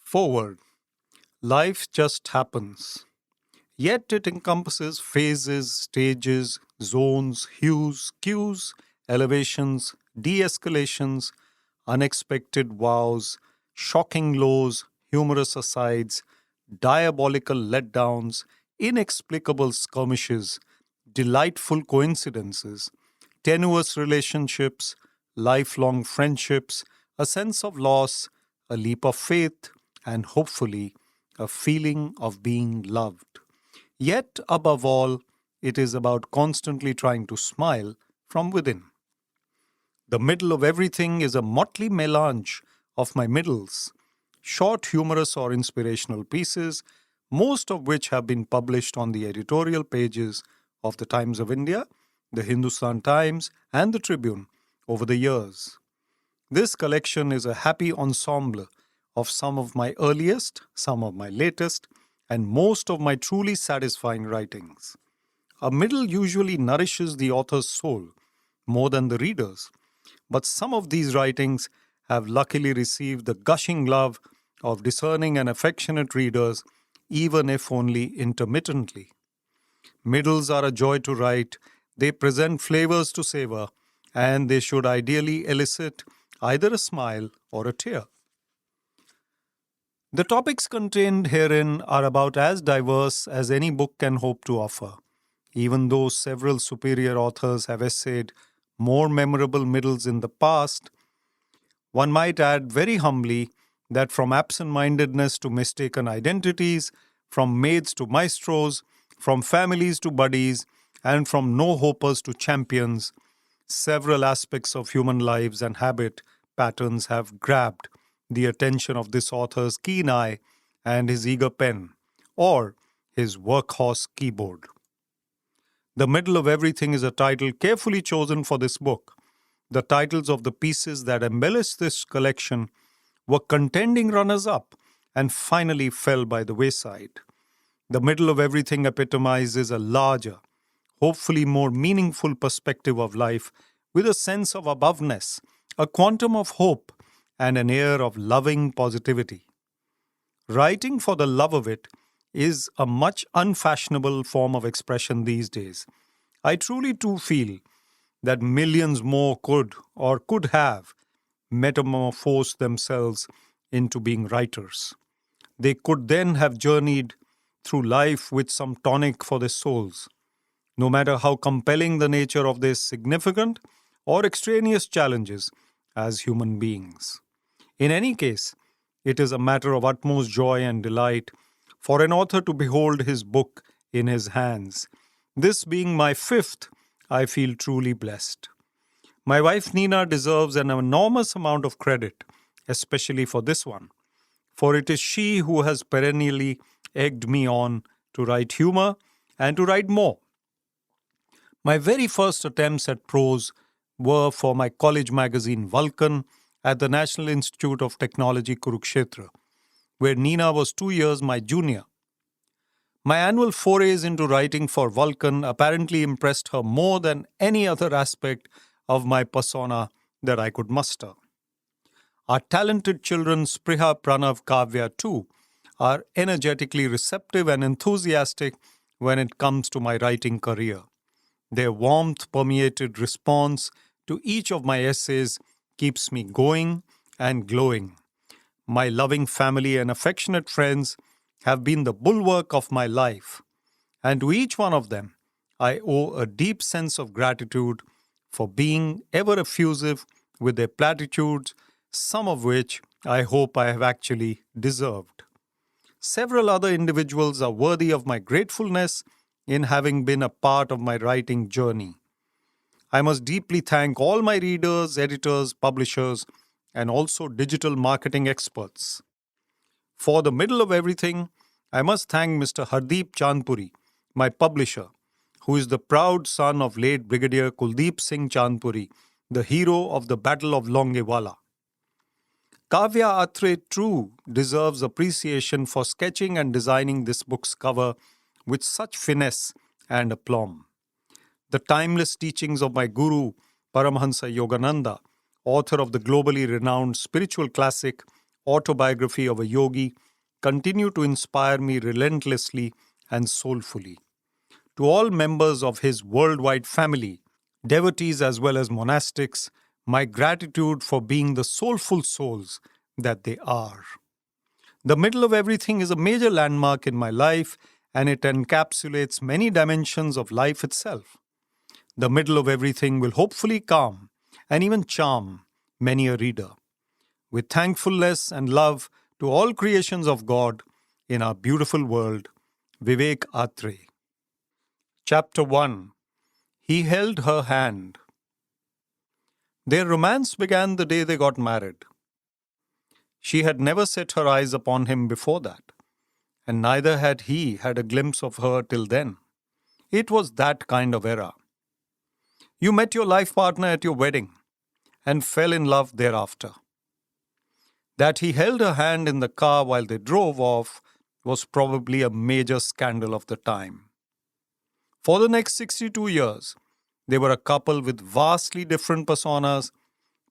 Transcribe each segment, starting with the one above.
Forward. Life just happens. Yet it encompasses phases, stages, zones, hues, cues, elevations, de escalations, unexpected wows, shocking lows, humorous asides, diabolical letdowns, inexplicable skirmishes, delightful coincidences, tenuous relationships, lifelong friendships, a sense of loss, a leap of faith, and hopefully a feeling of being loved. Yet, above all, it is about constantly trying to smile from within. The middle of everything is a motley melange of my middles, short, humorous, or inspirational pieces, most of which have been published on the editorial pages of the Times of India, the Hindustan Times, and the Tribune over the years. This collection is a happy ensemble of some of my earliest, some of my latest, and most of my truly satisfying writings. A middle usually nourishes the author's soul more than the reader's, but some of these writings have luckily received the gushing love of discerning and affectionate readers, even if only intermittently. Middles are a joy to write, they present flavors to savor, and they should ideally elicit either a smile or a tear. The topics contained herein are about as diverse as any book can hope to offer, even though several superior authors have essayed more memorable middles in the past. One might add very humbly that from absent-mindedness to mistaken identities, from maids to maestros, from families to buddies, and from no-hopers to champions, several aspects of human lives and habit patterns have grabbed the attention of this author's keen eye and his eager pen, or his workhorse keyboard. The Middle of Everything is a title carefully chosen for this book. The titles of the pieces that embellish this collection were contending runners-up and finally fell by the wayside. The Middle of Everything epitomizes a larger, hopefully more meaningful perspective of life with a sense of aboveness, a quantum of hope, and an air of loving positivity. Writing for the love of it is a much unfashionable form of expression these days. I truly too feel that millions more could or could have metamorphosed themselves into being writers. They could then have journeyed through life with some tonic for their souls. No matter how compelling the nature of their significant or extraneous challenges as human beings. In any case, it is a matter of utmost joy and delight for an author to behold his book in his hands. This being my fifth, I feel truly blessed. My wife Nina deserves an enormous amount of credit, especially for this one, for it is she who has perennially egged me on to write humor and to write more. My very first attempts at prose were for my college magazine Vulcan at the National Institute of Technology, Kurukshetra, where Nina was 2 years my junior. My annual forays into writing for Vulcan apparently impressed her more than any other aspect of my persona that I could muster. Our talented children, Spriha, Pranav, Kavya too, are energetically receptive and enthusiastic when it comes to my writing career. Their warmth-permeated response to each of my essays keeps me going and glowing. My loving family and affectionate friends have been the bulwark of my life, and to each one of them, I owe a deep sense of gratitude for being ever effusive with their platitudes, some of which I hope I have actually deserved. Several other individuals are worthy of my gratefulness in having been a part of my writing journey. I must deeply thank all my readers, editors, publishers, and also digital marketing experts. For the middle of everything, I must thank Mr. Hardeep Chandpuri, my publisher, who is the proud son of late Brigadier Kuldeep Singh Chandpuri, the hero of the Battle of Longewala. Kavya ATRAY too deserves appreciation for sketching and designing this book's cover with such finesse and aplomb. The timeless teachings of my guru, Paramhansa Yogananda, author of the globally renowned spiritual classic autobiography of a yogi, continue to inspire me relentlessly and soulfully. To all members of his worldwide family, devotees as well as monastics, my gratitude for being the soulful souls that they are. The middle of everything is a major landmark in my life, and it encapsulates many dimensions of life itself. The middle of everything will hopefully calm and even charm many a reader. With thankfulness and love to all creations of God in our beautiful world, Vivek ATRAY. Chapter 1. He held her hand. Their romance began the day they got married. She had never set her eyes upon him before that, and neither had he had a glimpse of her till then. It was that kind of era. You met your life partner at your wedding and fell in love thereafter. That he held her hand in the car while they drove off was probably a major scandal of the time. For the next 62 years, they were a couple with vastly different personas,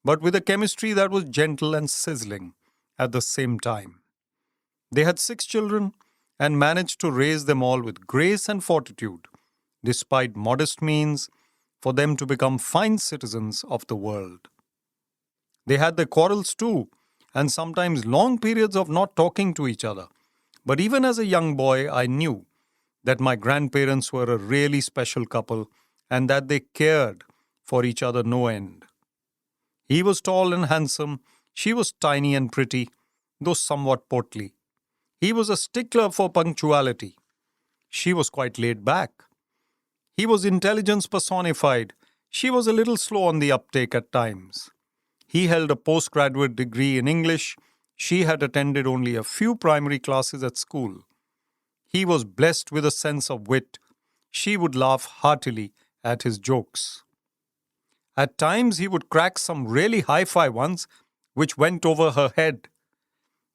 but with a chemistry that was gentle and sizzling at the same time. They had 6 children and managed to raise them all with grace and fortitude, despite modest means, for them to become fine citizens of the world. They had their quarrels too, and sometimes long periods of not talking to each other. But even as a young boy, I knew that my grandparents were a really special couple and that they cared for each other no end. He was tall and handsome, she was tiny and pretty, though somewhat portly. He was a stickler for punctuality. She was quite laid back. He was intelligence personified. She was a little slow on the uptake at times. He held a postgraduate degree in English. She had attended only a few primary classes at school. He was blessed with a sense of wit. She would laugh heartily at his jokes. At times he would crack some really hi-fi ones which went over her head.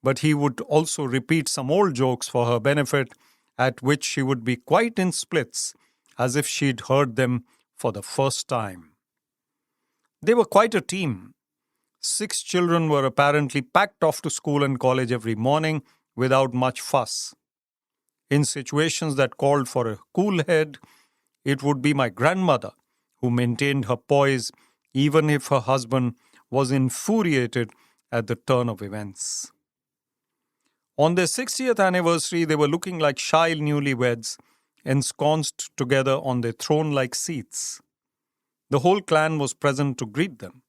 But he would also repeat some old jokes for her benefit, at which she would be quite in splits, as if she'd heard them for the first time. They were quite a team. 6 children were apparently packed off to school and college every morning without much fuss. In situations that called for a cool head, it would be my grandmother who maintained her poise even if her husband was infuriated at the turn of events. On their 60th anniversary, they were looking like shy newlyweds, ensconced together on their throne-like seats. The whole clan was present to greet them.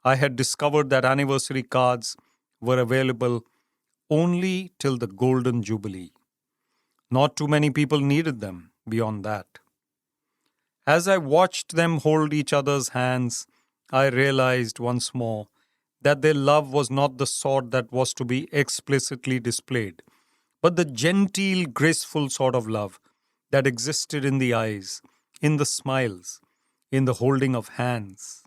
I had discovered that anniversary cards were available only till the Golden Jubilee. Not too many people needed them beyond that. As I watched them hold each other's hands, I realized once more that their love was not the sort that was to be explicitly displayed, but the genteel, graceful sort of love that existed in the eyes, in the smiles, in the holding of hands.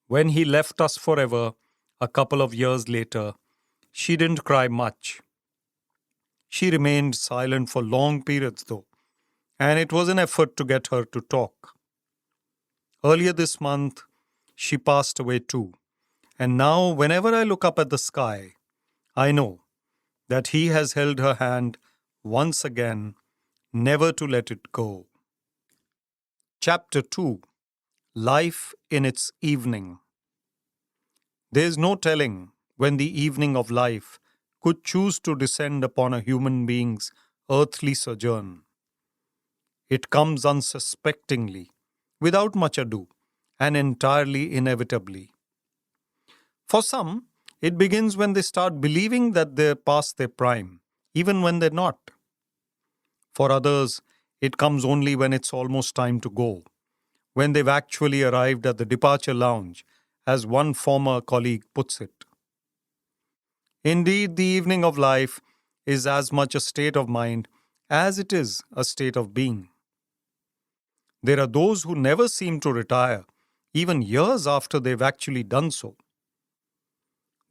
When he left us forever, a couple of years later, she didn't cry much. She remained silent for long periods though, and it was an effort to get her to talk. Earlier this month, she passed away too, and now whenever I look up at the sky, I know that he has held her hand once again, never to let it go. Chapter 2. Life in its Evening. There is no telling when the evening of life could choose to descend upon a human being's earthly sojourn. It comes unsuspectingly, without much ado, and entirely inevitably. For some, it begins when they start believing that they're past their prime, even when they're not. For others, it comes only when it's almost time to go, when they've actually arrived at the departure lounge, as one former colleague puts it. Indeed, the evening of life is as much a state of mind as it is a state of being. There are those who never seem to retire, even years after they've actually done so.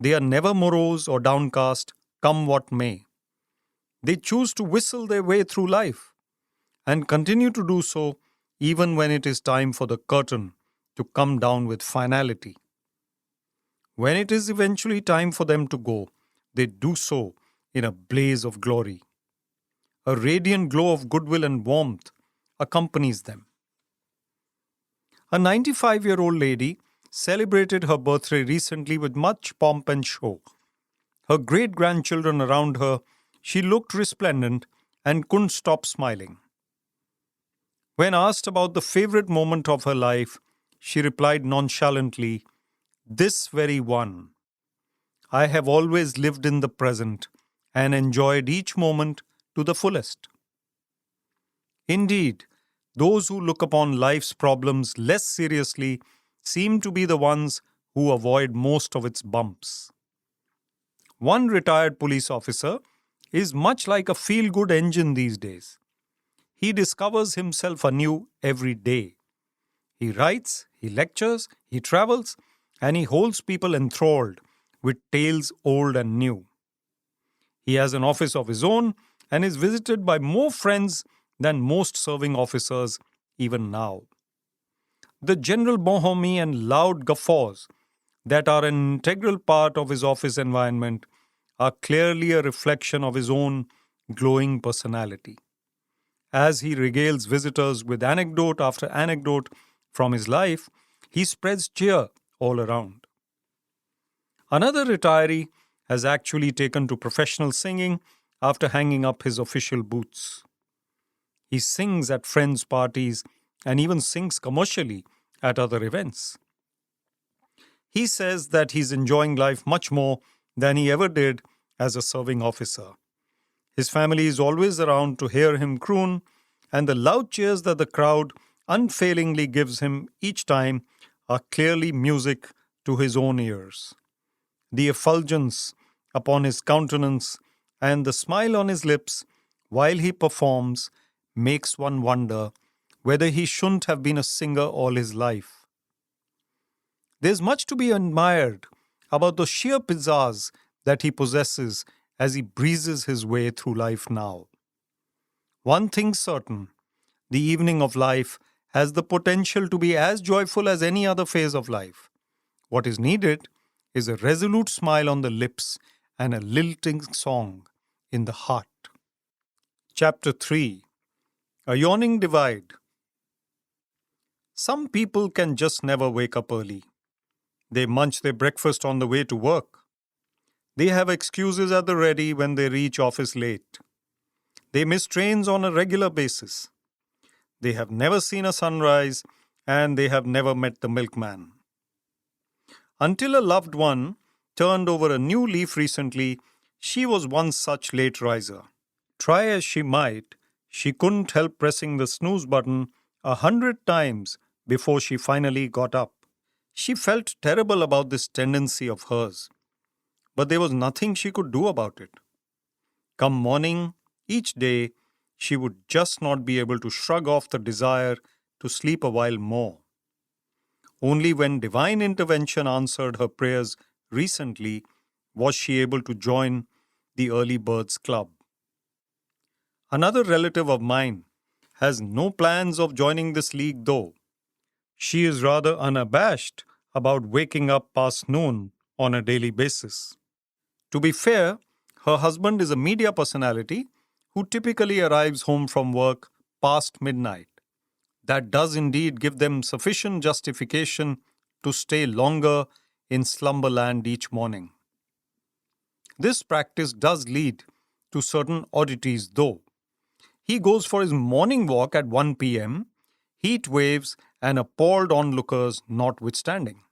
They are never morose or downcast, come what may. They choose to whistle their way through life and continue to do so even when it is time for the curtain to come down with finality. When it is eventually time for them to go, they do so in a blaze of glory. A radiant glow of goodwill and warmth accompanies them. A 95-year-old lady celebrated her birthday recently with much pomp and show. Her great grandchildren around her, she looked resplendent and couldn't stop smiling. When asked about the favorite moment of her life, she replied nonchalantly, "This very one. I have always lived in the present and enjoyed each moment to the fullest." Indeed, those who look upon life's problems less seriously seem to be the ones who avoid most of its bumps. One retired police officer is much like a feel-good engine these days. He discovers himself anew every day. He writes, he lectures, he travels, and he holds people enthralled with tales old and new. He has an office of his own and is visited by more friends than most serving officers even now. The general bonhomie and loud guffaws that are an integral part of his office environment are clearly a reflection of his own glowing personality. As he regales visitors with anecdote after anecdote from his life, he spreads cheer all around. Another retiree has actually taken to professional singing after hanging up his official boots. He sings at friends' parties and even sings commercially at other events. He says that he's enjoying life much more than he ever did as a serving officer. His family is always around to hear him croon, and the loud cheers that the crowd unfailingly gives him each time are clearly music to his own ears. The effulgence upon his countenance and the smile on his lips while he performs makes one wonder whether he shouldn't have been a singer all his life. There's much to be admired about the sheer pizzazz that he possesses as he breezes his way through life now. One thing's certain, the evening of life has the potential to be as joyful as any other phase of life. What is needed is a resolute smile on the lips and a lilting song in the heart. Chapter 3. A Yawning Divide. Some people can just never wake up early. They munch their breakfast on the way to work. They have excuses at the ready when they reach office late. They miss trains on a regular basis. They have never seen a sunrise and they have never met the milkman. Until a loved one turned over a new leaf recently, she was one such late riser. Try as she might, she couldn't help pressing the snooze button 100 times before she finally got up. She felt terrible about this tendency of hers, but there was nothing she could do about it. Come morning, each day, she would just not be able to shrug off the desire to sleep a while more. Only when divine intervention answered her prayers recently was she able to join the Early Birds Club. Another relative of mine has no plans of joining this league though. She is rather unabashed about waking up past noon on a daily basis. To be fair, her husband is a media personality who typically arrives home from work past midnight. That does indeed give them sufficient justification to stay longer in slumberland each morning. This practice does lead to certain oddities though. He goes for his morning walk at 1 p.m., heat waves and appalled onlookers notwithstanding.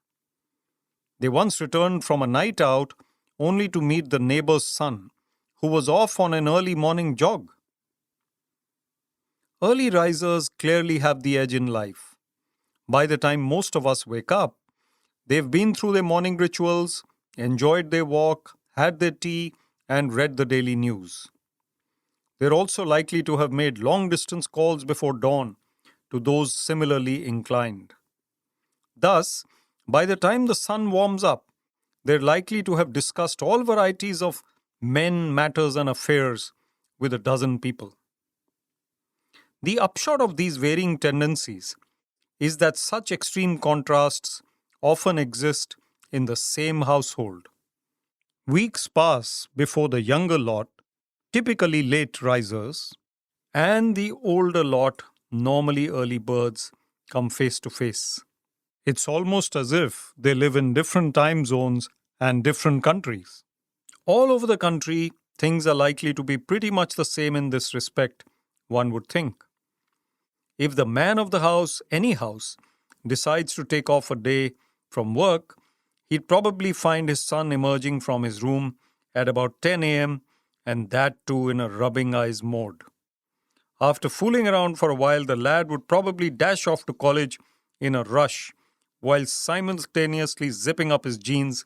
They once returned from a night out only to meet the neighbor's son, who was off on an early morning jog. Early risers clearly have the edge in life. By the time most of us wake up, they've been through their morning rituals, enjoyed their walk, had their tea, and read the daily news. They're also likely to have made long-distance calls before dawn to those similarly inclined. Thus, by the time the sun warms up, they're likely to have discussed all varieties of men, matters, and affairs with a dozen people. The upshot of these varying tendencies is that such extreme contrasts often exist in the same household. Weeks pass before the younger lot, typically late risers, and the older lot, normally early birds, come face to face. It's almost as if they live in different time zones and different countries. All over the country, things are likely to be pretty much the same in this respect, one would think. If the man of the house, any house, decides to take off a day from work, he'd probably find his son emerging from his room at about 10 a.m., and that too in a rubbing eyes mode. After fooling around for a while, the lad would probably dash off to college in a rush while simultaneously zipping up his jeans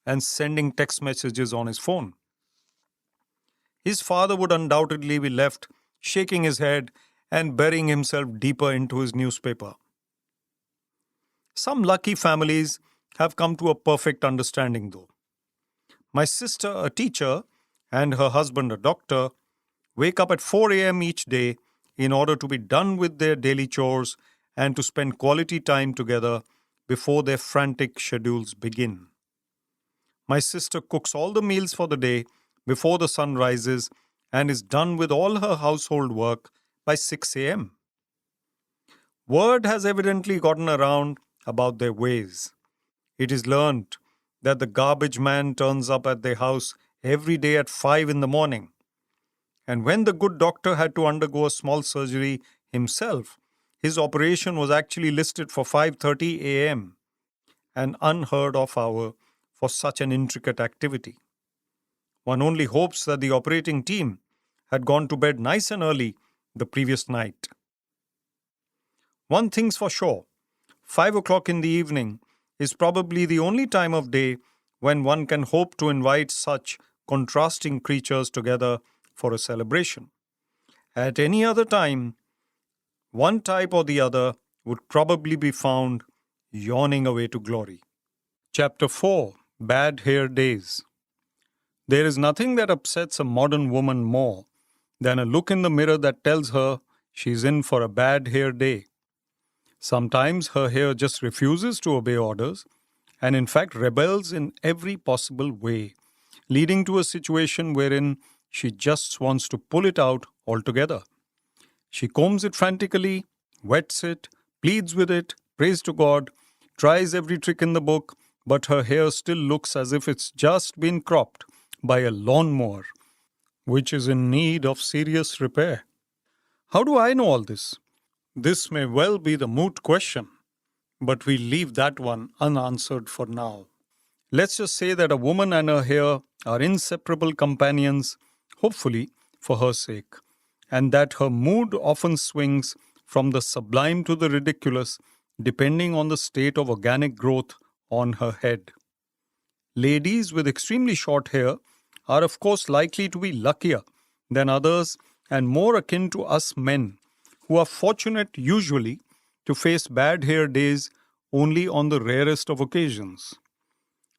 and sending text messages on his phone. His father would undoubtedly be left shaking his head and burying himself deeper into his newspaper. Some lucky families have come to a perfect understanding, though. My sister, a teacher, and her husband, a doctor, wake up at 4 a.m. each day in order to be done with their daily chores and to spend quality time together before their frantic schedules begin. My sister cooks all the meals for the day before the sun rises and is done with all her household work by 6 a.m. Word has evidently gotten around about their ways. It is learnt that the garbage man turns up at their house every day at 5 in the morning. And when the good doctor had to undergo a small surgery himself, his operation was actually listed for 5:30 a.m., an unheard of hour for such an intricate activity. One only hopes that the operating team had gone to bed nice and early the previous night. One thing's for sure, 5 o'clock in the evening is probably the only time of day when one can hope to invite such contrasting creatures together for a celebration. At any other time, one type or the other would probably be found yawning away to glory. Chapter 4: Bad Hair Days. There is nothing that upsets a modern woman more than a look in the mirror that tells her she's in for a bad hair day. Sometimes her hair just refuses to obey orders and in fact rebels in every possible way, leading to a situation wherein she just wants to pull it out altogether. She combs it frantically, wets it, pleads with it, prays to God, tries every trick in the book, but her hair still looks as if it's just been cropped by a lawnmower, which is in need of serious repair. How do I know all this? This may well be the moot question, but we leave that one unanswered for now. Let's just say that a woman and her hair are inseparable companions, hopefully for her sake, and that her mood often swings from the sublime to the ridiculous depending on the state of organic growth on her head. Ladies with extremely short hair are of course likely to be luckier than others and more akin to us men, who are fortunate usually to face bad hair days only on the rarest of occasions.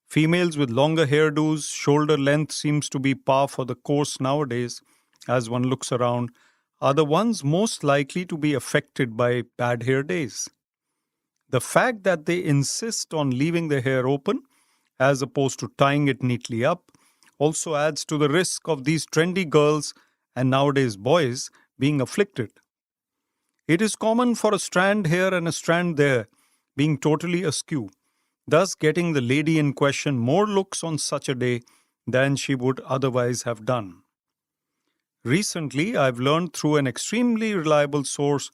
Females with longer hairdos, shoulder length seems to be par for the course nowadays, as one looks around, are the ones most likely to be affected by bad hair days. The fact that they insist on leaving their hair open, as opposed to tying it neatly up, also adds to the risk of these trendy girls and nowadays boys being afflicted. It is common for a strand here and a strand there being totally askew, thus getting the lady in question more looks on such a day than she would otherwise have done. Recently, I've learned through an extremely reliable source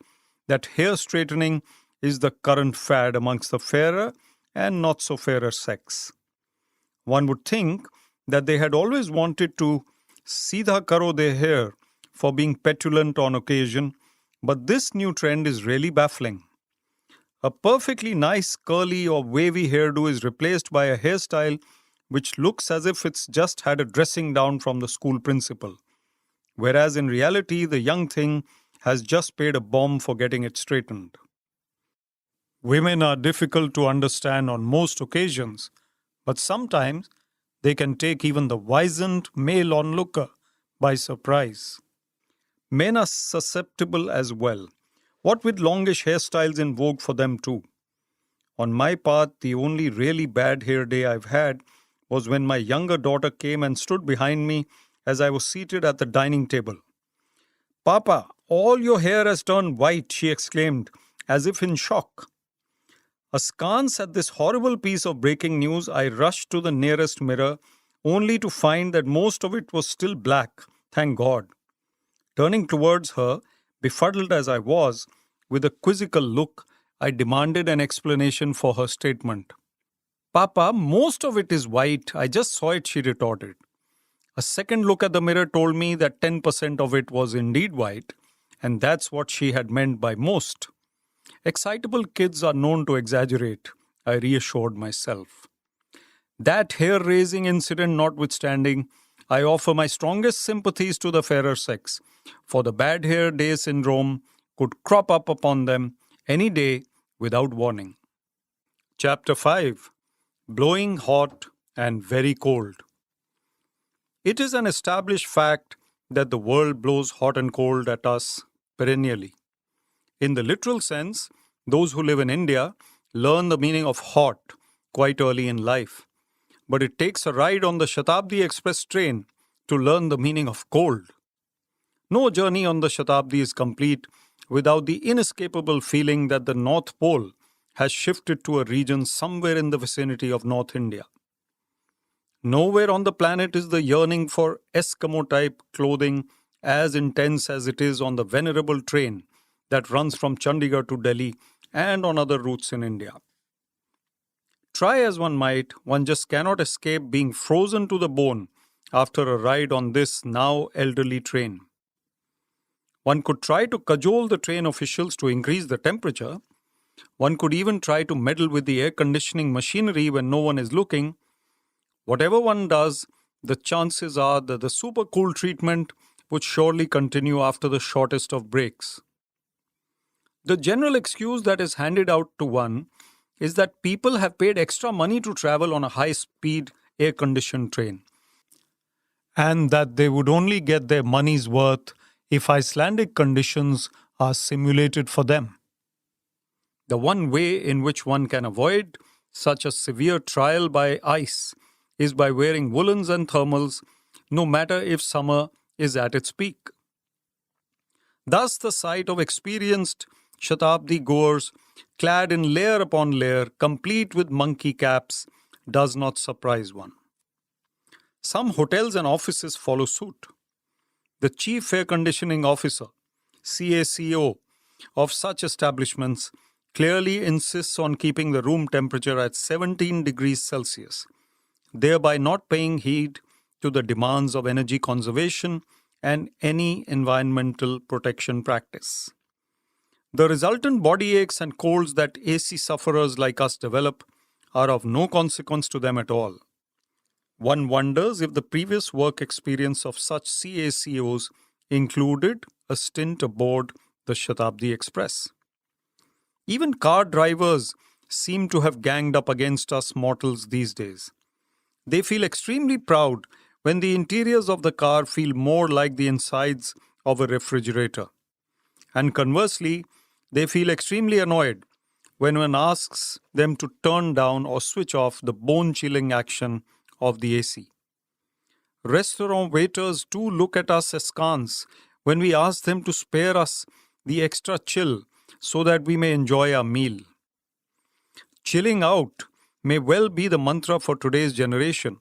that hair straightening is the current fad amongst the fairer and not so fairer sex. One would think that they had always wanted to seedha karo their hair for being petulant on occasion, but this new trend is really baffling. A perfectly nice curly or wavy hairdo is replaced by a hairstyle which looks as if it's just had a dressing down from the school principal, whereas in reality the young thing has just paid a bomb for getting it straightened. Women are difficult to understand on most occasions, but sometimes they can take even the wizened male onlooker by surprise. Men are susceptible as well, what with longish hairstyles in vogue for them too. On my part, the only really bad hair day I've had was when my younger daughter came and stood behind me as I was seated at the dining table. "Papa, all your hair has turned white," she exclaimed, as if in shock. Askance at this horrible piece of breaking news, I rushed to the nearest mirror, only to find that most of it was still black, thank God. Turning towards her, befuddled as I was, with a quizzical look, I demanded an explanation for her statement. "Papa, most of it is white. I just saw it," she retorted. A second look at the mirror told me that 10% of it was indeed white, and that's what she had meant by most. Excitable kids are known to exaggerate, I reassured myself. That hair-raising incident notwithstanding, I offer my strongest sympathies to the fairer sex, for the bad hair day syndrome could crop up upon them any day without warning. Chapter 5: Blowing Hot and Very Cold. It is an established fact that the world blows hot and cold at us perennially. In the literal sense, those who live in India learn the meaning of hot quite early in life. But it takes a ride on the Shatabdi Express train to learn the meaning of cold. No journey on the Shatabdi is complete without the inescapable feeling that the North Pole has shifted to a region somewhere in the vicinity of North India. Nowhere on the planet is the yearning for Eskimo-type clothing as intense as it is on the venerable train that runs from Chandigarh to Delhi and on other routes in India. Try as one might, one just cannot escape being frozen to the bone after a ride on this now elderly train. One could try to cajole the train officials to increase the temperature. One could even try to meddle with the air conditioning machinery when no one is looking. Whatever one does, the chances are that the super cool treatment would surely continue after the shortest of breaks. The general excuse that is handed out to one is that people have paid extra money to travel on a high-speed air-conditioned train, and that they would only get their money's worth if Icelandic conditions are simulated for them. The one way in which one can avoid such a severe trial by ice is by wearing woolens and thermals, no matter if summer is at its peak. Thus, the sight of experienced Shatabdi goers clad in layer upon layer, complete with monkey caps, does not surprise one. Some hotels and offices follow suit. The Chief Air Conditioning Officer, CACO, of such establishments clearly insists on keeping the room temperature at 17 degrees Celsius, thereby not paying heed to the demands of energy conservation and any environmental protection practice. The resultant body aches and colds that AC sufferers like us develop are of no consequence to them at all. One wonders if the previous work experience of such CACOs included a stint aboard the Shatabdi Express. Even car drivers seem to have ganged up against us mortals these days. They feel extremely proud when the interiors of the car feel more like the insides of a refrigerator. And conversely, they feel extremely annoyed when one asks them to turn down or switch off the bone-chilling action of the AC. Restaurant waiters too look at us askance when we ask them to spare us the extra chill so that we may enjoy our meal. Chilling out may well be the mantra for today's generation,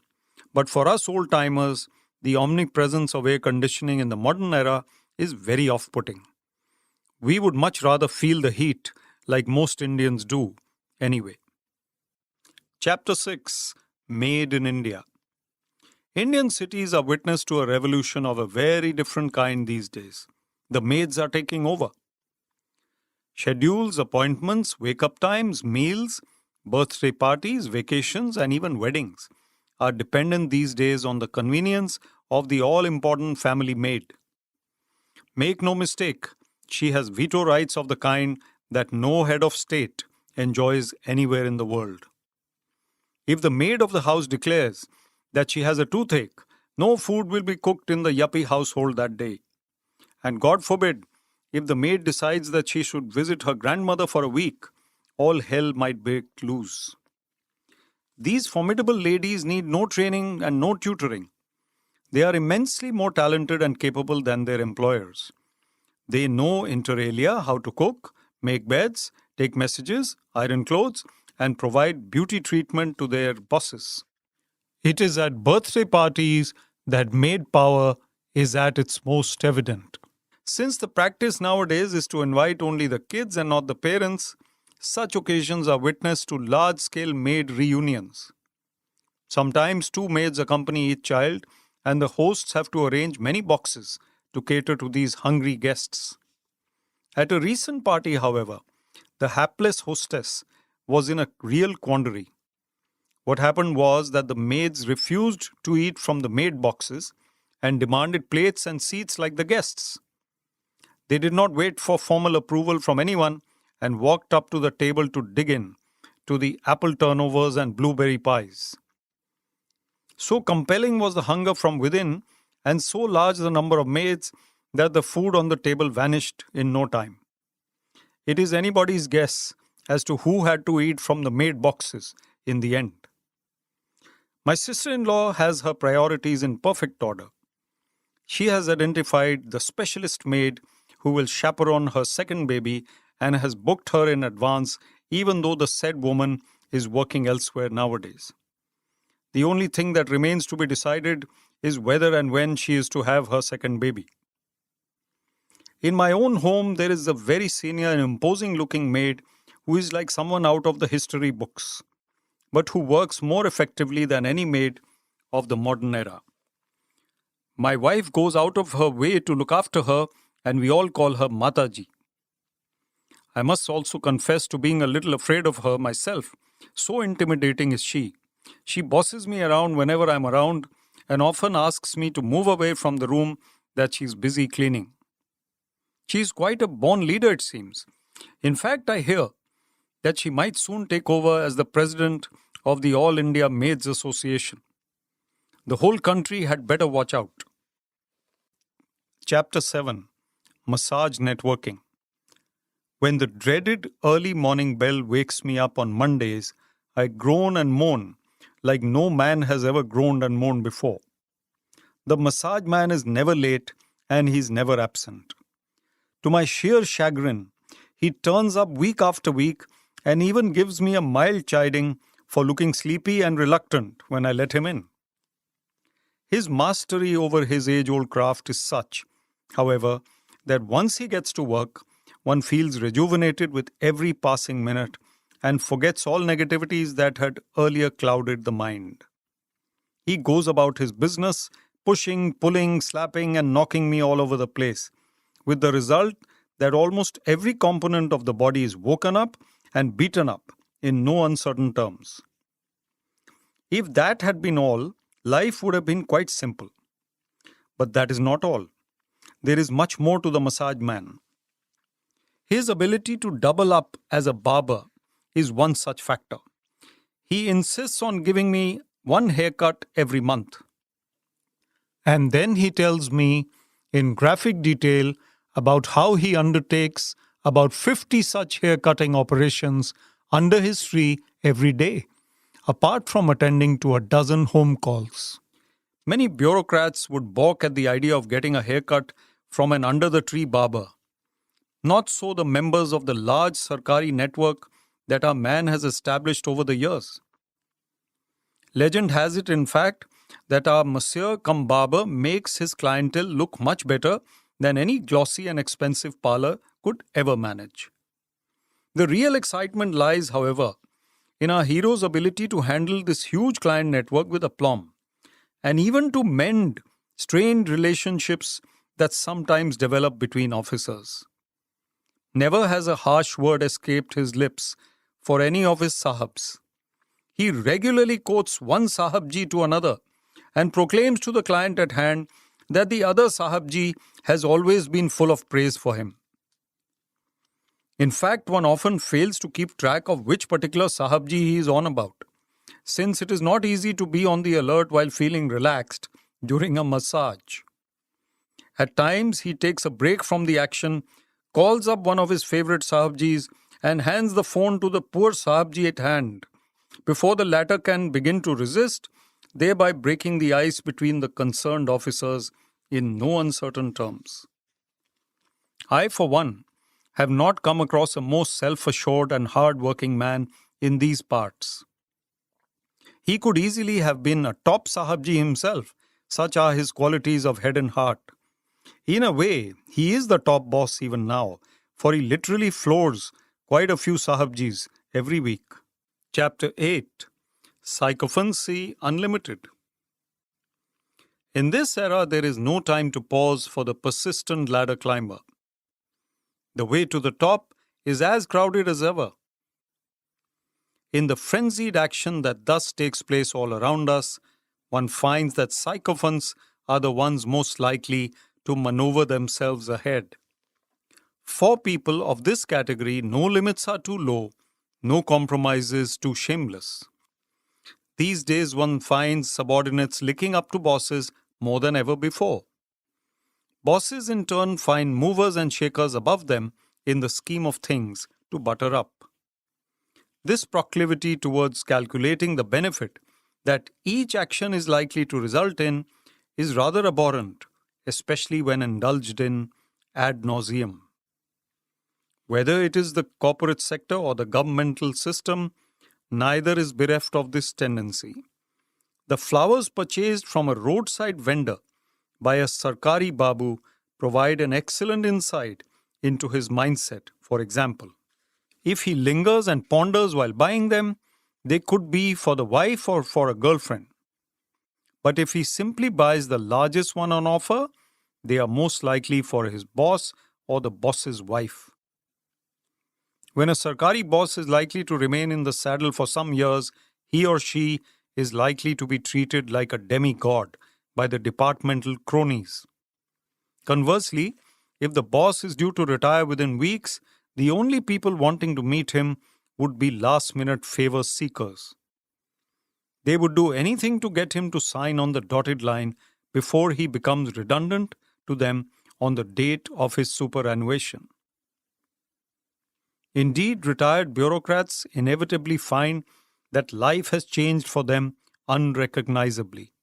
but for us old-timers, the omnipresence of air conditioning in the modern era is very off-putting. We would much rather feel the heat, like most Indians do, anyway. Chapter 6: Made in India. Indian cities are witness to a revolution of a very different kind these days. The maids are taking over. Schedules, appointments, wake-up times, meals, birthday parties, vacations, and even weddings are dependent these days on the convenience of the all-important family maid. Make no mistake, she has veto rights of the kind that no head of state enjoys anywhere in the world. If the maid of the house declares that she has a toothache, no food will be cooked in the yuppie household that day. And God forbid, if the maid decides that she should visit her grandmother for a week, all hell might break loose. These formidable ladies need no training and no tutoring. They are immensely more talented and capable than their employers. They know inter alia how to cook, make beds, take messages, iron clothes, and provide beauty treatment to their bosses. It is at birthday parties that maid power is at its most evident. Since the practice nowadays is to invite only the kids and not the parents, such occasions are witness to large scale maid reunions. Sometimes two maids accompany each child, and the hosts have to arrange many boxes to cater to these hungry guests. At a recent party, however, the hapless hostess was in a real quandary. What happened was that the maids refused to eat from the maid boxes and demanded plates and seats like the guests. They did not wait for formal approval from anyone and walked up to the table to dig in to the apple turnovers and blueberry pies. So compelling was the hunger from within, and so large the number of maids, that the food on the table vanished in no time. It is anybody's guess as to who had to eat from the maid boxes in the end. My sister-in-law has her priorities in perfect order. She has identified the specialist maid who will chaperone her second baby and has booked her in advance, even though the said woman is working elsewhere nowadays. The only thing that remains to be decided is whether and when she is to have her second baby. In my own home, there is a very senior and imposing looking maid who is like someone out of the history books, but who works more effectively than any maid of the modern era. My wife goes out of her way to look after her, and we all call her Mataji. I must also confess to being a little afraid of her myself. So intimidating is she. She bosses me around whenever I'm around and often asks me to move away from the room that she's busy cleaning. She is quite a born leader, it seems. In fact, I hear that she might soon take over as the president of the All India Maids Association. The whole country had better watch out. Chapter 7. Massage Networking. When the dreaded early morning bell wakes me up on Mondays, I groan and moan like no man has ever groaned and moaned before. The massage man is never late and he's never absent. To my sheer chagrin, he turns up week after week and even gives me a mild chiding for looking sleepy and reluctant when I let him in. His mastery over his age-old craft is such, however, that once he gets to work, one feels rejuvenated with every passing minute and forgets all negativities that had earlier clouded the mind. He goes about his business, pushing, pulling, slapping, and knocking me all over the place, with the result that almost every component of the body is woken up and beaten up in no uncertain terms. If that had been all, life would have been quite simple. But that is not all. There is much more to the massage man. His ability to double up as a barber is one such factor. He insists on giving me one haircut every month. And then he tells me in graphic detail about how he undertakes about 50 such haircutting operations under his tree every day, apart from attending to a dozen home calls. Many bureaucrats would balk at the idea of getting a haircut from an under-the-tree barber. Not so the members of the large Sarkari network that our man has established over the years. Legend has it, in fact, that our monsieur cum barber makes his clientele look much better than any glossy and expensive parlor could ever manage. The real excitement lies, however, in our hero's ability to handle this huge client network with aplomb, and even to mend strained relationships that sometimes develop between officers. Never has a harsh word escaped his lips for any of his sahibs. He regularly quotes one sahibji to another and proclaims to the client at hand that the other sahibji has always been full of praise for him. In fact, one often fails to keep track of which particular sahibji he is on about, since it is not easy to be on the alert while feeling relaxed during a massage. At times, he takes a break from the action, calls up one of his favorite sahibjis, and hands the phone to the poor Sahibji at hand, before the latter can begin to resist, thereby breaking the ice between the concerned officers in no uncertain terms. I, for one, have not come across a more self-assured and hard-working man in these parts. He could easily have been a top Sahibji himself, such are his qualities of head and heart. In a way, he is the top boss even now, for he literally floors quite a few Sahibjis every week. Chapter 8. Sycophancy Unlimited. In this era, there is no time to pause for the persistent ladder climber. The way to the top is as crowded as ever. In the frenzied action that thus takes place all around us, one finds that sycophants are the ones most likely to maneuver themselves ahead. For people of this category, no limits are too low, no compromises too shameless. These days one finds subordinates licking up to bosses more than ever before. Bosses in turn find movers and shakers above them in the scheme of things to butter up. This proclivity towards calculating the benefit that each action is likely to result in is rather abhorrent, especially when indulged in ad nauseum. Whether it is the corporate sector or the governmental system, neither is bereft of this tendency. The flowers purchased from a roadside vendor by a Sarkari Babu provide an excellent insight into his mindset. For example, if he lingers and ponders while buying them, they could be for the wife or for a girlfriend. But if he simply buys the largest one on offer, they are most likely for his boss or the boss's wife. When a Sarkari boss is likely to remain in the saddle for some years, he or she is likely to be treated like a demigod by the departmental cronies. Conversely, if the boss is due to retire within weeks, the only people wanting to meet him would be last-minute favor seekers. They would do anything to get him to sign on the dotted line before he becomes redundant to them on the date of his superannuation. Indeed, retired bureaucrats inevitably find that life has changed for them unrecognizably.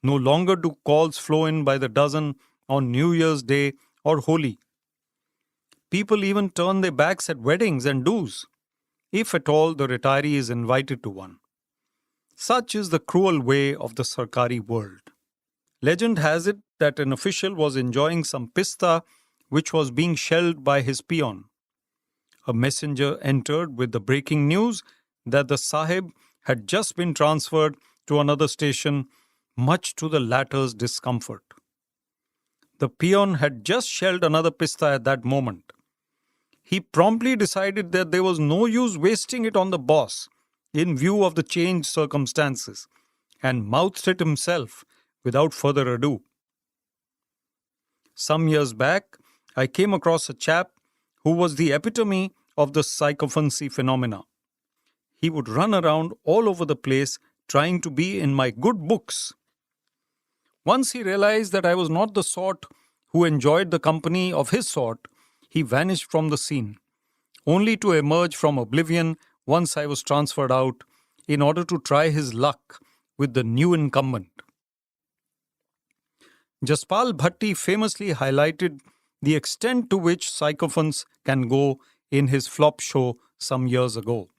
No longer do calls flow in by the dozen on New Year's Day or Holi. People even turn their backs at weddings and do's, if at all the retiree is invited to one. Such is the cruel way of the Sarkari world. Legend has it that an official was enjoying some pista which was being shelled by his peon. A messenger entered with the breaking news that the Sahib had just been transferred to another station, much to the latter's discomfort. The peon had just shelled another pista at that moment. He promptly decided that there was no use wasting it on the boss in view of the changed circumstances, and mouthed it himself without further ado. Some years back, I came across a chap who was the epitome of the sycophancy phenomena. He would run around all over the place trying to be in my good books. Once he realized that I was not the sort who enjoyed the company of his sort, he vanished from the scene, only to emerge from oblivion once I was transferred out in order to try his luck with the new incumbent. Jaspal Bhatti famously highlighted the extent to which sycophants can go in his flop show some years ago.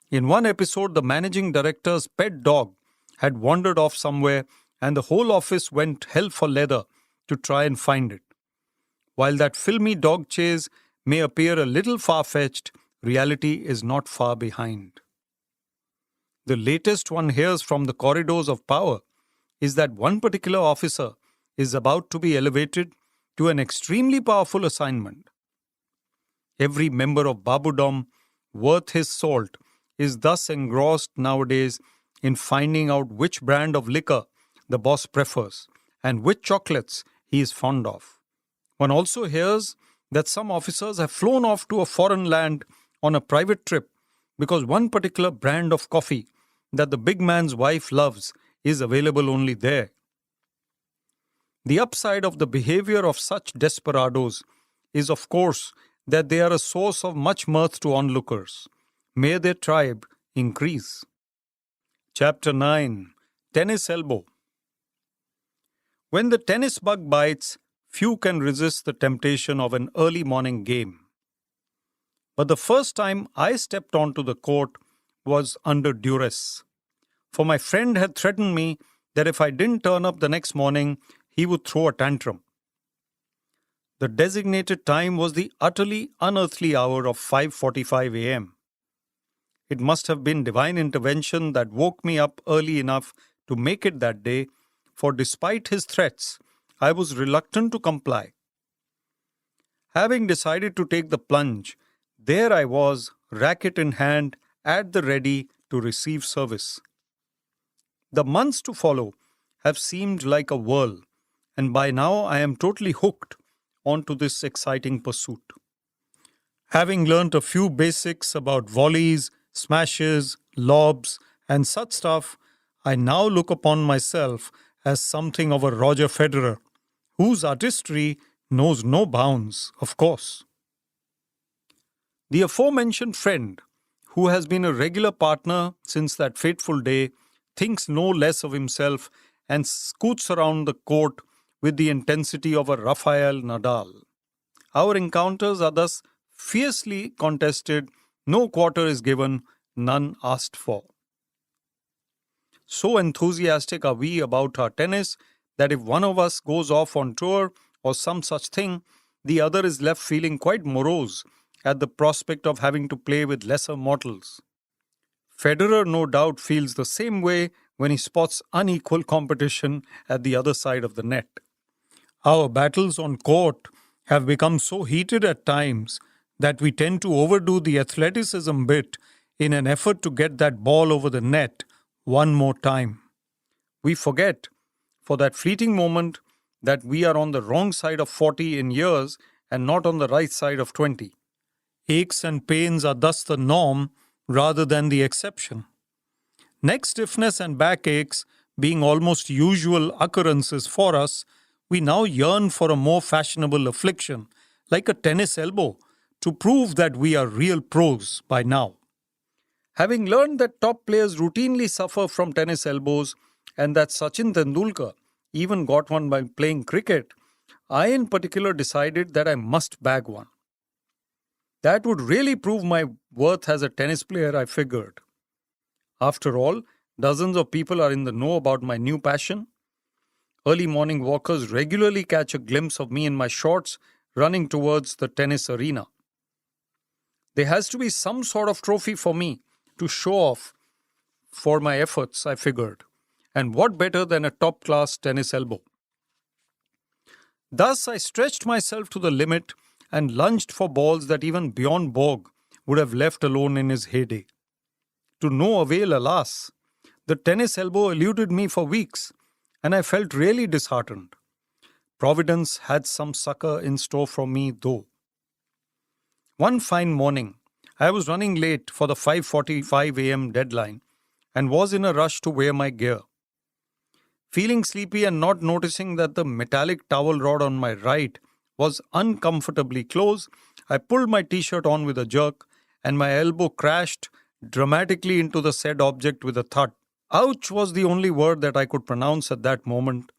In one episode, the managing director's pet dog had wandered off somewhere and the whole office went hell for leather to try and find it. While that filmy dog chase may appear a little far-fetched, reality is not far behind. The latest one hears from the corridors of power is that one particular officer is about to be elevated to an extremely powerful assignment. Every member of Babudom worth his salt is thus engrossed nowadays in finding out which brand of liquor the boss prefers and which chocolates he is fond of. One also hears that some officers have flown off to a foreign land on a private trip because one particular brand of coffee that the big man's wife loves is available only there. The upside of the behavior of such desperados is, of course, that they are a source of much mirth to onlookers. May their tribe increase. Chapter 9. Tennis Elbow. When the tennis bug bites, few can resist the temptation of an early morning game. But the first time I stepped onto the court was under duress, for my friend had threatened me that if I didn't turn up the next morning, he would throw a tantrum. The designated time was the utterly unearthly hour of 5:45 a.m. It must have been divine intervention that woke me up early enough to make it that day, for despite his threats, I was reluctant to comply. Having decided to take the plunge, there I was, racket in hand, at the ready to receive service. The months to follow have seemed like a whirl, and by now I am totally hooked onto this exciting pursuit. Having learnt a few basics about volleys, smashes, lobs, and such stuff, I now look upon myself as something of a Roger Federer, whose artistry knows no bounds, of course. The aforementioned friend, who has been a regular partner since that fateful day, thinks no less of himself and scoots around the court with the intensity of a Rafael Nadal. Our encounters are thus fiercely contested, no quarter is given, none asked for. So enthusiastic are we about our tennis that if one of us goes off on tour or some such thing, the other is left feeling quite morose at the prospect of having to play with lesser mortals. Federer no doubt feels the same way when he spots unequal competition at the other side of the net. Our battles on court have become so heated at times that we tend to overdo the athleticism bit in an effort to get that ball over the net one more time. We forget, for that fleeting moment, that we are on the wrong side of 40 in years and not on the right side of 20. Aches and pains are thus the norm rather than the exception. Neck stiffness and backaches being almost usual occurrences for us, we now yearn for a more fashionable affliction, like a tennis elbow, to prove that we are real pros by now. Having learned that top players routinely suffer from tennis elbows and that Sachin Tendulkar even got one by playing cricket, I in particular decided that I must bag one. That would really prove my worth as a tennis player, I figured. After all, dozens of people are in the know about my new passion. Early morning walkers regularly catch a glimpse of me in my shorts running towards the tennis arena. There has to be some sort of trophy for me to show off for my efforts, I figured. And what better than a top-class tennis elbow? Thus, I stretched myself to the limit and lunged for balls that even Bjorn Borg would have left alone in his heyday. To no avail, alas. The tennis elbow eluded me for weeks, and I felt really disheartened. Providence had some succor in store for me, though. One fine morning, I was running late for the 5:45 a.m. deadline and was in a rush to wear my gear. Feeling sleepy and not noticing that the metallic towel rod on my right was uncomfortably close, I pulled my t-shirt on with a jerk and my elbow crashed dramatically into the said object with a thud. Ouch was the only word that I could pronounce at that moment.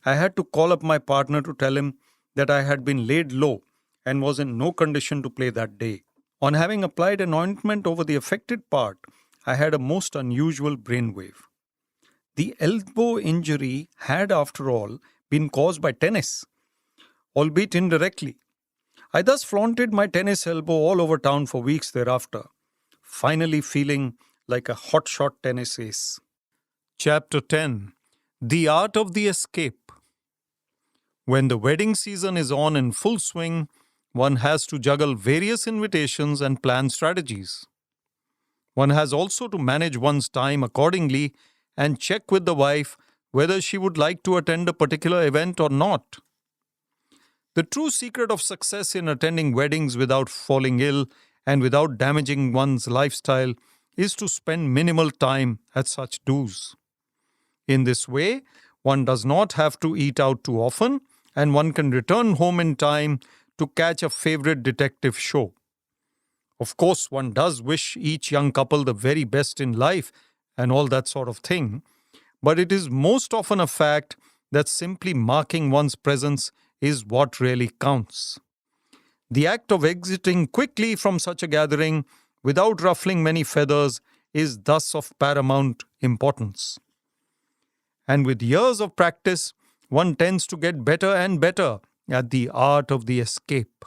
I had to call up my partner to tell him that I had been laid low and was in no condition to play that day. On having applied an ointment over the affected part, I had a most unusual brainwave. The elbow injury had, after all, been caused by tennis, albeit indirectly. I thus flaunted my tennis elbow all over town for weeks thereafter, finally feeling like a hotshot tennis ace. Chapter 10. The Art of the Escape. When the wedding season is on in full swing, one has to juggle various invitations and plan strategies. One has also to manage one's time accordingly and check with the wife whether she would like to attend a particular event or not. The true secret of success in attending weddings without falling ill and without damaging one's lifestyle is to spend minimal time at such do's. In this way, one does not have to eat out too often, and one can return home in time to catch a favorite detective show. Of course, one does wish each young couple the very best in life and all that sort of thing, but it is most often a fact that simply marking one's presence is what really counts. The act of exiting quickly from such a gathering without ruffling many feathers is thus of paramount importance. And with years of practice, one tends to get better and better at the art of the escape.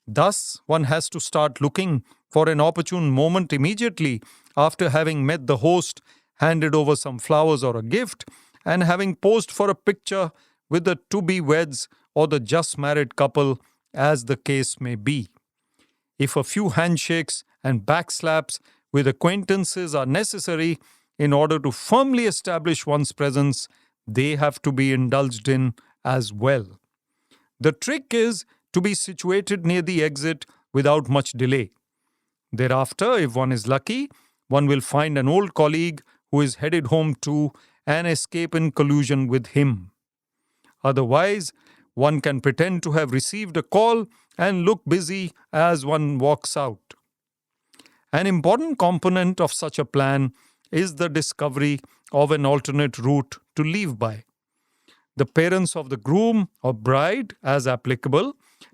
Thus, one has to start looking for an opportune moment immediately after having met the host, handed over some flowers or a gift, and having posed for a picture with the to-be-weds or the just-married couple, as the case may be. If a few handshakes and backslaps with acquaintances are necessary in order to firmly establish one's presence, they have to be indulged in as well. The trick is to be situated near the exit without much delay. Thereafter, if one is lucky, one will find an old colleague who is headed home too and escape in collusion with him. Otherwise, one can pretend to have received a call and look busy as one walks out. An important component of such a plan is the discovery of an alternate route to leave by. The parents of the groom or bride, as applicable,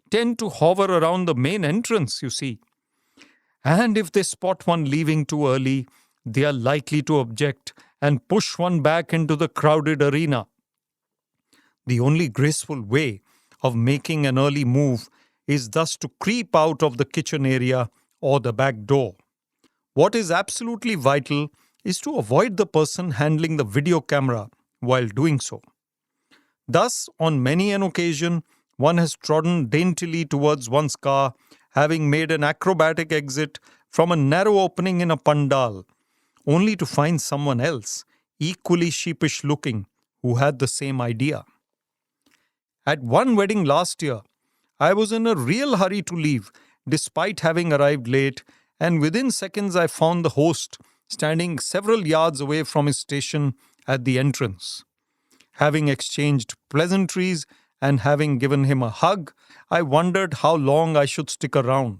tend to hover around the main entrance, you see. And if they spot one leaving too early, they are likely to object and push one back into the crowded arena. The only graceful way of making an early move is thus to creep out of the kitchen area or the back door. What is absolutely vital is to avoid the person handling the video camera while doing so. Thus, on many an occasion, one has trodden daintily towards one's car, having made an acrobatic exit from a narrow opening in a pandal, only to find someone else, equally sheepish looking, who had the same idea. At one wedding last year, I was in a real hurry to leave, despite having arrived late, and within seconds I found the host standing several yards away from his station at the entrance. Having exchanged pleasantries and having given him a hug, I wondered how long I should stick around.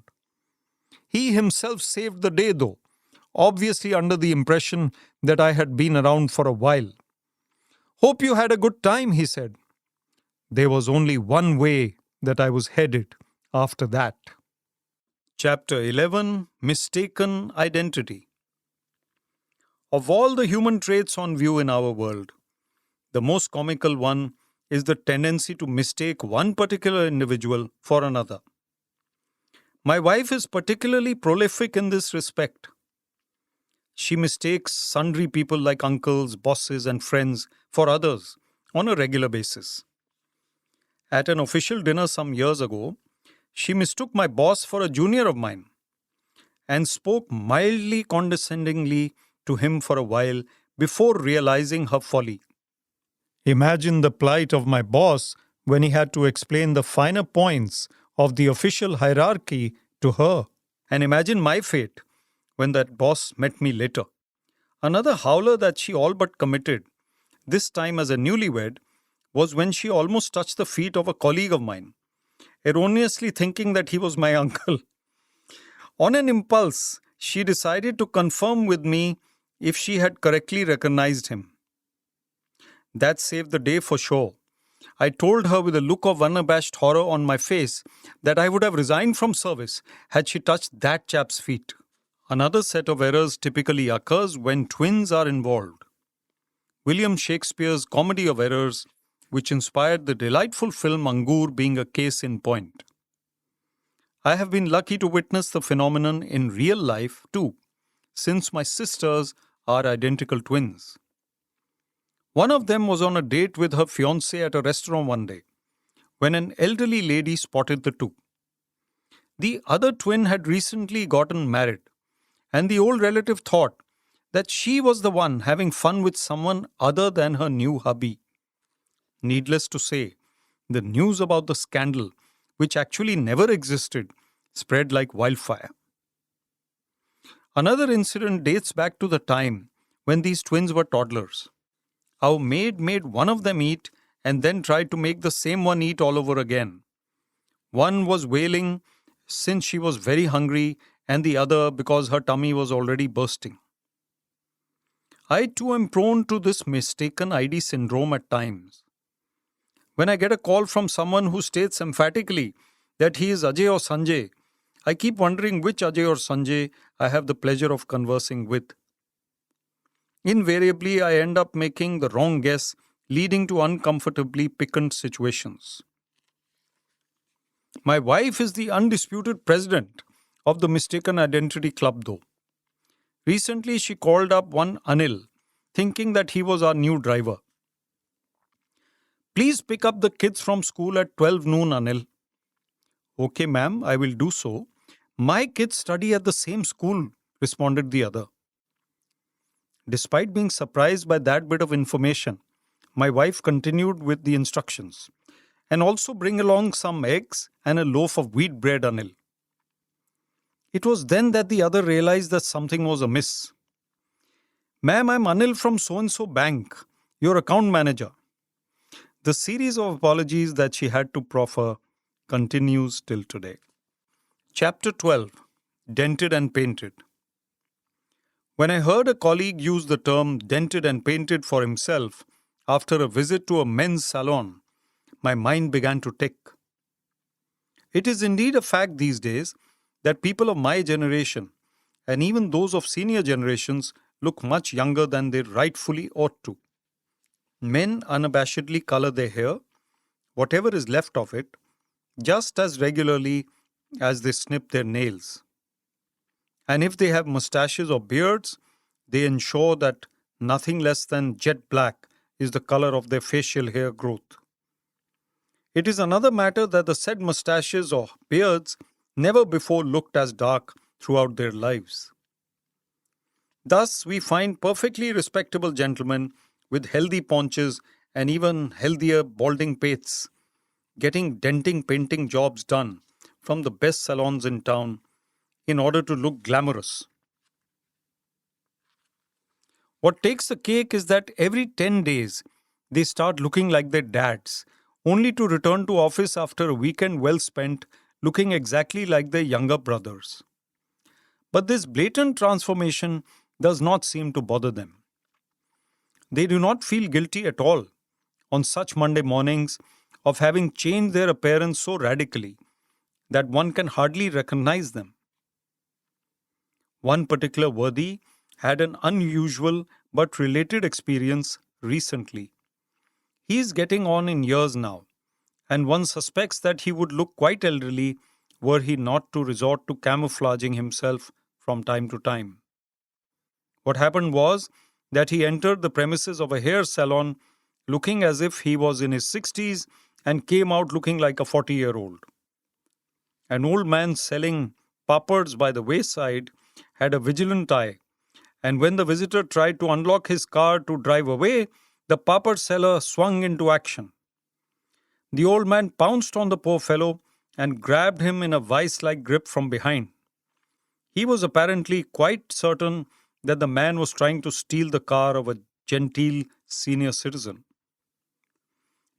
He himself saved the day though, obviously under the impression that I had been around for a while. "Hope you had a good time," he said. There was only one way that I was headed after that. Chapter 11: Mistaken Identity. Of all the human traits on view in our world, the most comical one is the tendency to mistake one particular individual for another. My wife is particularly prolific in this respect. She mistakes sundry people like uncles, bosses, and friends for others on a regular basis. At an official dinner some years ago, she mistook my boss for a junior of mine and spoke mildly condescendingly to him for a while before realizing her folly. Imagine the plight of my boss when he had to explain the finer points of the official hierarchy to her. And imagine my fate when that boss met me later. Another howler that she all but committed, this time as a newlywed, was when she almost touched the feet of a colleague of mine, erroneously thinking that he was my uncle. On an impulse, she decided to confirm with me if she had correctly recognized him. That saved the day for sure. I told her with a look of unabashed horror on my face that I would have resigned from service had she touched that chap's feet. Another set of errors typically occurs when twins are involved. William Shakespeare's Comedy of Errors, which inspired the delightful film Angur, being a case in point. I have been lucky to witness the phenomenon in real life too, since my sisters are identical twins. One of them was on a date with her fiancé at a restaurant one day, when an elderly lady spotted the two. The other twin had recently gotten married, and the old relative thought that she was the one having fun with someone other than her new hubby. Needless to say, the news about the scandal, which actually never existed, spread like wildfire. Another incident dates back to the time when these twins were toddlers. Our maid made one of them eat and then tried to make the same one eat all over again. One was wailing since she was very hungry, and the other because her tummy was already bursting. I too am prone to this mistaken ID syndrome at times. When I get a call from someone who states emphatically that he is Ajay or Sanjay, I keep wondering which Ajay or Sanjay I have the pleasure of conversing with. Invariably, I end up making the wrong guess, leading to uncomfortably piquant situations. My wife is the undisputed president of the Mistaken Identity Club, though. Recently, she called up one Anil, thinking that he was our new driver. Please pick up the kids from school at 12 noon, Anil. Okay, ma'am, I will do so. My kids study at the same school, responded the other. Despite being surprised by that bit of information, my wife continued with the instructions. And also bring along some eggs and a loaf of wheat bread, Anil. It was then that the other realized that something was amiss. Ma'am, I'm Anil from so-and-so bank, your account manager. The series of apologies that she had to proffer continues till today. Chapter 12. Dented and Painted. When I heard a colleague use the term dented and painted for himself after a visit to a men's salon, my mind began to tick. It is indeed a fact these days that people of my generation, and even those of senior generations, look much younger than they rightfully ought to. Men unabashedly color their hair, whatever is left of it, just as regularly as they snip their nails. And if they have mustaches or beards, they ensure that nothing less than jet black is the color of their facial hair growth. It is another matter that the said mustaches or beards never before looked as dark throughout their lives. Thus, we find perfectly respectable gentlemen with healthy paunches and even healthier balding pates getting denting painting jobs done from the best salons in town in order to look glamorous. What takes the cake is that every 10 days they start looking like their dads, only to return to office after a weekend well spent looking exactly like their younger brothers. But this blatant transformation does not seem to bother them. They do not feel guilty at all on such Monday mornings of having changed their appearance so radically that one can hardly recognize them. One particular worthy had an unusual but related experience recently. He is getting on in years now, and one suspects that he would look quite elderly were he not to resort to camouflaging himself from time to time. What happened was that he entered the premises of a hair salon looking as if he was in his 60s and came out looking like a 40-year-old. An old man selling papads by the wayside had a vigilant eye, and when the visitor tried to unlock his car to drive away, the papad seller swung into action. The old man pounced on the poor fellow and grabbed him in a vice-like grip from behind. He was apparently quite certain that the man was trying to steal the car of a genteel senior citizen.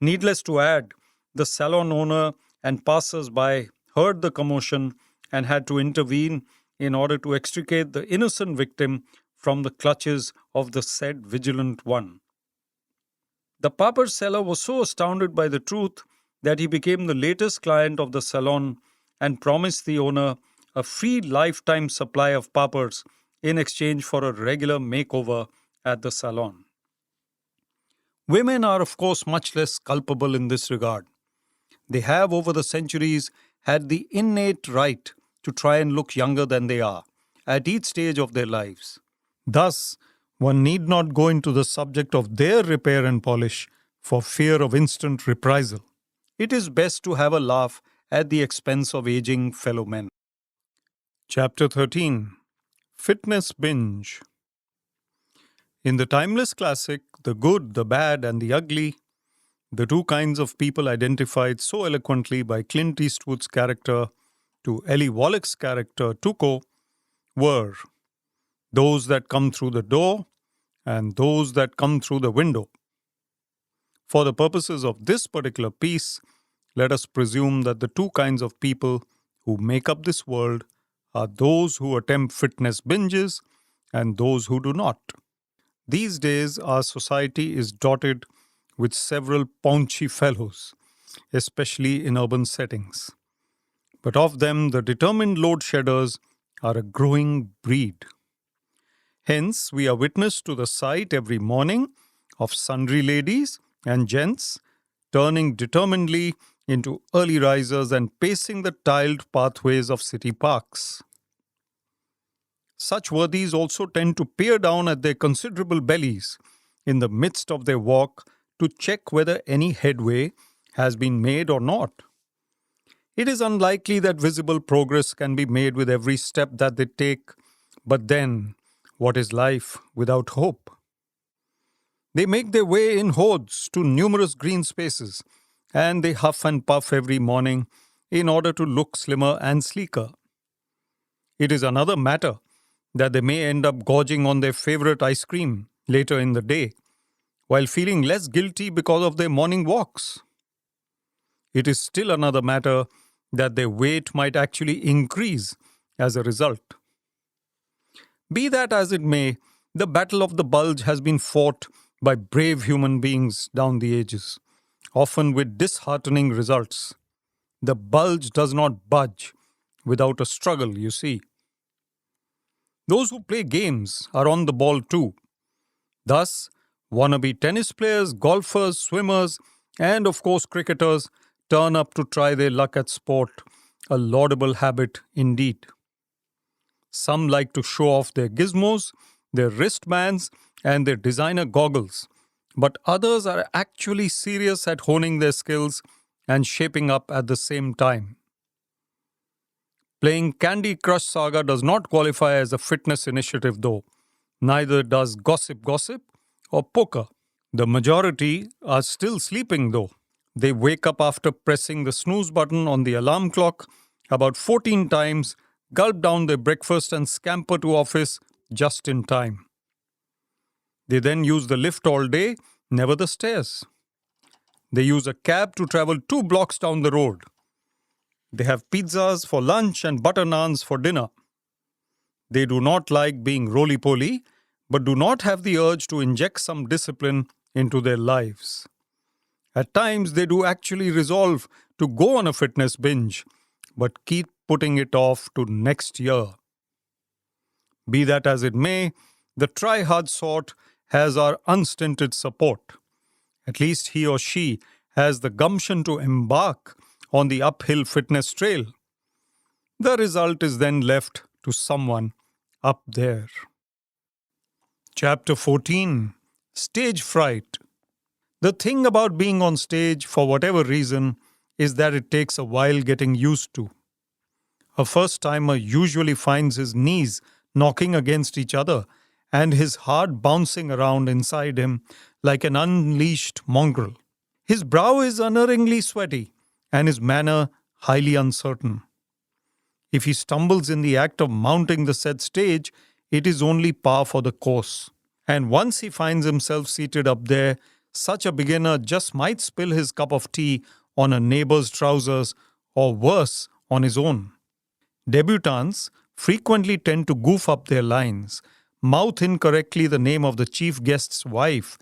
Needless to add, the salon owner and passers-by heard the commotion and had to intervene in order to extricate the innocent victim from the clutches of the said vigilant one. The paper seller was so astounded by the truth that he became the latest client of the salon and promised the owner a free lifetime supply of papers in exchange for a regular makeover at the salon. Women are, of course, much less culpable in this regard. They have, over the centuries, had the innate right to try and look younger than they are at each stage of their lives. Thus, one need not go into the subject of their repair and polish for fear of instant reprisal. It is best to have a laugh at the expense of aging fellow men. Chapter 13. Fitness Binge. In the timeless classic, The Good, the Bad, and the Ugly, the two kinds of people identified so eloquently by Clint Eastwood's character to Eli Wallach's character Tuco were those that come through the door and those that come through the window. For the purposes of this particular piece, let us presume that the two kinds of people who make up this world are those who attempt fitness binges and those who do not. These days, our society is dotted with several paunchy fellows, especially in urban settings. But of them, the determined load shedders are a growing breed. Hence, we are witness to the sight every morning of sundry ladies and gents turning determinedly into early risers and pacing the tiled pathways of city parks. Such worthies also tend to peer down at their considerable bellies in the midst of their walk to check whether any headway has been made or not. It is unlikely that visible progress can be made with every step that they take, but then, what is life without hope? They make their way in hordes to numerous green spaces, and they huff and puff every morning in order to look slimmer and sleeker. It is another matter that they may end up gorging on their favorite ice cream later in the day, while feeling less guilty because of their morning walks. It is still another matter that their weight might actually increase as a result. Be that as it may, the battle of the bulge has been fought by brave human beings down the ages, often with disheartening results. The bulge does not budge without a struggle, you see. Those who play games are on the ball too. Thus, wannabe tennis players, golfers, swimmers, and of course cricketers turn up to try their luck at sport, a laudable habit indeed. Some like to show off their gizmos, their wristbands, and their designer goggles, but others are actually serious at honing their skills and shaping up at the same time. Playing Candy Crush Saga does not qualify as a fitness initiative though. Neither does Gossip or poker. The majority are still sleeping though. They wake up after pressing the snooze button on the alarm clock about 14 times, gulp down their breakfast and scamper to office just in time. They then use the lift all day, never the stairs. They use a cab to travel 2 blocks down the road. They have pizzas for lunch and butter naans for dinner. They do not like being roly-poly, but do not have the urge to inject some discipline into their lives. At times, they do actually resolve to go on a fitness binge, but keep putting it off to next year. Be that as it may, the try-hard sort has our unstinted support. At least he or she has the gumption to embark on the uphill fitness trail. The result is then left to someone up there. Chapter 14. Stage Fright. The thing about being on stage, for whatever reason, is that it takes a while getting used to. A first-timer usually finds his knees knocking against each other and his heart bouncing around inside him like an unleashed mongrel. His brow is unerringly sweaty and his manner highly uncertain. If he stumbles in the act of mounting the said stage, it is only par for the course. And once he finds himself seated up there, such a beginner just might spill his cup of tea on a neighbor's trousers or worse, on his own. Debutants frequently tend to goof up their lines, mouth incorrectly the name of the chief guest's wife,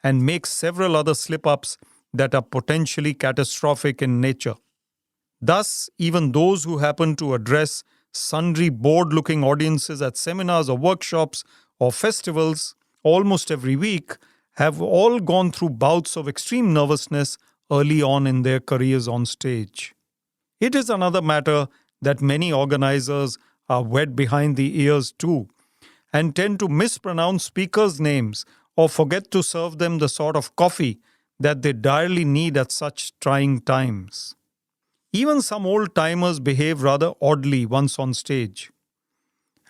and make several other slip-ups that are potentially catastrophic in nature. Thus, even those who happen to address sundry bored-looking audiences at seminars or workshops or festivals almost every week have all gone through bouts of extreme nervousness early on in their careers on stage. It is another matter that many organizers are wet behind the ears too, and tend to mispronounce speakers' names or forget to serve them the sort of coffee that they direly need at such trying times. Even some old-timers behave rather oddly once on stage.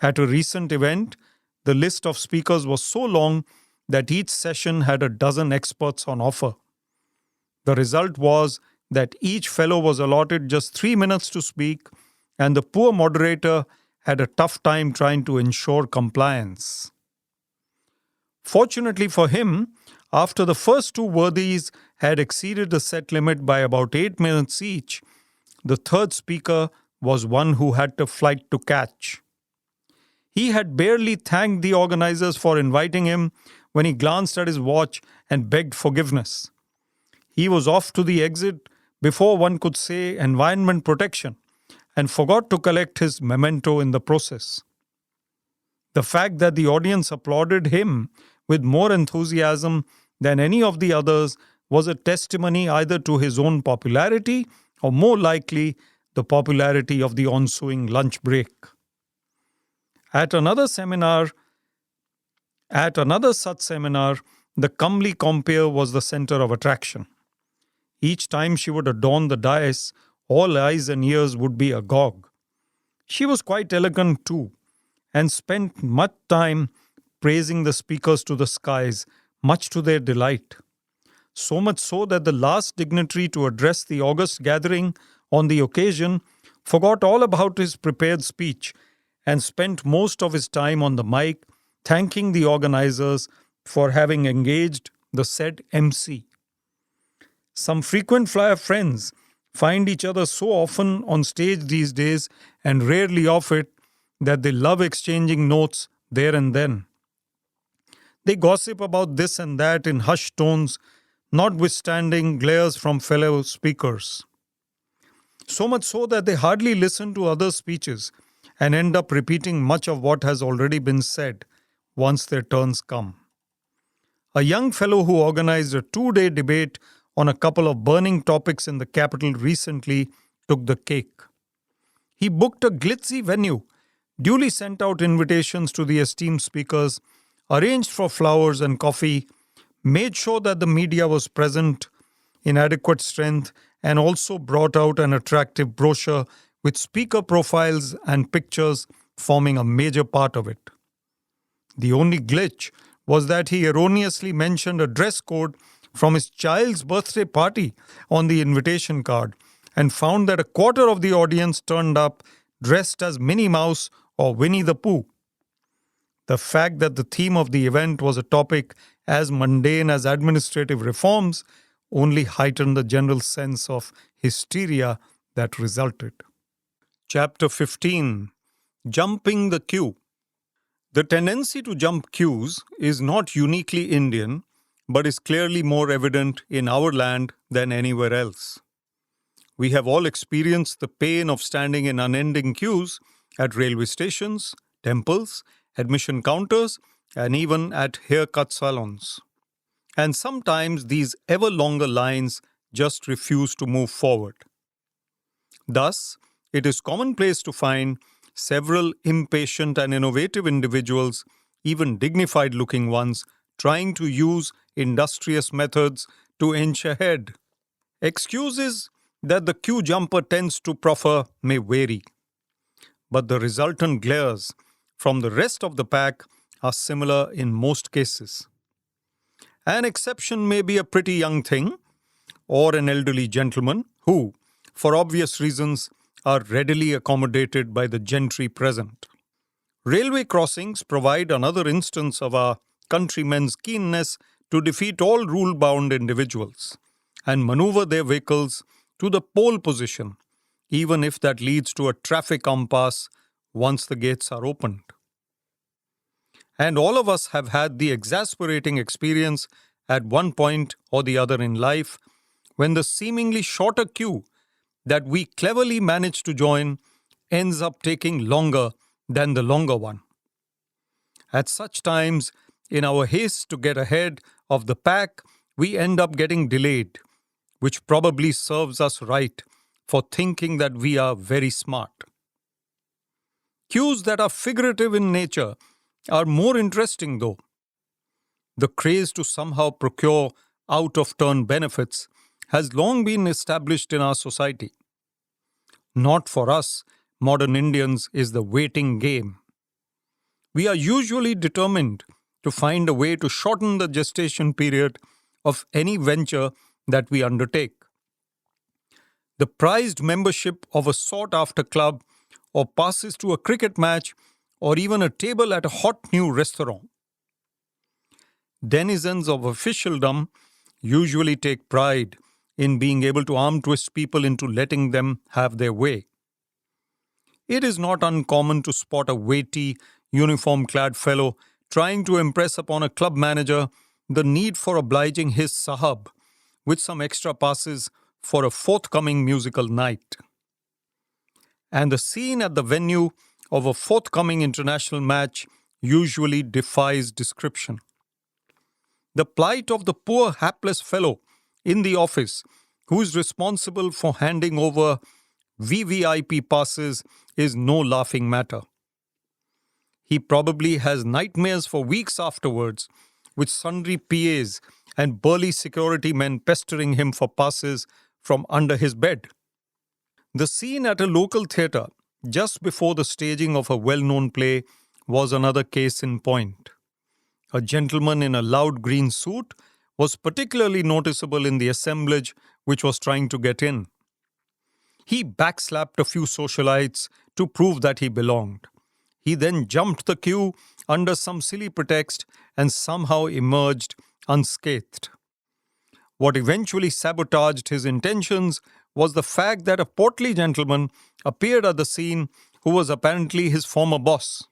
At a recent event, the list of speakers was so long that each session had a dozen experts on offer. The result was that each fellow was allotted just 3 minutes to speak, and the poor moderator had a tough time trying to ensure compliance. Fortunately for him, after the first 2 worthies had exceeded the set limit by about 8 minutes each, the third speaker was one who had a flight to catch. He had barely thanked the organizers for inviting him when he glanced at his watch and begged forgiveness. He was off to the exit before one could say environment protection and forgot to collect his memento in the process. The fact that the audience applauded him with more enthusiasm than any of the others was a testimony either to his own popularity or, more likely, the popularity of the ensuing lunch break. At another such seminar, the comely compeer was the center of attraction. Each time she would adorn the dais, all eyes and ears would be agog. She was quite elegant too, and spent much time praising the speakers to the skies, much to their delight. So much so that the last dignitary to address the august gathering on the occasion forgot all about his prepared speech and spent most of his time on the mic thanking the organizers for having engaged the said MC. Some frequent flyer friends find each other so often on stage these days and rarely off it that they love exchanging notes there and then. They gossip about this and that in hushed tones, notwithstanding glares from fellow speakers. So much so that they hardly listen to other speeches and end up repeating much of what has already been said once their turns come. A young fellow who organized a 2-day debate on a couple of burning topics in the capital recently took the cake. He booked a glitzy venue, duly sent out invitations to the esteemed speakers, arranged for flowers and coffee, made sure that the media was present in adequate strength, and also brought out an attractive brochure with speaker profiles and pictures forming a major part of it. The only glitch was that he erroneously mentioned a dress code from his child's birthday party on the invitation card and found that a quarter of the audience turned up dressed as Minnie Mouse or Winnie the Pooh. The fact that the theme of the event was a topic as mundane as administrative reforms only heightened the general sense of hysteria that resulted. Chapter 15. Jumping the Queue. The tendency to jump queues is not uniquely Indian, but is clearly more evident in our land than anywhere else. We have all experienced the pain of standing in unending queues at railway stations, temples, admission counters, and even at haircut salons. And sometimes these ever longer lines just refuse to move forward. Thus, it is commonplace to find several impatient and innovative individuals, even dignified-looking ones, trying to use industrious methods to inch ahead. Excuses that the queue jumper tends to proffer may vary, but the resultant glares from the rest of the pack are similar in most cases. An exception may be a pretty young thing or an elderly gentleman who, for obvious reasons, are readily accommodated by the gentry present. Railway crossings provide another instance of our countrymen's keenness to defeat all rule-bound individuals and maneuver their vehicles to the pole position, even if that leads to a traffic impasse once the gates are opened. And all of us have had the exasperating experience at one point or the other in life when the seemingly shorter queue that we cleverly manage to join ends up taking longer than the longer one. At such times, in our haste to get ahead of the pack, we end up getting delayed, which probably serves us right for thinking that we are very smart. Queues that are figurative in nature are more interesting though. The craze to somehow procure out-of-turn benefits has long been established in our society. Not for us, modern Indians, is the waiting game. We are usually determined to find a way to shorten the gestation period of any venture that we undertake. The prized membership of a sought-after club or passes to a cricket match or even a table at a hot new restaurant. Denizens of officialdom usually take pride in being able to arm twist people into letting them have their way. It is not uncommon to spot a weighty, uniform-clad fellow trying to impress upon a club manager the need for obliging his sahab with some extra passes for a forthcoming musical night. And the scene at the venue of a forthcoming international match usually defies description. The plight of the poor hapless fellow in the office who is responsible for handing over VVIP passes is no laughing matter. He probably has nightmares for weeks afterwards, with sundry PAs and burly security men pestering him for passes from under his bed. The scene at a local theatre just before the staging of a well-known play was another case in point. A gentleman in a loud green suit was particularly noticeable in the assemblage which was trying to get in. He backslapped a few socialites to prove that he belonged. He then jumped the queue under some silly pretext and somehow emerged unscathed. What eventually sabotaged his intentions was the fact that a portly gentleman appeared at the scene who was apparently his former boss.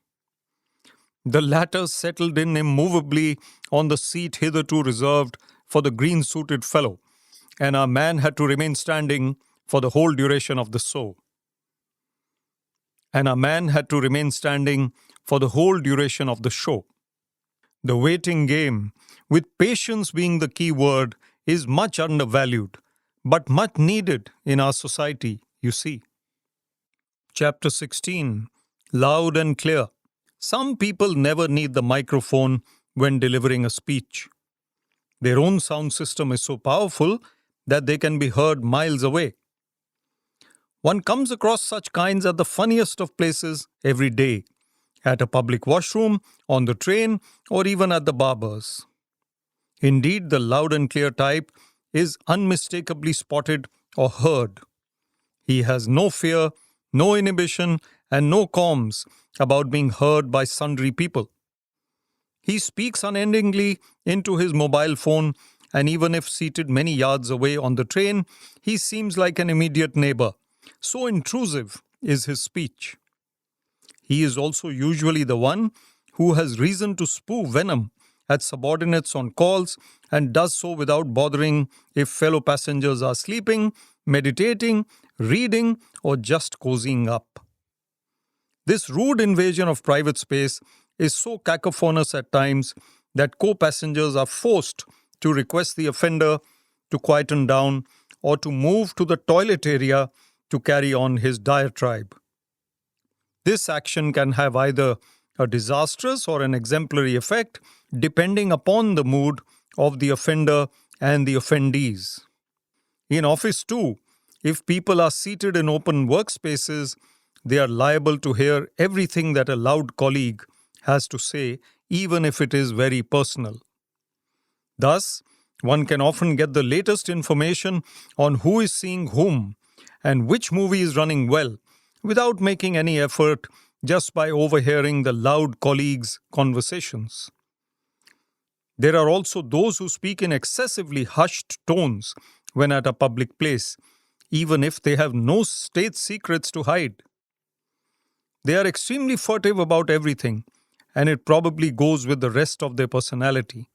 The latter settled in immovably on the seat hitherto reserved for the green-suited fellow, and our man had to remain standing for the whole duration of the show. The waiting game, with patience being the key word, is much undervalued, but much needed in our society, you see. Chapter 16. Loud and clear. Some people never need the microphone when delivering a speech. Their own sound system is so powerful that they can be heard miles away. One comes across such kinds at the funniest of places every day, at a public washroom, on the train, or even at the barber's. Indeed, the loud and clear type is unmistakably spotted or heard. He has no fear, no inhibition, and no qualms about being heard by sundry people. He speaks unendingly into his mobile phone, and even if seated many yards away on the train, he seems like an immediate neighbor. So intrusive is his speech. He is also usually the one who has reason to spew venom at subordinates on calls and does so without bothering if fellow passengers are sleeping, meditating, reading, or just cozying up. This rude invasion of private space is so cacophonous at times that co-passengers are forced to request the offender to quieten down or to move to the toilet area to carry on his diatribe. This action can have either a disastrous or an exemplary effect, depending upon the mood of the offender and the offendees. In office too, if people are seated in open workspaces, they are liable to hear everything that a loud colleague has to say, even if it is very personal. Thus, one can often get the latest information on who is seeing whom and which movie is running well, without making any effort, just by overhearing the loud colleagues' conversations. There are also those who speak in excessively hushed tones when at a public place, even if they have no state secrets to hide. They are extremely furtive about everything, and it probably goes with the rest of their personality.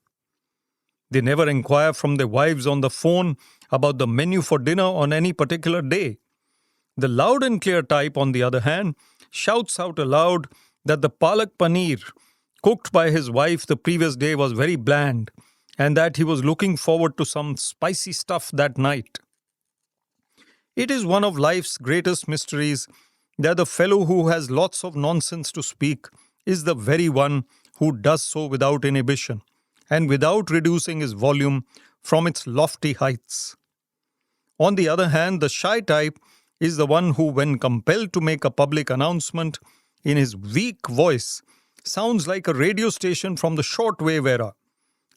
They never inquire from their wives on the phone about the menu for dinner on any particular day. The loud and clear type, on the other hand, shouts out aloud that the palak paneer cooked by his wife the previous day was very bland and that he was looking forward to some spicy stuff that night. It is one of life's greatest mysteries that the fellow who has lots of nonsense to speak is the very one who does so without inhibition and without reducing his volume from its lofty heights. On the other hand, the shy type is the one who, when compelled to make a public announcement in his weak voice, sounds like a radio station from the shortwave era,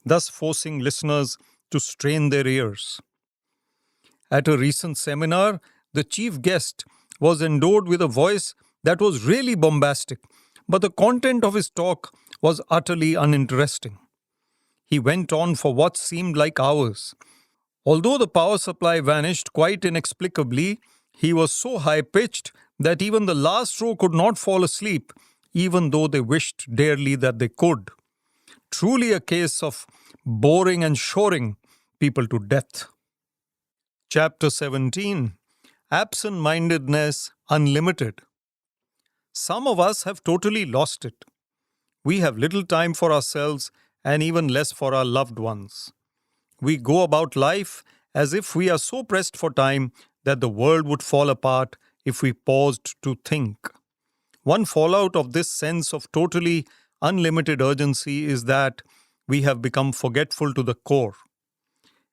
thus forcing listeners to strain their ears. At a recent seminar, the chief guest was endowed with a voice that was really bombastic, but the content of his talk was utterly uninteresting. He went on for what seemed like hours. Although the power supply vanished quite inexplicably, he was so high-pitched that even the last row could not fall asleep, even though they wished dearly that they could. Truly a case of boring and shoring people to death. Chapter 17. Absent-mindedness Unlimited. Some of us have totally lost it. We have little time for ourselves and even less for our loved ones. We go about life as if we are so pressed for time that the world would fall apart if we paused to think. One fallout of this sense of totally unlimited urgency is that we have become forgetful to the core.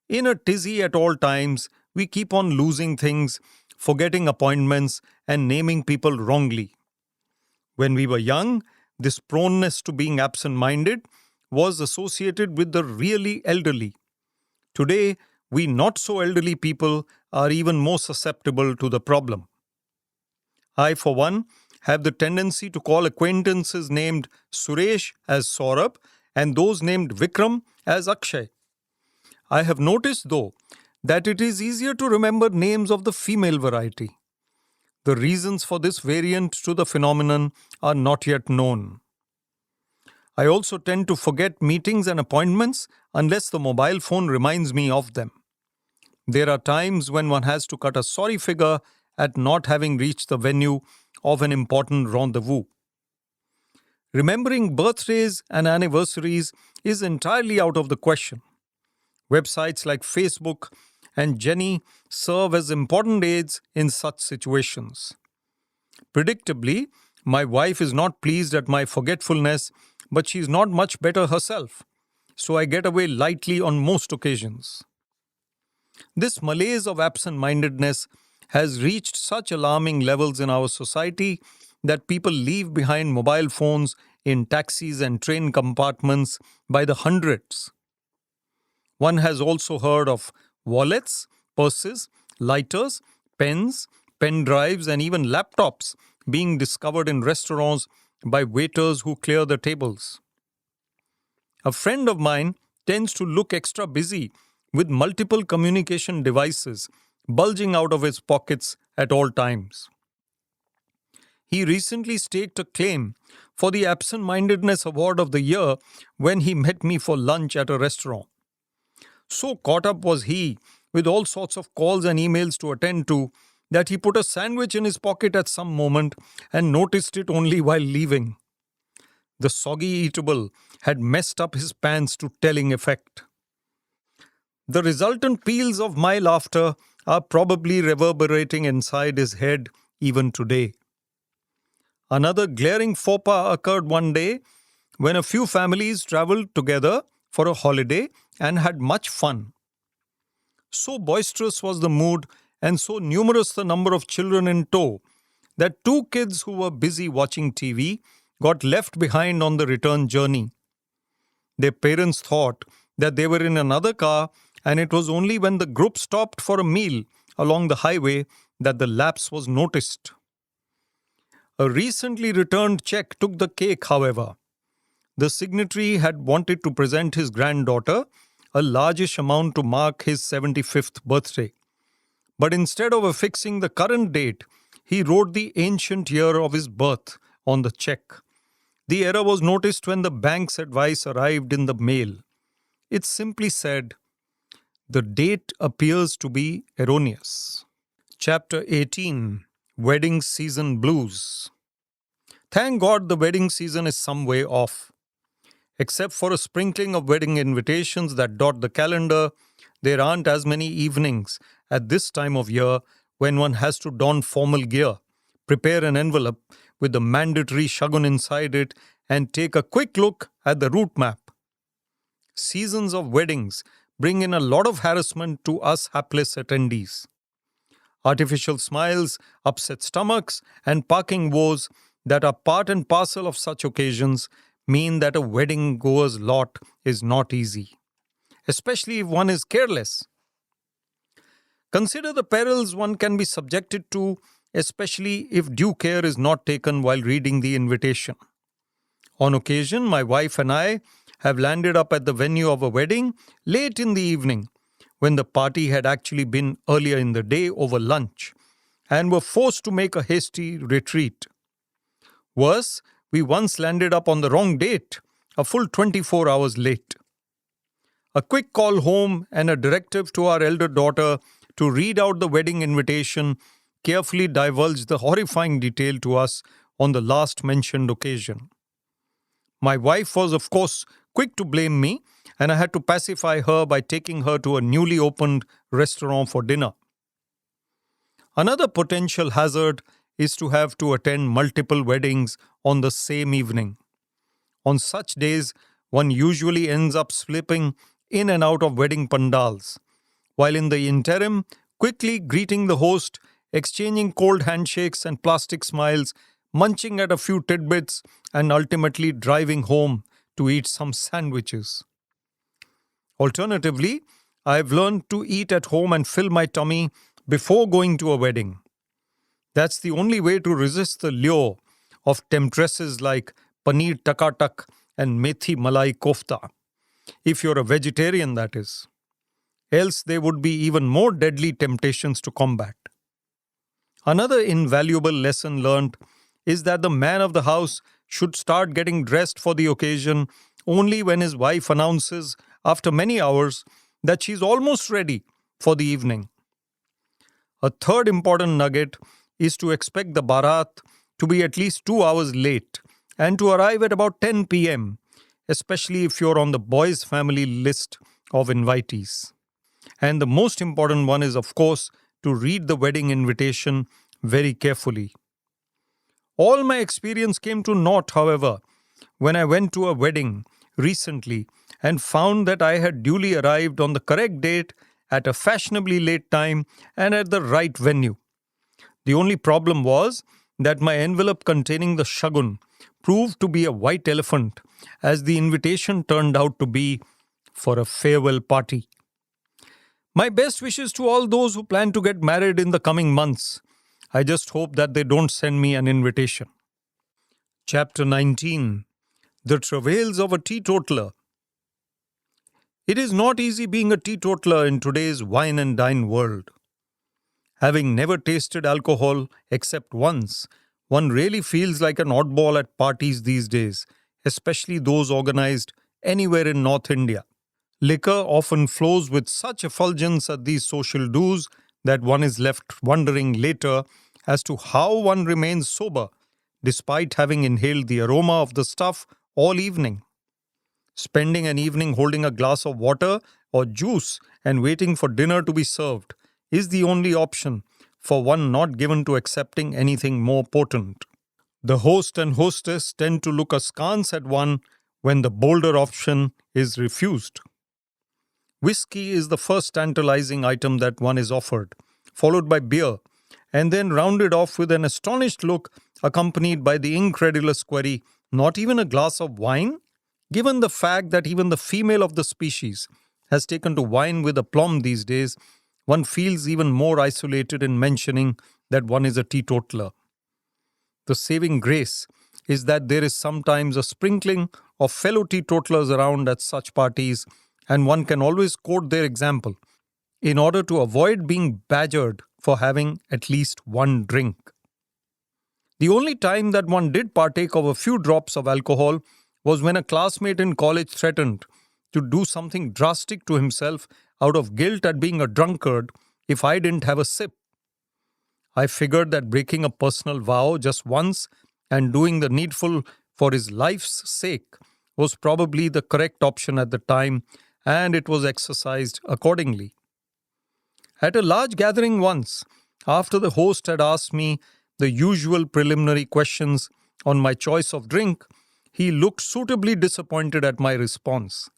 In a tizzy at all times, we keep on losing things, forgetting appointments, and naming people wrongly. When we were young, this proneness to being absent-minded was associated with the really elderly. Today, we not so elderly people are even more susceptible to the problem. I, for one, have the tendency to call acquaintances named Suresh as Saurabh and those named Vikram as Akshay. I have noticed, though, that it is easier to remember names of the female variety. The reasons for this variant to the phenomenon are not yet known. I also tend to forget meetings and appointments unless the mobile phone reminds me of them. There are times when one has to cut a sorry figure at not having reached the venue of an important rendezvous. Remembering birthdays and anniversaries is entirely out of the question. Websites like Facebook and Jenny serve as important aids in such situations. Predictably, my wife is not pleased at my forgetfulness, but she is not much better herself, so I get away lightly on most occasions. This malaise of absent-mindedness has reached such alarming levels in our society that people leave behind mobile phones in taxis and train compartments by the hundreds. One has also heard of wallets, purses, lighters, pens, pen drives, and even laptops being discovered in restaurants by waiters who clear the tables. A friend of mine tends to look extra busy with multiple communication devices bulging out of his pockets at all times. He recently staked a claim for the Absent-Mindedness Award of the Year when he met me for lunch at a restaurant. So caught up was he with all sorts of calls and emails to attend to that he put a sandwich in his pocket at some moment and noticed it only while leaving. The soggy eatable had messed up his pants to telling effect. The resultant peals of my laughter are probably reverberating inside his head even today. Another glaring faux pas occurred one day when a few families travelled together for a holiday and had much fun. So boisterous was the mood and so numerous the number of children in tow that two kids who were busy watching TV got left behind on the return journey. Their parents thought that they were in another car, and it was only when the group stopped for a meal along the highway that the lapse was noticed. A recently returned check took the cake, however. The signatory had wanted to present his granddaughter a largish amount to mark his 75th birthday. But instead of affixing the current date, he wrote the ancient year of his birth on the check. The error was noticed when the bank's advice arrived in the mail. It simply said, "The date appears to be erroneous." Chapter 18. Wedding Season Blues. Thank God the wedding season is some way off. Except for a sprinkling of wedding invitations that dot the calendar, there aren't as many evenings at this time of year when one has to don formal gear, prepare an envelope with the mandatory shagun inside it, and take a quick look at the route map. Seasons of weddings bring in a lot of harassment to us hapless attendees. Artificial smiles, upset stomachs, and parking woes that are part and parcel of such occasions mean that a wedding goer's lot is not easy, especially if one is careless. Consider the perils one can be subjected to, especially if due care is not taken while reading the invitation. On occasion, my wife and I have landed up at the venue of a wedding late in the evening, when the party had actually been earlier in the day over lunch, and were forced to make a hasty retreat. Worse, we once landed up on the wrong date, a full 24 hours late. A quick call home and a directive to our elder daughter to read out the wedding invitation carefully divulged the horrifying detail to us on the last mentioned occasion. My wife was, of course, quick to blame me, and I had to pacify her by taking her to a newly opened restaurant for dinner. Another potential hazard is to have to attend multiple weddings on the same evening. On such days, one usually ends up slipping in and out of wedding pandals, while in the interim, quickly greeting the host, exchanging cold handshakes and plastic smiles, munching at a few tidbits, and ultimately driving home to eat some sandwiches. Alternatively, I've learned to eat at home and fill my tummy before going to a wedding. That's the only way to resist the lure of temptresses like paneer takatak and methi malai kofta. If you're a vegetarian, that is. Else they would be even more deadly temptations to combat. Another invaluable lesson learned is that the man of the house should start getting dressed for the occasion only when his wife announces, after many hours, that she's almost ready for the evening. A third important nugget is to expect the barat to be at least 2 hours late and to arrive at about 10 p.m., especially if you're on the boys' family list of invitees. And the most important one is, of course, to read the wedding invitation very carefully. All my experience came to naught, however, when I went to a wedding recently and found that I had duly arrived on the correct date at a fashionably late time and at the right venue. The only problem was that my envelope containing the shagun proved to be a white elephant, as the invitation turned out to be for a farewell party. My best wishes to all those who plan to get married in the coming months. I just hope that they don't send me an invitation. Chapter 19. The Travails of a Teetotaler. It is not easy being a teetotaler in today's wine and dine world. Having never tasted alcohol except once, one really feels like an oddball at parties these days, especially those organized anywhere in North India. Liquor often flows with such effulgence at these social do's that one is left wondering later as to how one remains sober despite having inhaled the aroma of the stuff all evening. Spending an evening holding a glass of water or juice and waiting for dinner to be served is the only option for one not given to accepting anything more potent. The host and hostess tend to look askance at one when the bolder option is refused. Whiskey is the first tantalizing item that one is offered, followed by beer, and then rounded off with an astonished look accompanied by the incredulous query, "Not even a glass of wine?" Given the fact that even the female of the species has taken to wine with aplomb these days, one feels even more isolated in mentioning that one is a teetotaler. The saving grace is that there is sometimes a sprinkling of fellow teetotalers around at such parties, and one can always quote their example in order to avoid being badgered for having at least one drink. The only time that one did partake of a few drops of alcohol was when a classmate in college threatened to do something drastic to himself out of guilt at being a drunkard if I didn't have a sip. I figured that breaking a personal vow just once and doing the needful for his life's sake was probably the correct option at the time, and it was exercised accordingly. At a large gathering once, after the host had asked me the usual preliminary questions on my choice of drink, he looked suitably disappointed at my response.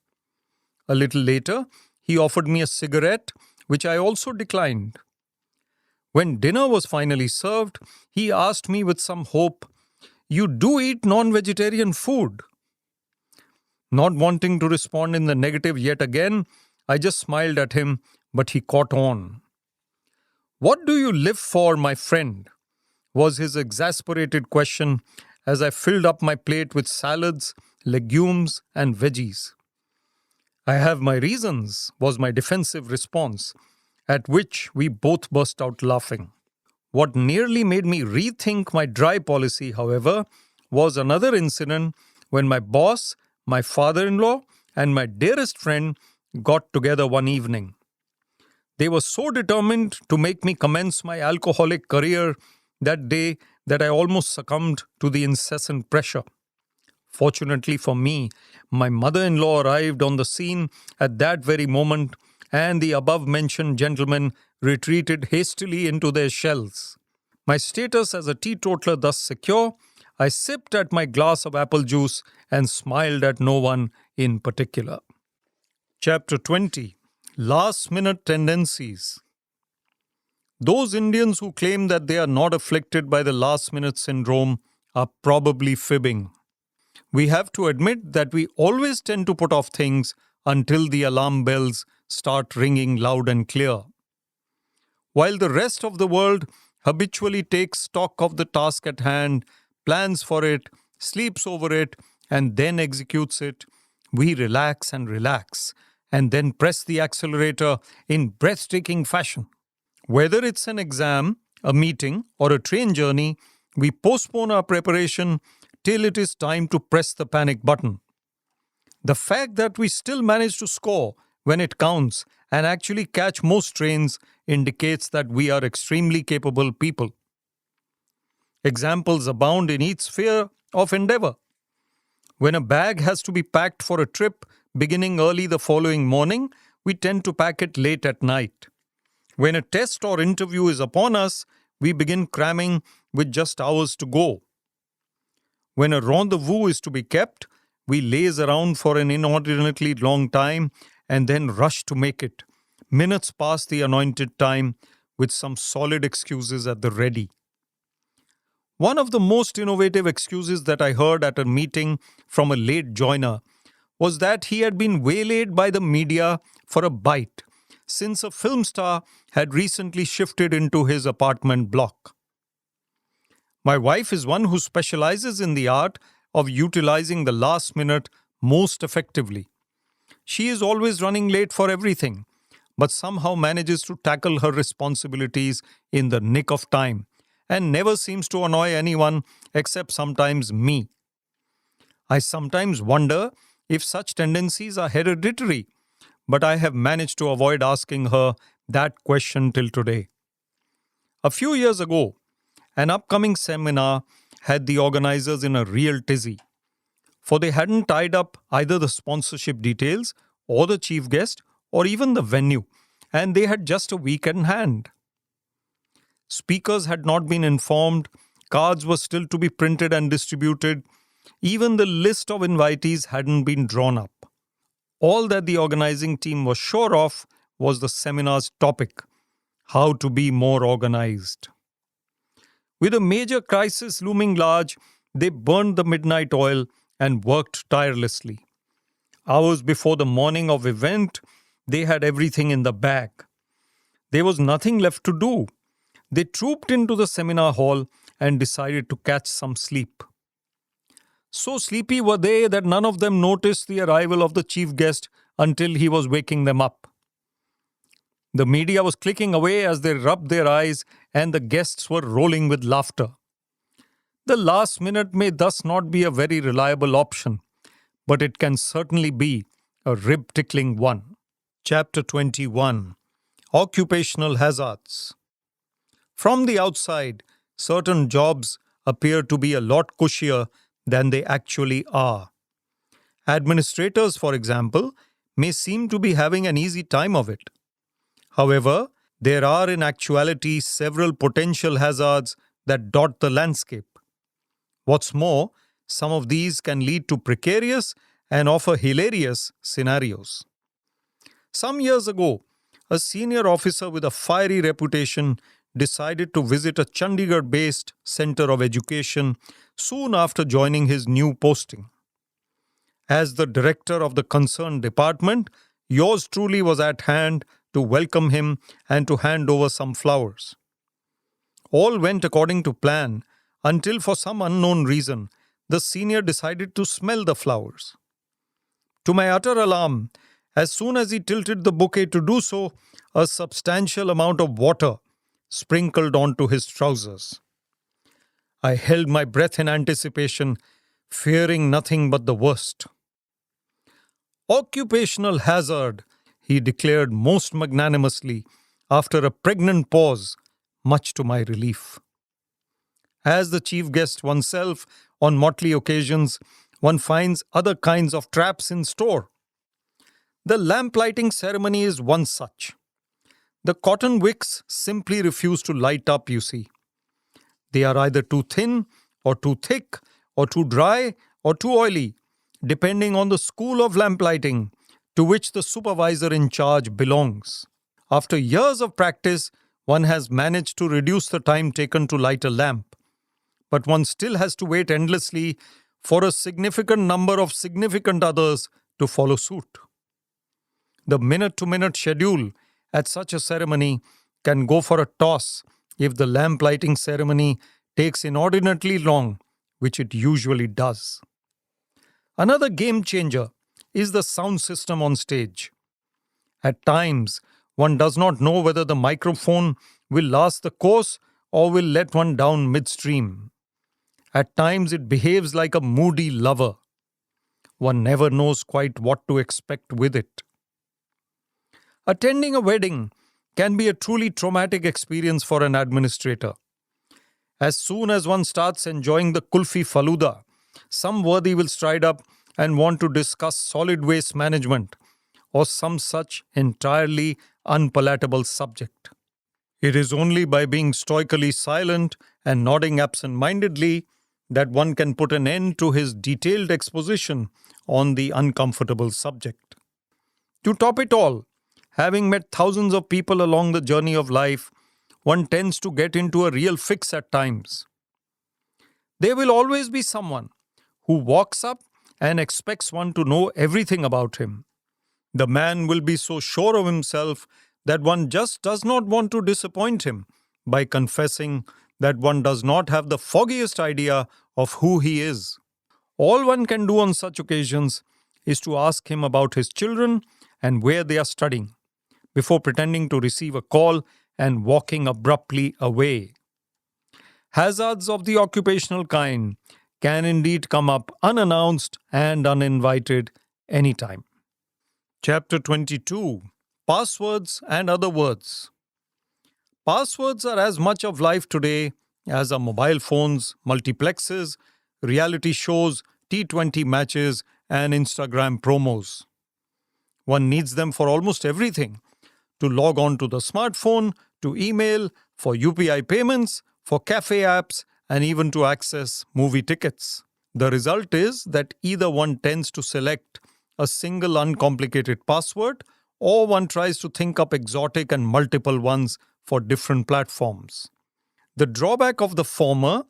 A little later, he offered me a cigarette, which I also declined. When dinner was finally served, he asked me with some hope, "You do eat non-vegetarian food?" Not wanting to respond in the negative yet again, I just smiled at him, but he caught on. "What do you live for, my friend?" was his exasperated question, as I filled up my plate with salads, legumes, and veggies. "I have my reasons," was my defensive response, at which we both burst out laughing. What nearly made me rethink my dry policy, however, was another incident when my boss, my father-in-law, and my dearest friend got together one evening. They were so determined to make me commence my alcoholic career that day that I almost succumbed to the incessant pressure. Fortunately for me, my mother-in-law arrived on the scene at that very moment, and the above-mentioned gentlemen retreated hastily into their shells. My status as a teetotaler thus secure, I sipped at my glass of apple juice and smiled at no one in particular. Chapter 20. Last-minute tendencies. Those Indians who claim that they are not afflicted by the last-minute syndrome are probably fibbing. We have to admit that we always tend to put off things until the alarm bells start ringing loud and clear. While the rest of the world habitually takes stock of the task at hand, plans for it, sleeps over it, and then executes it, we relax, and then press the accelerator in breathtaking fashion. Whether it's an exam, a meeting, or a train journey, we postpone our preparation till it is time to press the panic button. The fact that we still manage to score when it counts and actually catch most trains indicates that we are extremely capable people. Examples abound in each sphere of endeavor. When a bag has to be packed for a trip beginning early the following morning, we tend to pack it late at night. When a test or interview is upon us, we begin cramming with just hours to go. When a rendezvous is to be kept, we laze around for an inordinately long time and then rush to make it, minutes past the anointed time, with some solid excuses at the ready. One of the most innovative excuses that I heard at a meeting from a late joiner was that he had been waylaid by the media for a bite, since a film star had recently shifted into his apartment block. My wife is one who specializes in the art of utilizing the last minute most effectively. She is always running late for everything, but somehow manages to tackle her responsibilities in the nick of time and never seems to annoy anyone except sometimes me. I sometimes wonder if such tendencies are hereditary, but I have managed to avoid asking her that question till today. A few years ago, an upcoming seminar had the organizers in a real tizzy, for they hadn't tied up either the sponsorship details or the chief guest or even the venue, and they had just a week in hand. Speakers had not been informed, cards were still to be printed and distributed, even the list of invitees hadn't been drawn up. All that the organizing team was sure of was the seminar's topic: how to be more organized. With a major crisis looming large, they burned the midnight oil and worked tirelessly. Hours before the morning of event, they had everything in the bag. There was nothing left to do. They trooped into the seminar hall and decided to catch some sleep. So sleepy were they that none of them noticed the arrival of the chief guest until he was waking them up. The media was clicking away as they rubbed their eyes, and the guests were rolling with laughter. The last minute may thus not be a very reliable option, but it can certainly be a rib-tickling one. Chapter 21. Occupational Hazards. From the outside, certain jobs appear to be a lot cushier than they actually are. Administrators, for example, may seem to be having an easy time of it. However, there are in actuality several potential hazards that dot the landscape. What's more, some of these can lead to precarious and often hilarious scenarios. Some years ago, a senior officer with a fiery reputation decided to visit a Chandigarh-based center of education soon after joining his new posting. As the director of the concerned department, yours truly was at hand to welcome him and to hand over some flowers. All went according to plan until for some unknown reason, the senior decided to smell the flowers. To my utter alarm, as soon as he tilted the bouquet to do so, a substantial amount of water sprinkled onto his trousers. I held my breath in anticipation, fearing nothing but the worst. "Occupational hazard," he declared most magnanimously, after a pregnant pause, much to my relief. As the chief guest oneself, on motley occasions, one finds other kinds of traps in store. The lamp-lighting ceremony is one such. The cotton wicks simply refuse to light up, you see. They are either too thin, or too thick, or too dry, or too oily, depending on the school of lamplighting to which the supervisor in charge belongs. After years of practice, one has managed to reduce the time taken to light a lamp, but one still has to wait endlessly for a significant number of significant others to follow suit. The minute-to-minute schedule at such a ceremony can go for a toss if the lamp lighting ceremony takes inordinately long, which it usually does. Another game changer is the sound system on stage. At times, one does not know whether the microphone will last the course or will let one down midstream. At times, it behaves like a moody lover. One never knows quite what to expect with it. Attending a wedding can be a truly traumatic experience for an administrator. As soon as one starts enjoying the kulfi faluda, some worthy will stride up and want to discuss solid waste management or some such entirely unpalatable subject. It is only by being stoically silent and nodding absent-mindedly that one can put an end to his detailed exposition on the uncomfortable subject. To top it all, having met thousands of people along the journey of life, one tends to get into a real fix at times. There will always be someone who walks up and expects one to know everything about him. The man will be so sure of himself that one just does not want to disappoint him by confessing that one does not have the foggiest idea of who he is. All one can do on such occasions is to ask him about his children and where they are studying, before pretending to receive a call and walking abruptly away. Hazards of the occupational kind can indeed come up unannounced and uninvited anytime. Chapter 22. Passwords and Other Words. Passwords are as much of life today as are mobile phones, multiplexes, reality shows, T20 matches, and Instagram promos. One needs them for almost everything: to log on to the smartphone, to email, for UPI payments, for cafe apps, and even to access movie tickets. The result is that either one tends to select a single uncomplicated password, or one tries to think up exotic and multiple ones for different platforms. The drawback of the former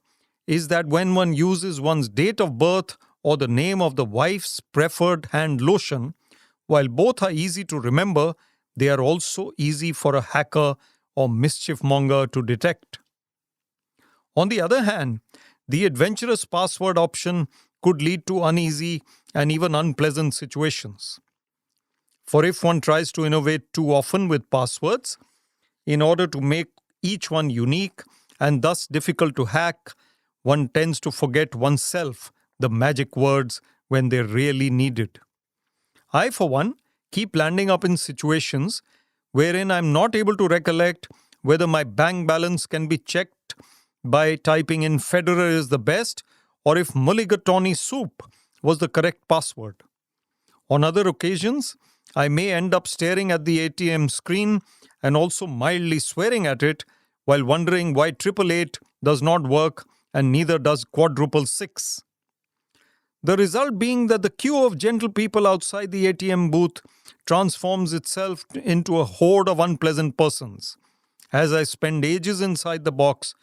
is that when one uses one's date of birth or the name of the wife's preferred hand lotion, while both are easy to remember, they are also easy for a hacker or mischief monger to detect. On the other hand, the adventurous password option could lead to uneasy and even unpleasant situations. For if one tries to innovate too often with passwords, in order to make each one unique and thus difficult to hack, one tends to forget oneself the magic words when they're really needed. I, for one, keep landing up in situations wherein I'm not able to recollect whether my bank balance can be checked by typing in "Federer is the best" or if mulligatawny soup was the correct password. On other occasions, I may end up staring at the ATM screen and also mildly swearing at it while wondering why 888 does not work and neither does quadruple 6. The result being that the queue of gentle people outside the ATM booth transforms itself into a horde of unpleasant persons, as I spend ages inside the box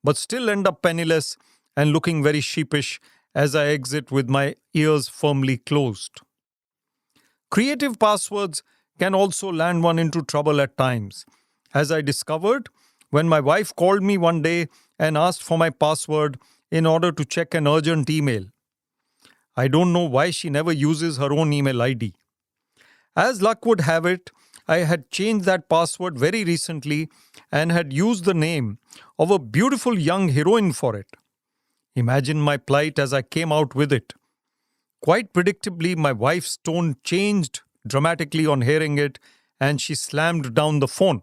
but still end up penniless and looking very sheepish as I exit with my ears firmly closed. Creative passwords can also land one into trouble at times, as I discovered when my wife called me one day and asked for my password in order to check an urgent email. I don't know why she never uses her own email ID. As luck would have it, I had changed that password very recently and had used the name of a beautiful young heroine for it. Imagine my plight as I came out with it. Quite predictably, my wife's tone changed dramatically on hearing it, and she slammed down the phone.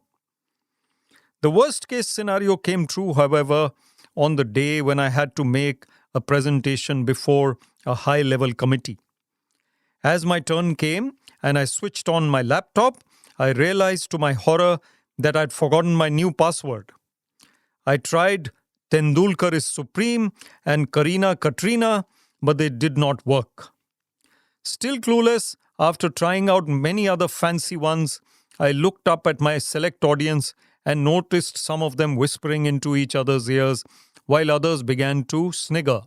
The worst case scenario came true, however, on the day when I had to make a presentation before a high level committee. As my turn came and I switched on my laptop, I realized to my horror that I'd forgotten my new password. I tried Tendulkar is Supreme and Karina Katrina, but they did not work. Still clueless, after trying out many other fancy ones, I looked up at my select audience and noticed some of them whispering into each other's ears while others began to snigger.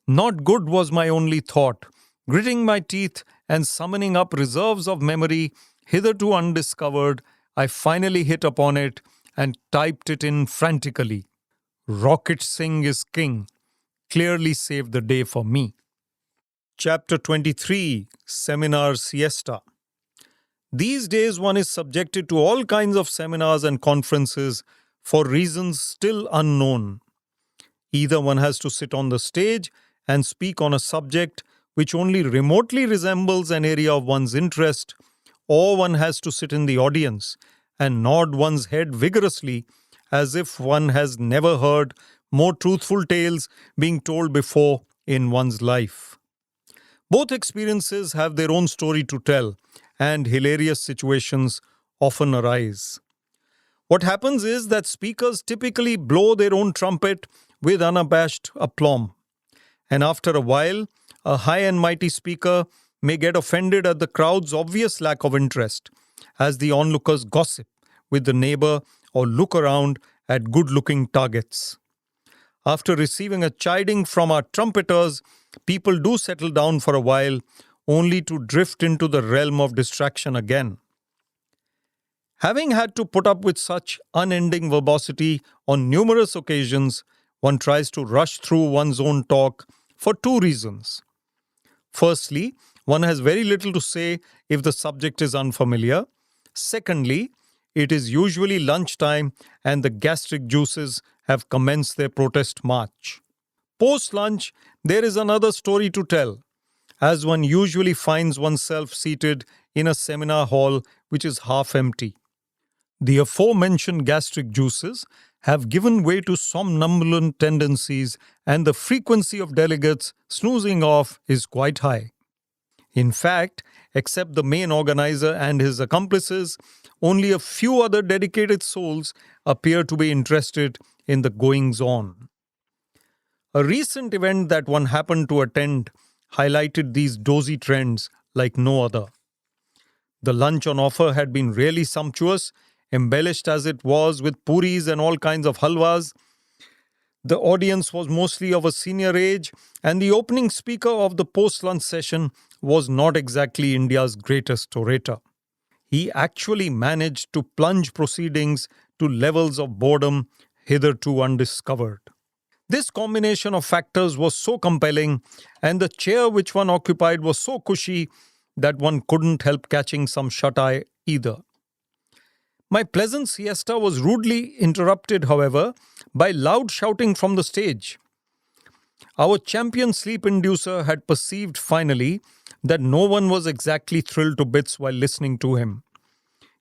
Not good was my only thought. Gritting my teeth and summoning up reserves of memory hitherto undiscovered, I finally hit upon it and typed it in frantically. Rocket Singh is king. Clearly saved the day for me. Chapter 23, Seminar Siesta. These days one is subjected to all kinds of seminars and conferences for reasons still unknown. Either one has to sit on the stage and speak on a subject which only remotely resembles an area of one's interest, or one has to sit in the audience and nod one's head vigorously as if one has never heard more truthful tales being told before in one's life. Both experiences have their own story to tell, and hilarious situations often arise. What happens is that speakers typically blow their own trumpet with unabashed aplomb. And after a while, a high and mighty speaker may get offended at the crowd's obvious lack of interest, as the onlookers gossip with the neighbor or look around at good-looking targets. After receiving a chiding from our trumpeters, people do settle down for a while, only to drift into the realm of distraction again. Having had to put up with such unending verbosity on numerous occasions, one tries to rush through one's own talk for two reasons. Firstly, one has very little to say if the subject is unfamiliar. Secondly, it is usually lunchtime and the gastric juices have commenced their protest march. Post-lunch, there is another story to tell, as one usually finds oneself seated in a seminar hall which is half empty. The aforementioned gastric juices have given way to somnambulant tendencies, and the frequency of delegates snoozing off is quite high. In fact, except the main organizer and his accomplices, only a few other dedicated souls appear to be interested in the goings-on. A recent event that one happened to attend highlighted these dozy trends like no other. The lunch on offer had been really sumptuous, embellished as it was with puris and all kinds of halwas. The audience was mostly of a senior age, and the opening speaker of the post-lunch session was not exactly India's greatest orator. He actually managed to plunge proceedings to levels of boredom hitherto undiscovered. This combination of factors was so compelling, and the chair which one occupied was so cushy that one couldn't help catching some shut-eye either. My pleasant siesta was rudely interrupted, however, by loud shouting from the stage. Our champion sleep inducer had perceived finally that no one was exactly thrilled to bits while listening to him.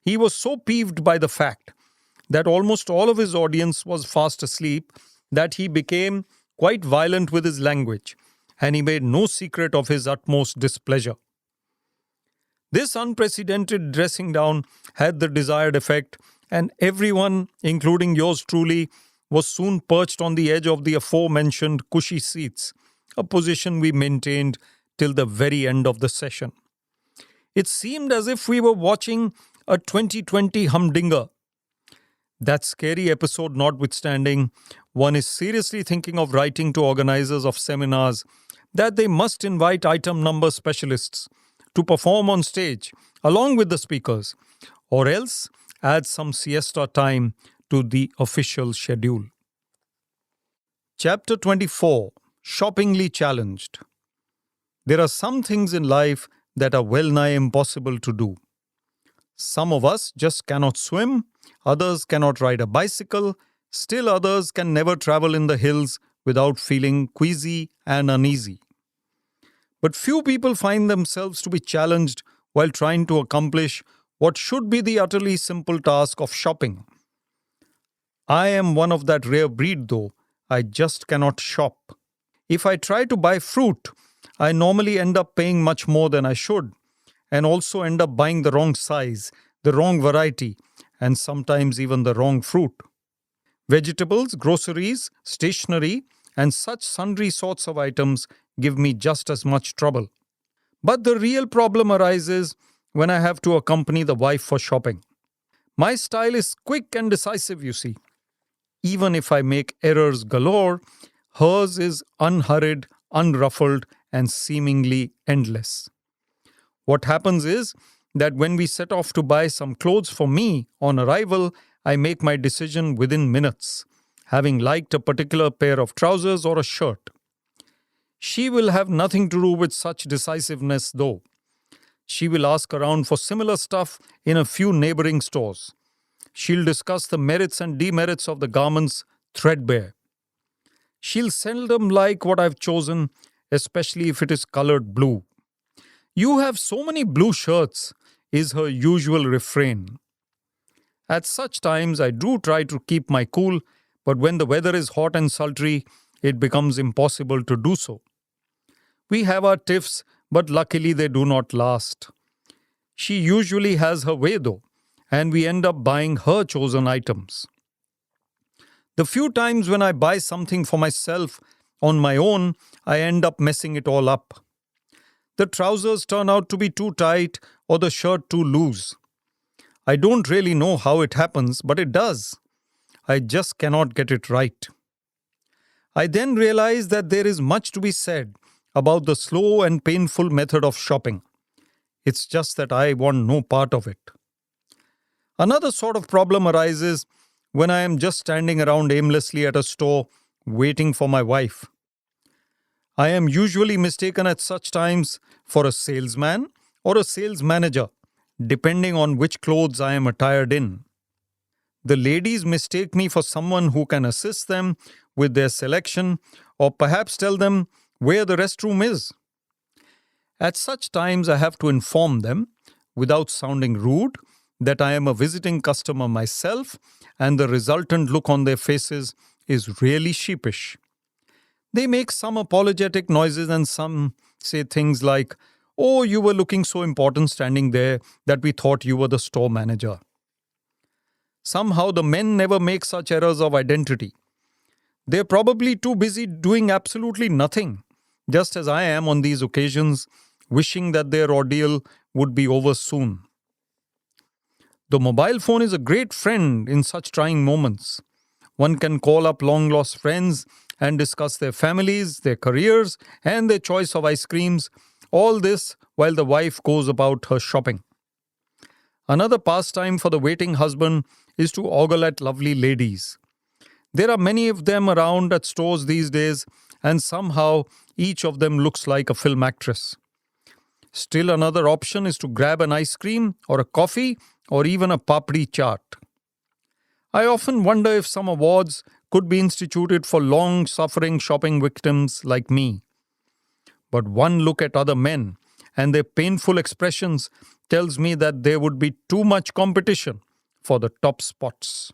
He was so peeved by the fact that almost all of his audience was fast asleep that he became quite violent with his language, and he made no secret of his utmost displeasure. This unprecedented dressing down had the desired effect, and everyone, including yours truly, was soon perched on the edge of the aforementioned cushy seats, a position we maintained till the very end of the session. It seemed as if we were watching a 2020 humdinger. That scary episode notwithstanding, one is seriously thinking of writing to organizers of seminars that they must invite item number specialists to perform on stage along with the speakers, or else add some siesta time to the official schedule. Chapter 24 Shoppingly Challenged. There are some things in life that are well nigh impossible to do. Some of us just cannot swim, others cannot ride a bicycle, still others can never travel in the hills without feeling queasy and uneasy. But few people find themselves to be challenged while trying to accomplish what should be the utterly simple task of shopping. I am one of that rare breed though. I just cannot shop. If I try to buy fruit, I normally end up paying much more than I should, and also end up buying the wrong size, the wrong variety, and sometimes even the wrong fruit. Vegetables, groceries, stationery, and such sundry sorts of items give me just as much trouble. But the real problem arises when I have to accompany the wife for shopping. My style is quick and decisive, you see. Even if I make errors galore, hers is unhurried, unruffled, and seemingly endless. What happens is that when we set off to buy some clothes for me on arrival, I make my decision within minutes, having liked a particular pair of trousers or a shirt. She will have nothing to do with such decisiveness, though. She will ask around for similar stuff in a few neighboring stores. She'll discuss the merits and demerits of the garments threadbare. She'll seldom like what I've chosen, especially if it is colored blue. "You have so many blue shirts," is her usual refrain. At such times, I do try to keep my cool, but when the weather is hot and sultry, it becomes impossible to do so. We have our tiffs, but luckily they do not last. She usually has her way though, and we end up buying her chosen items. The few times when I buy something for myself on my own, I end up messing it all up. The trousers turn out to be too tight or the shirt too loose. I don't really know how it happens, but it does. I just cannot get it right. I then realize that there is much to be said about the slow and painful method of shopping. It's just that I want no part of it. Another sort of problem arises when I am just standing around aimlessly at a store waiting for my wife. I am usually mistaken at such times for a salesman or a sales manager, depending on which clothes I am attired in. The ladies mistake me for someone who can assist them with their selection or perhaps tell them where the restroom is. At such times, I have to inform them, without sounding rude, that I am a visiting customer myself, and the resultant look on their faces is really sheepish. They make some apologetic noises and some say things like, "Oh, you were looking so important standing there that we thought you were the store manager." Somehow the men never make such errors of identity. They're probably too busy doing absolutely nothing, just as I am on these occasions, wishing that their ordeal would be over soon. The mobile phone is a great friend in such trying moments. One can call up long-lost friends and discuss their families, their careers, and their choice of ice creams, all this while the wife goes about her shopping. Another pastime for the waiting husband is to ogle at lovely ladies. There are many of them around at stores these days, and somehow each of them looks like a film actress. Still another option is to grab an ice cream or a coffee or even a papdi chaat. I often wonder if some awards could be instituted for long-suffering shopping victims like me. But one look at other men and their painful expressions tells me that there would be too much competition for the top spots.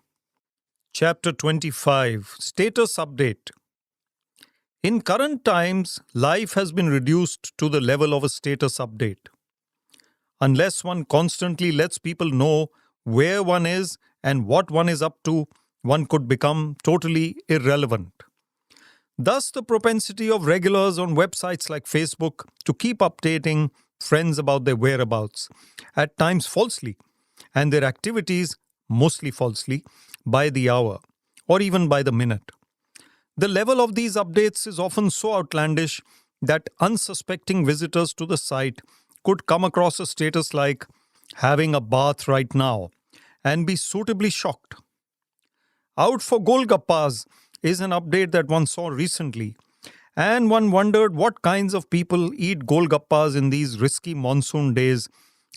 Chapter 25 Status Update. In current times, life has been reduced to the level of a status update. Unless one constantly lets people know where one is and what one is up to, one could become totally irrelevant. Thus, the propensity of regulars on websites like Facebook to keep updating friends about their whereabouts, at times falsely, and their activities, mostly falsely, by the hour or even by the minute. The level of these updates is often so outlandish that unsuspecting visitors to the site could come across a status like "having a bath right now" and be suitably shocked. "Out for Golgappas" is an update that one saw recently, and one wondered what kinds of people eat golgappas in these risky monsoon days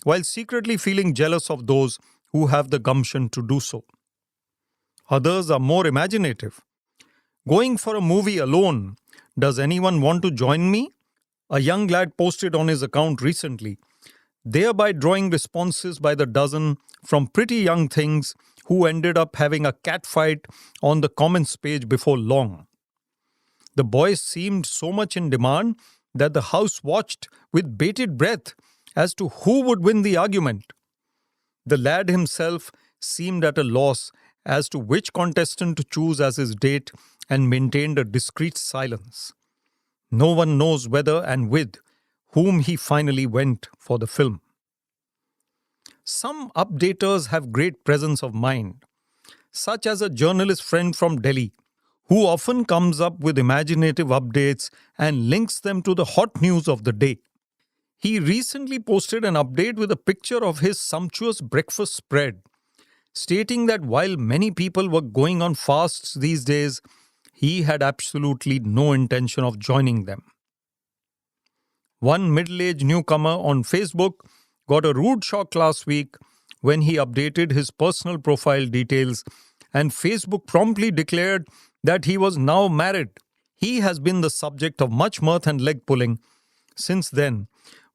while secretly feeling jealous of those who have the gumption to do so. Others are more imaginative. Going for a movie alone. Does anyone want to join me? A young lad posted on his account recently, thereby drawing responses by the dozen from pretty young things who ended up having a catfight on the comments page before long. The boys seemed so much in demand that the house watched with bated breath as to who would win the argument. The lad himself seemed at a loss as to which contestant to choose as his date and maintained a discreet silence. No one knows whether and with whom he finally went for the film. Some updaters have great presence of mind, such as a journalist friend from Delhi, who often comes up with imaginative updates and links them to the hot news of the day. He recently posted an update with a picture of his sumptuous breakfast spread, stating that while many people were going on fasts these days, he had absolutely no intention of joining them. One middle-aged newcomer on Facebook got a rude shock last week when he updated his personal profile details and Facebook promptly declared that he was now married. He has been the subject of much mirth and leg pulling since then,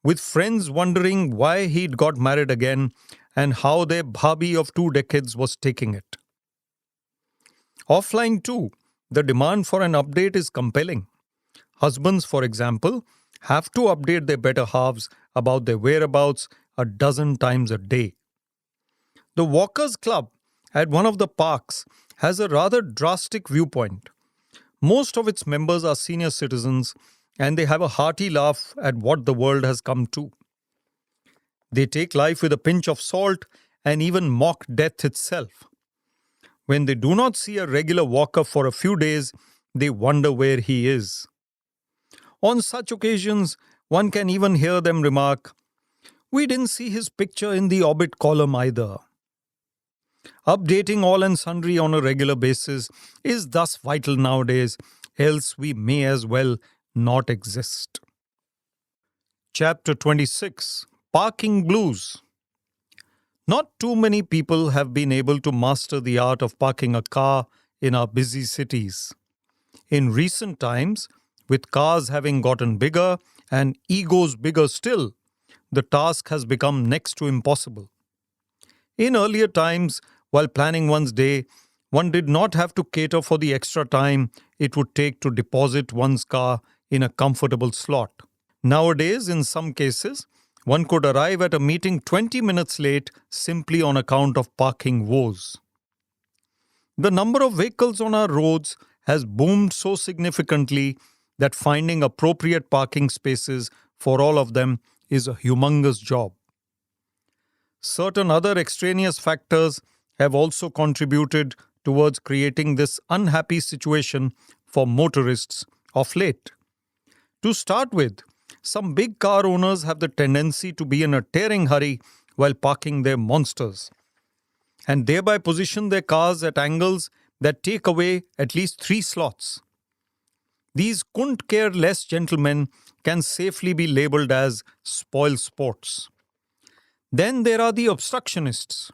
with friends wondering why he'd got married again and how their bhabhi of 2 decades was taking it. Offline too, the demand for an update is compelling. Husbands, for example, have to update their better halves about their whereabouts a dozen times a day. The Walkers Club at one of the parks has a rather drastic viewpoint. Most of its members are senior citizens and they have a hearty laugh at what the world has come to. They take life with a pinch of salt and even mock death itself. When they do not see a regular walker for a few days, they wonder where he is. On such occasions, one can even hear them remark, "We didn't see his picture in the orbit column either." Updating all and sundry on a regular basis is thus vital nowadays, else we may as well not exist. Chapter 26. Parking Blues. Not too many people have been able to master the art of parking a car in our busy cities. In recent times, with cars having gotten bigger and egos bigger still, the task has become next to impossible. In earlier times, while planning one's day, one did not have to cater for the extra time it would take to deposit one's car in a comfortable slot. Nowadays, in some cases, one could arrive at a meeting 20 minutes late simply on account of parking woes. The number of vehicles on our roads has boomed so significantly that finding appropriate parking spaces for all of them is a humongous job. Certain other extraneous factors have also contributed towards creating this unhappy situation for motorists of late. To start with, some big car owners have the tendency to be in a tearing hurry while parking their monsters, and thereby position their cars at angles that take away at least 3 slots. These couldn't care less gentlemen can safely be labelled as spoil sports. Then there are the obstructionists,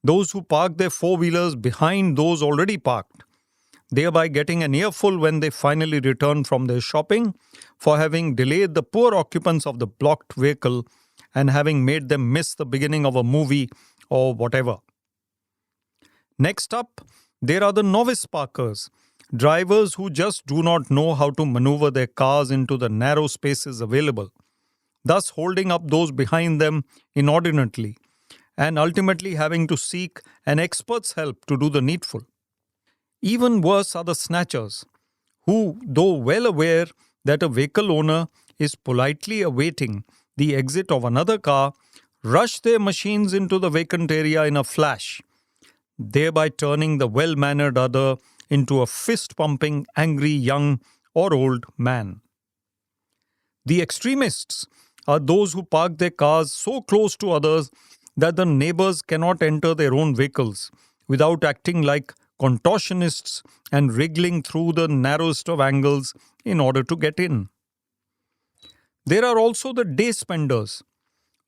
those who park their four-wheelers behind those already parked, thereby getting an earful when they finally return from their shopping for having delayed the poor occupants of the blocked vehicle and having made them miss the beginning of a movie or whatever. Next up, there are the novice parkers, drivers who just do not know how to maneuver their cars into the narrow spaces available, thus holding up those behind them inordinately and ultimately having to seek an expert's help to do the needful. Even worse are the snatchers, who, though well aware that a vehicle owner is politely awaiting the exit of another car, rush their machines into the vacant area in a flash, thereby turning the well-mannered other into a fist-pumping, angry young or old man. The extremists are those who park their cars so close to others that the neighbors cannot enter their own vehicles without acting like contortionists, and wriggling through the narrowest of angles in order to get in. There are also the day spenders,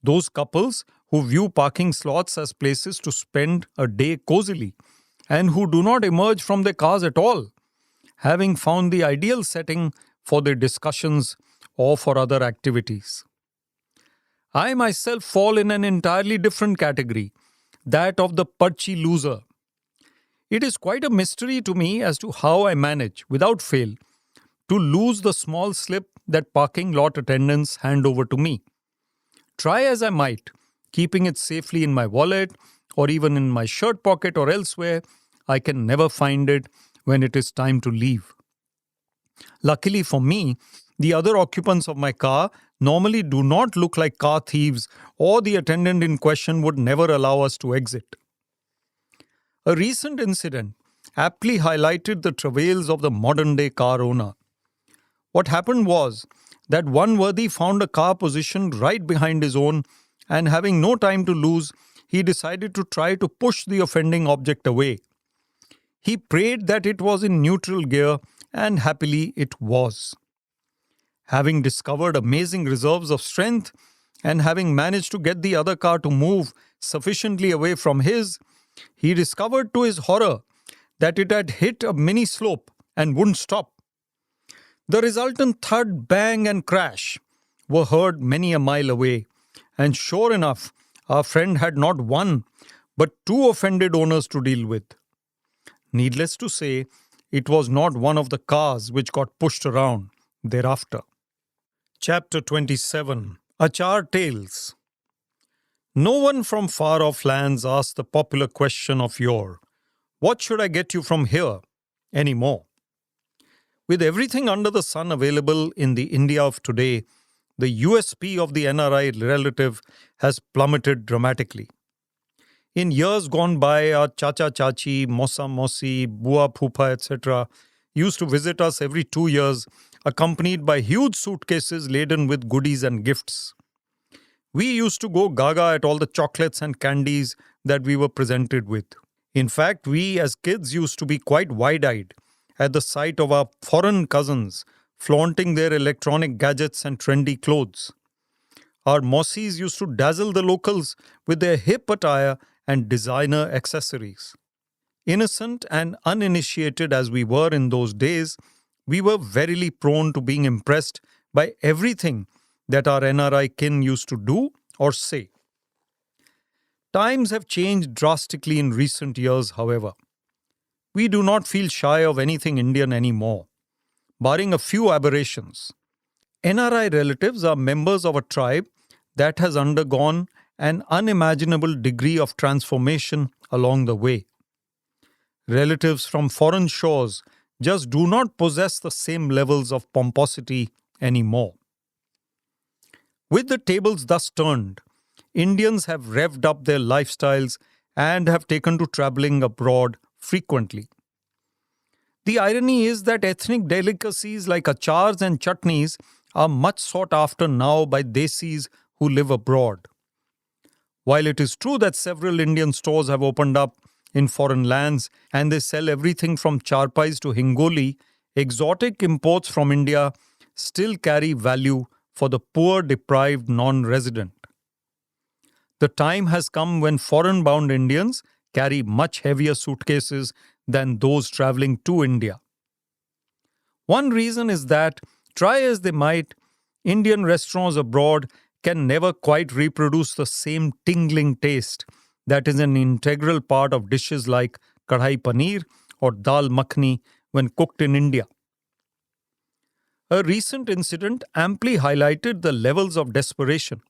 those couples who view parking slots as places to spend a day cozily and who do not emerge from their cars at all, having found the ideal setting for their discussions or for other activities. I myself fall in an entirely different category, that of the perchy loser. It is quite a mystery to me as to how I manage, without fail, to lose the small slip that parking lot attendants hand over to me. Try as I might, keeping it safely in my wallet or even in my shirt pocket or elsewhere, I can never find it when it is time to leave. Luckily for me, the other occupants of my car normally do not look like car thieves, or the attendant in question would never allow us to exit. A recent incident aptly highlighted the travails of the modern-day car owner. What happened was that one worthy found a car positioned right behind his own, and having no time to lose, he decided to try to push the offending object away. He prayed that it was in neutral gear, and happily it was. Having discovered amazing reserves of strength, and having managed to get the other car to move sufficiently away from his, he discovered to his horror that it had hit a mini slope and wouldn't stop. The resultant thud, bang, and crash were heard many a mile away, and sure enough, our friend had not one, but two offended owners to deal with. Needless to say, it was not one of the cars which got pushed around thereafter. Chapter 27. Achar Tales. No one from far-off lands asks the popular question of yore, "What should I get you from here?" anymore. With everything under the sun available in the India of today, the USP of the NRI relative has plummeted dramatically. In years gone by, our chacha-chachi, mosa-mosi, bua-phupa, etc. used to visit us every 2 years, accompanied by huge suitcases laden with goodies and gifts. We used to go gaga at all the chocolates and candies that we were presented with. In fact, we as kids used to be quite wide-eyed at the sight of our foreign cousins flaunting their electronic gadgets and trendy clothes. Our mossis used to dazzle the locals with their hip attire and designer accessories. Innocent and uninitiated as we were in those days, we were verily prone to being impressed by everything that our NRI kin used to do or say. Times have changed drastically in recent years, however. We do not feel shy of anything Indian anymore, barring a few aberrations. NRI relatives are members of a tribe that has undergone an unimaginable degree of transformation along the way. Relatives from foreign shores just do not possess the same levels of pomposity anymore. With the tables thus turned, Indians have revved up their lifestyles and have taken to travelling abroad frequently. The irony is that ethnic delicacies like achars and chutneys are much sought after now by desis who live abroad. While it is true that several Indian stores have opened up in foreign lands and they sell everything from charpais to hingoli, exotic imports from India still carry value for the poor deprived non-resident. The time has come when foreign-bound Indians carry much heavier suitcases than those travelling to India. One reason is that, try as they might, Indian restaurants abroad can never quite reproduce the same tingling taste that is an integral part of dishes like kadhai paneer or dal makhani when cooked in India. A recent incident amply highlighted the levels of desperation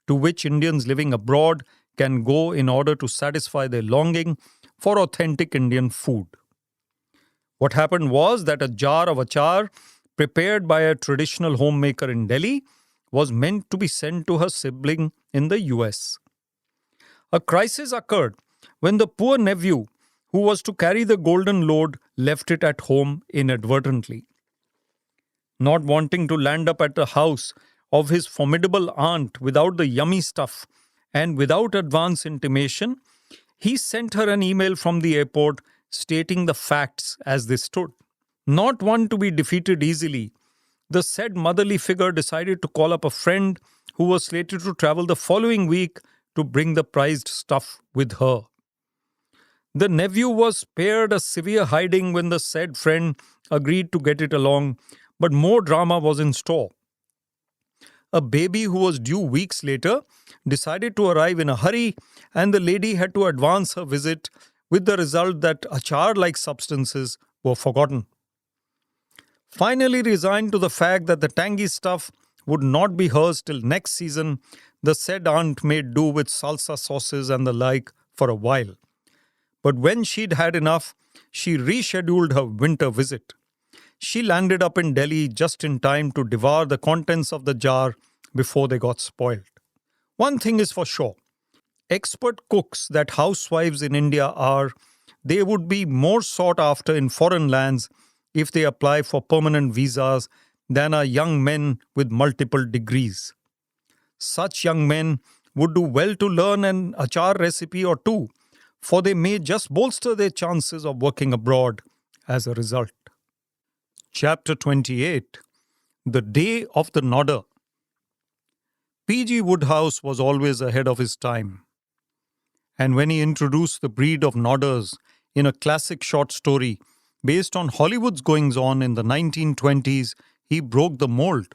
to which Indians living abroad can go in order to satisfy their longing for authentic Indian food. What happened was that a jar of achar prepared by a traditional homemaker in Delhi was meant to be sent to her sibling in the US. A crisis occurred when the poor nephew who was to carry the golden load left it at home inadvertently. Not wanting to land up at the house of his formidable aunt without the yummy stuff and without advance intimation, he sent her an email from the airport stating the facts as they stood. Not one to be defeated easily, the said motherly figure decided to call up a friend who was slated to travel the following week to bring the prized stuff with her. The nephew was spared a severe hiding when the said friend agreed to get it along, but more drama was in store. A baby who was due weeks later decided to arrive in a hurry, and the lady had to advance her visit, with the result that achar like substances were forgotten. Finally, resigned to the fact that the tangy stuff would not be hers till next season, the said aunt made do with salsa sauces and the like for a while. But when she'd had enough, she rescheduled her winter visit. She landed up in Delhi just in time to devour the contents of the jar before they got spoiled. One thing is for sure, expert cooks that housewives in India are, they would be more sought after in foreign lands if they apply for permanent visas than are young men with multiple degrees. Such young men would do well to learn an achar recipe or two, for they may just bolster their chances of working abroad as a result. Chapter 28. The Day of the Nodder. P.G. Wodehouse was always ahead of his time. And when he introduced the breed of nodders in a classic short story based on Hollywood's goings-on in the 1920s, he broke the mold.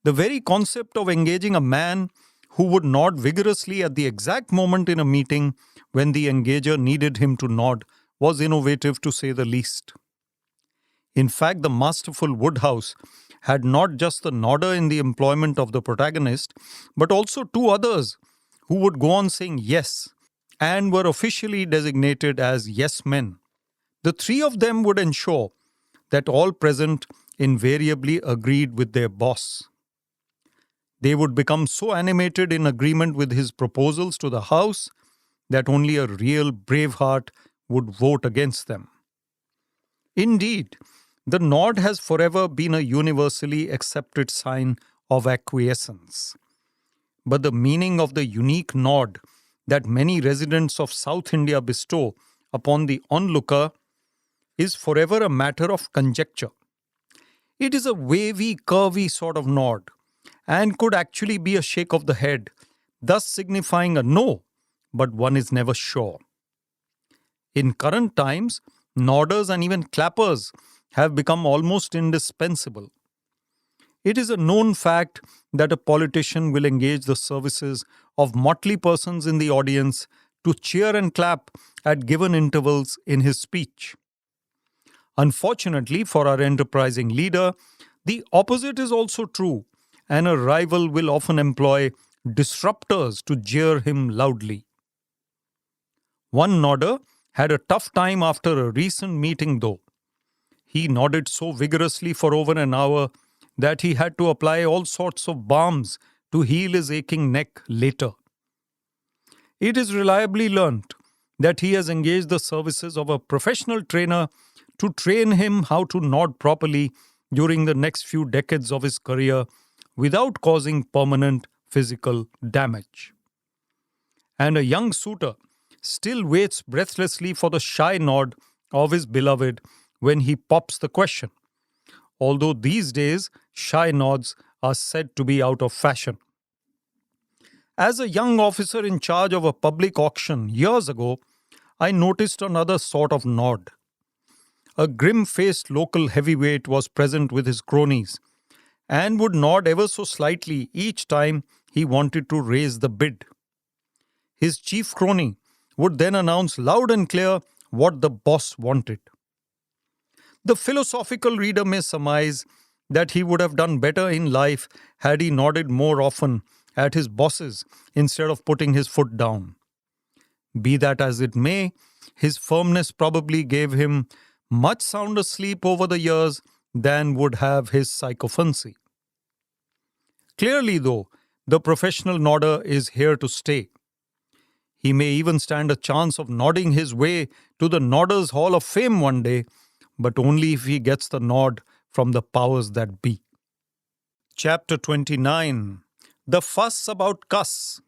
The very concept of engaging a man who would nod vigorously at the exact moment in a meeting when the engager needed him to nod was innovative, to say the least. In fact, the masterful Wodehouse had not just the nodder in the employment of the protagonist, but also two others who would go on saying yes and were officially designated as yes men. The three of them would ensure that all present invariably agreed with their boss. They would become so animated in agreement with his proposals to the house that only a real braveheart would vote against them. Indeed, the nod has forever been a universally accepted sign of acquiescence. But the meaning of the unique nod that many residents of South India bestow upon the onlooker is forever a matter of conjecture. It is a wavy, curvy sort of nod, and could actually be a shake of the head, thus signifying a no, but one is never sure. In current times, nodders and even clappers have become almost indispensable. It is a known fact that a politician will engage the services of motley persons in the audience to cheer and clap at given intervals in his speech. Unfortunately for our enterprising leader, the opposite is also true, and a rival will often employ disruptors to jeer him loudly. One nodder had a tough time after a recent meeting, though. He nodded so vigorously for over an hour that he had to apply all sorts of balms to heal his aching neck later. It is reliably learnt that he has engaged the services of a professional trainer to train him how to nod properly during the next few decades of his career without causing permanent physical damage. And a young suitor still waits breathlessly for the shy nod of his beloved when he pops the question, although these days shy nods are said to be out of fashion. As a young officer in charge of a public auction years ago, I noticed another sort of nod. A grim-faced local heavyweight was present with his cronies and would nod ever so slightly each time he wanted to raise the bid. His chief crony would then announce loud and clear what the boss wanted. The philosophical reader may surmise that he would have done better in life had he nodded more often at his bosses instead of putting his foot down. Be that as it may, his firmness probably gave him much sounder sleep over the years than would have his sycophancy. Clearly, though, the professional nodder is here to stay. He may even stand a chance of nodding his way to the Nodders' Hall of Fame one day, but only if he gets the nod from the powers that be. Chapter 29. The Fuss About Cuss.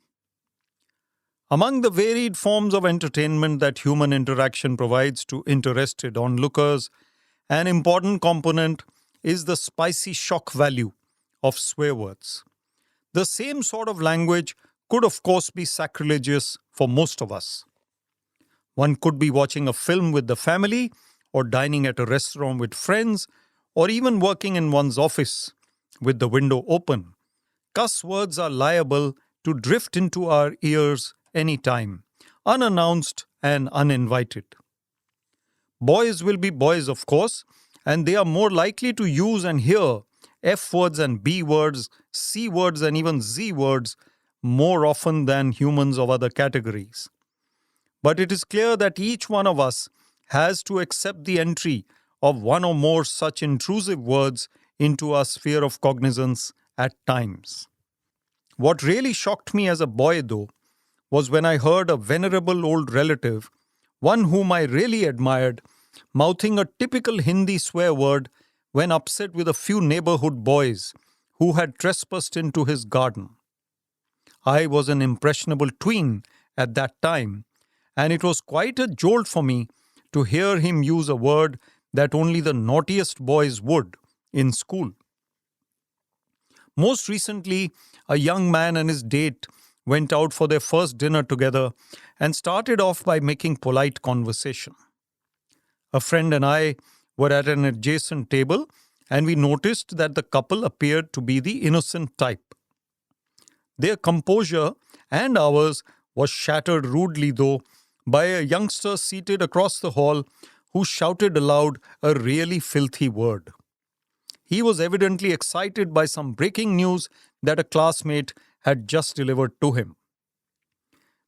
Among the varied forms of entertainment that human interaction provides to interested onlookers, an important component is the spicy shock value of swear words. The same sort of language could, of course, be sacrilegious for most of us. One could be watching a film with the family, or dining at a restaurant with friends, or even working in one's office with the window open. Cuss words are liable to drift into our ears anytime, unannounced and uninvited. Boys will be boys, of course, and they are more likely to use and hear F words and B words, C words and even Z words more often than humans of other categories. But it is clear that each one of us has to accept the entry of one or more such intrusive words into our sphere of cognizance at times. What really shocked me as a boy, though, was when I heard a venerable old relative, one whom I really admired, mouthing a typical Hindi swear word when upset with a few neighborhood boys who had trespassed into his garden. I was an impressionable tween at that time, and it was quite a jolt for me to hear him use a word that only the naughtiest boys would in school. Most recently, a young man and his date went out for their first dinner together and started off by making polite conversation. A friend and I were at an adjacent table, and we noticed that the couple appeared to be the innocent type. Their composure and ours was shattered rudely, though, by a youngster seated across the hall who shouted aloud a really filthy word. He was evidently excited by some breaking news that a classmate had just delivered to him.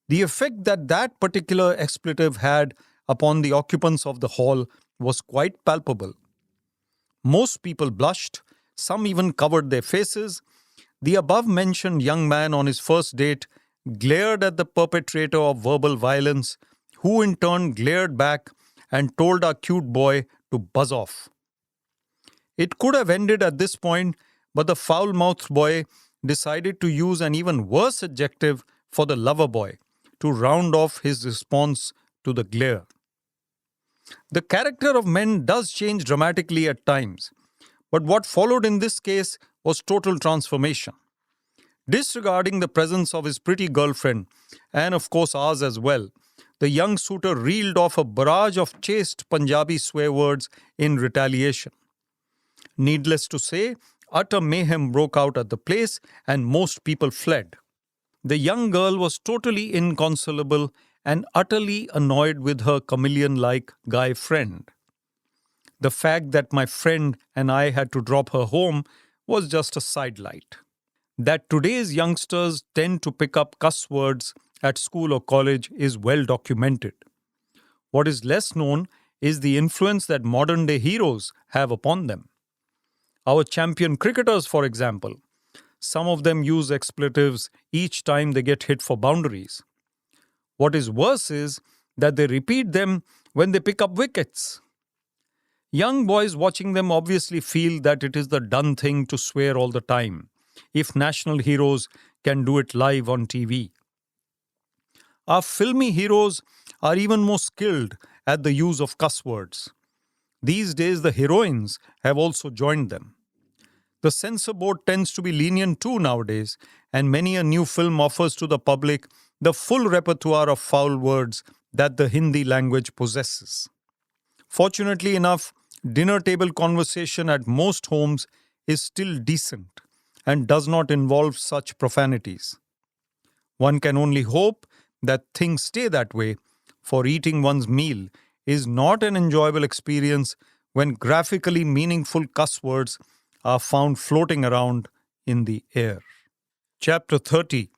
The effect that that particular expletive had upon the occupants of the hall was quite palpable. Most people blushed, some even covered their faces. The above-mentioned young man on his first date glared at the perpetrator of verbal violence, who in turn glared back and told our cute boy to buzz off. It could have ended at this point, but the foul-mouthed boy decided to use an even worse adjective for the lover boy to round off his response to the glare. The character of men does change dramatically at times, but what followed in this case was total transformation. Disregarding the presence of his pretty girlfriend, and of course ours as well, the young suitor reeled off a barrage of chaste Punjabi swear words in retaliation. Needless to say, utter mayhem broke out at the place and most people fled. The young girl was totally inconsolable and utterly annoyed with her chameleon-like guy friend. The fact that my friend and I had to drop her home was just a sidelight. That today's youngsters tend to pick up cuss words at school or college is well documented. What is less known is the influence that modern-day heroes have upon them. Our champion cricketers, for example, some of them use expletives each time they get hit for boundaries. What is worse is that they repeat them when they pick up wickets. Young boys watching them obviously feel that it is the done thing to swear all the time, if national heroes can do it live on TV. Our filmy heroes are even more skilled at the use of cuss words. These days, the heroines have also joined them. The censor board tends to be lenient too nowadays, and many a new film offers to the public the full repertoire of foul words that the Hindi language possesses. Fortunately enough, dinner table conversation at most homes is still decent and does not involve such profanities. One can only hope that things stay that way, for eating one's meal is not an enjoyable experience when graphically meaningful cuss words are found floating around in the air. Chapter 30.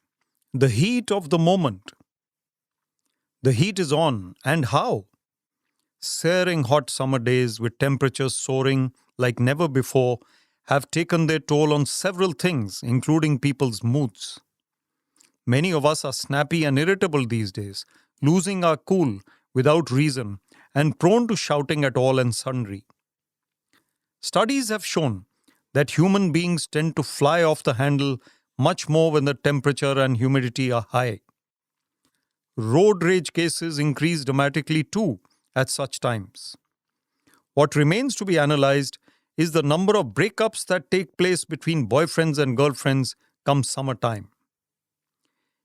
The Heat of the Moment. The heat is on, and how? Searing hot summer days with temperatures soaring like never before have taken their toll on several things, including people's moods. Many of us are snappy and irritable these days, losing our cool without reason and prone to shouting at all and sundry. Studies have shown that human beings tend to fly off the handle much more when the temperature and humidity are high. Road rage cases increase dramatically too at such times. What remains to be analyzed is the number of breakups that take place between boyfriends and girlfriends come summertime.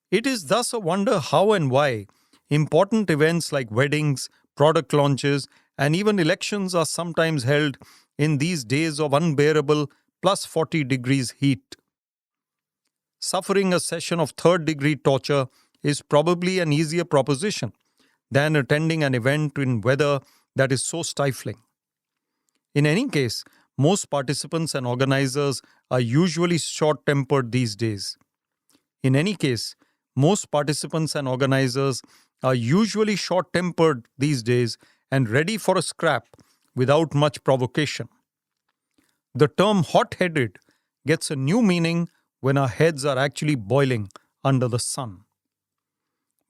It is thus a wonder how and why important events like weddings, product launches, and even elections are sometimes held in these days of unbearable plus 40 degrees heat. Suffering a session of third-degree torture is probably an easier proposition than attending an event in weather that is so stifling. In any case, most participants and organizers are usually short-tempered these days. In any case, most participants and organizers are usually short-tempered these days and ready for a scrap without much provocation. The term hot-headed gets a new meaning when our heads are actually boiling under the sun.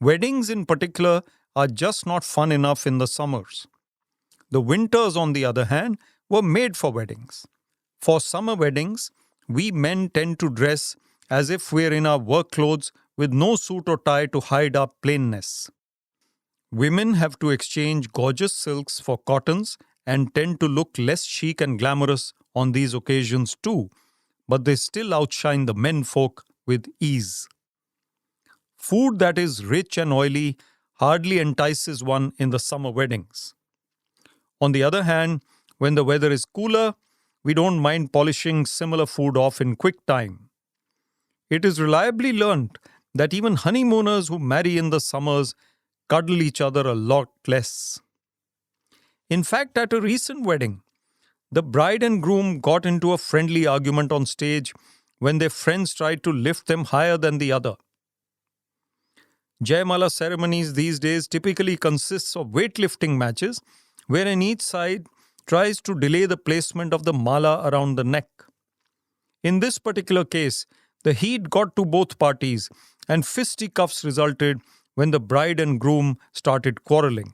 Weddings in particular are just not fun enough in the summers. The winters, on the other hand, were made for weddings. For summer weddings, we men tend to dress as if we're in our work clothes with no suit or tie to hide our plainness. Women have to exchange gorgeous silks for cottons and tend to look less chic and glamorous on these occasions too, but they still outshine the men folk with ease. Food that is rich and oily hardly entices one in the summer weddings. On the other hand, when the weather is cooler, we don't mind polishing similar food off in quick time. It is reliably learned that even honeymooners who marry in the summers cuddle each other a lot less. In fact, at a recent wedding, the bride and groom got into a friendly argument on stage when their friends tried to lift them higher than the other. Jayamala ceremonies these days typically consists of weightlifting matches wherein each side tries to delay the placement of the mala around the neck. In this particular case, the heat got to both parties and fisticuffs resulted when the bride and groom started quarreling.